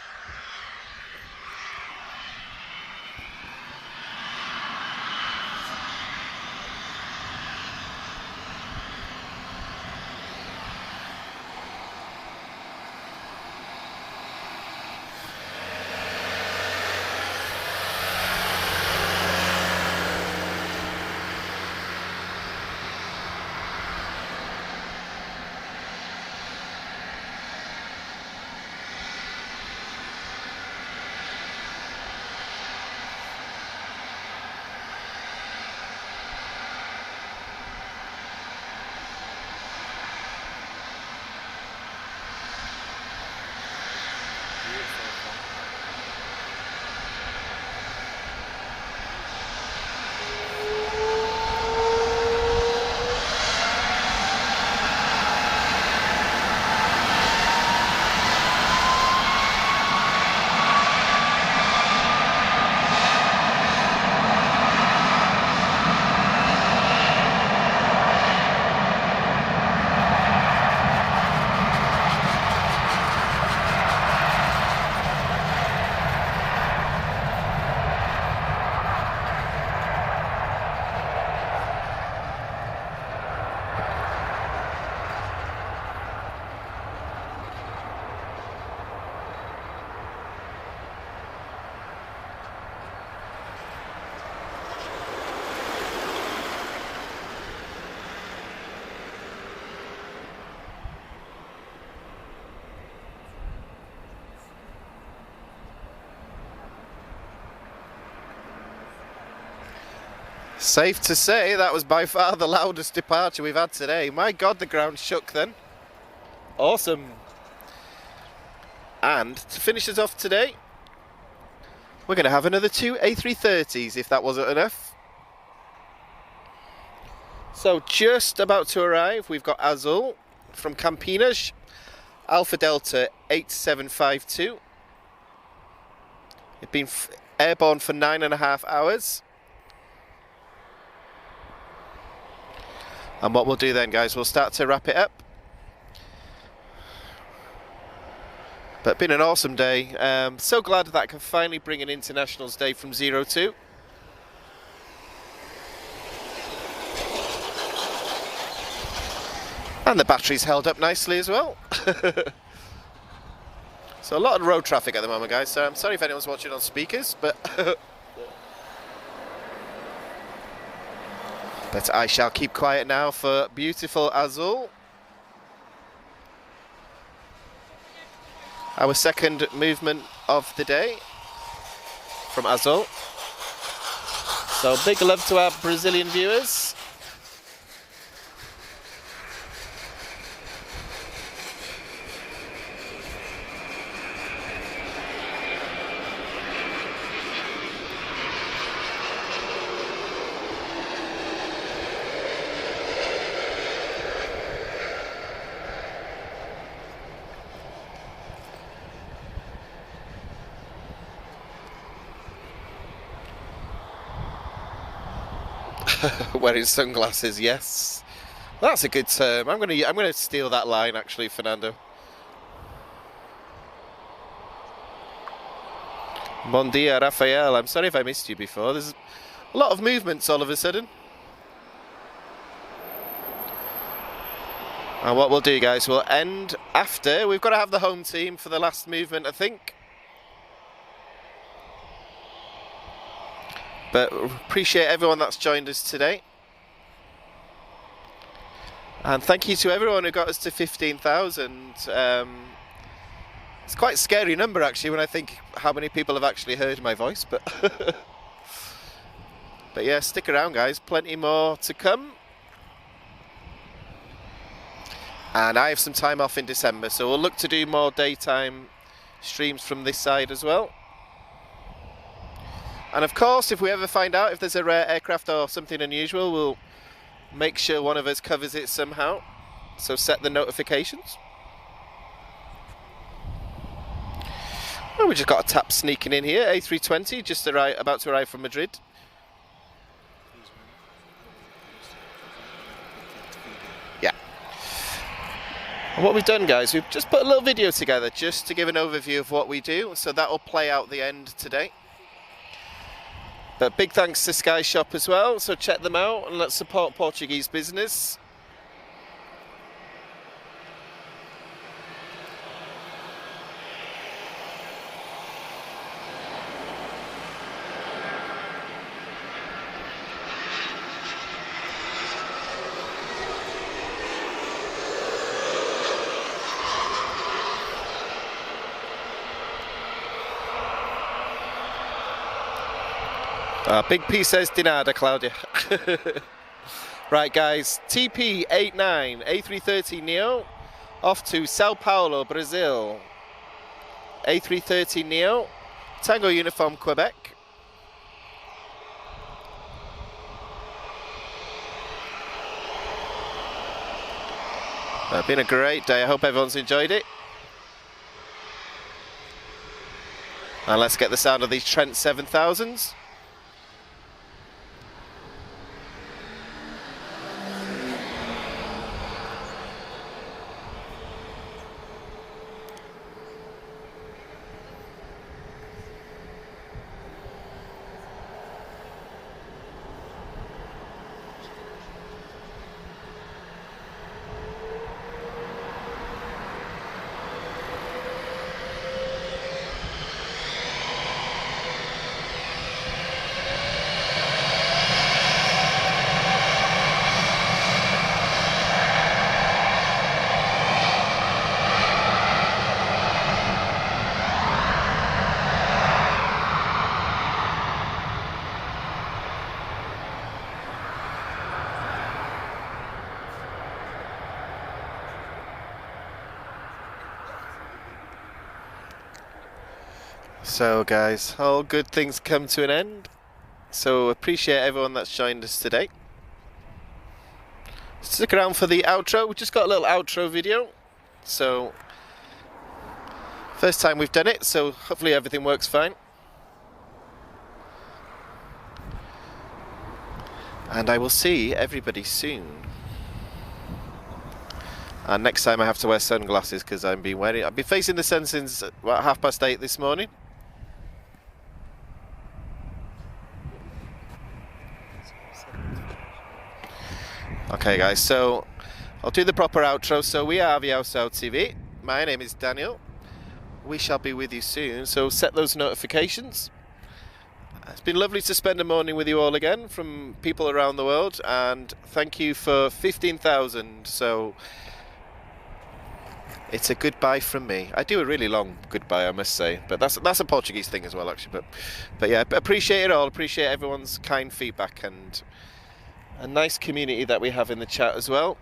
Safe to say that was by far the loudest departure we've had today. My God, the ground shook then. Awesome. And to finish us off today, we're going to have another 2 A330s, if that wasn't enough. So just about to arrive, we've got Azul from Campinas, Alpha Delta 8752. It's been airborne for 9.5 hours. And what we'll do then, guys, we'll start to wrap it up. But been an awesome day. So glad that I can finally bring an Internationals day from 02. And the battery's held up nicely as well. So a lot of road traffic at the moment, guys. So I'm sorry if anyone's watching on speakers, but but I shall keep quiet now for beautiful Azul. Our second movement of the day from Azul. So big love to our Brazilian viewers. Wearing sunglasses, yes. That's a good term. I'm gonna steal that line actually, Fernando. Bon dia, Rafael. I'm sorry if I missed you before. There's a lot of movements all of a sudden. And what we'll do, guys, we'll end after. We've got to have the home team for the last movement, I think. But appreciate everyone that's joined us today. And thank you to everyone who got us to 15,000. It's quite a scary number actually when I think how many people have actually heard my voice. But but yeah, stick around, guys. Plenty more to come. And I have some time off in December, so we'll look to do more daytime streams from this side as well. And of course, if we ever find out if there's a rare aircraft or something unusual, we'll make sure one of us covers it somehow. So set the notifications. Well, we just got a tap sneaking in here. A320 just about to arrive from Madrid. Yeah. And what we've done, guys, we've just put a little video together just to give an overview of what we do. So that will play out the end today. But big thanks to Sky Shop as well, so check them out and let's support Portuguese business. Big P says de nada, Claudia. Right, guys, TP89 A330 Neo off to Sao Paulo, Brazil. A330 Neo, Tango Uniform, Quebec. Been a great day. I hope everyone's enjoyed it. And let's get the sound of these Trent 7000s. So guys, all good things come to an end. So appreciate everyone that's joined us today. Stick around for the outro. We just got a little outro video. So first time we've done it, so hopefully everything works fine. And I will see everybody soon. And next time I have to wear sunglasses because I've been facing the sun since about 8:30 this morning. Okay guys, so I'll do the proper outro. So we are Aviation TV. My name is Daniel. We shall be with you soon, so set those notifications. It's been lovely to spend a morning with you all again from people around the world, and thank you for 15,000. So it's a goodbye from me. I do a really long goodbye, I must say, but that's a Portuguese thing as well, actually. But yeah, appreciate it all. Appreciate everyone's kind feedback and a nice community that we have in the chat as well.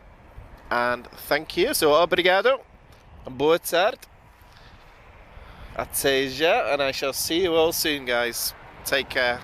And thank you. So obrigado. Boa tarde. Até já, and I shall see you all soon, guys. Take care.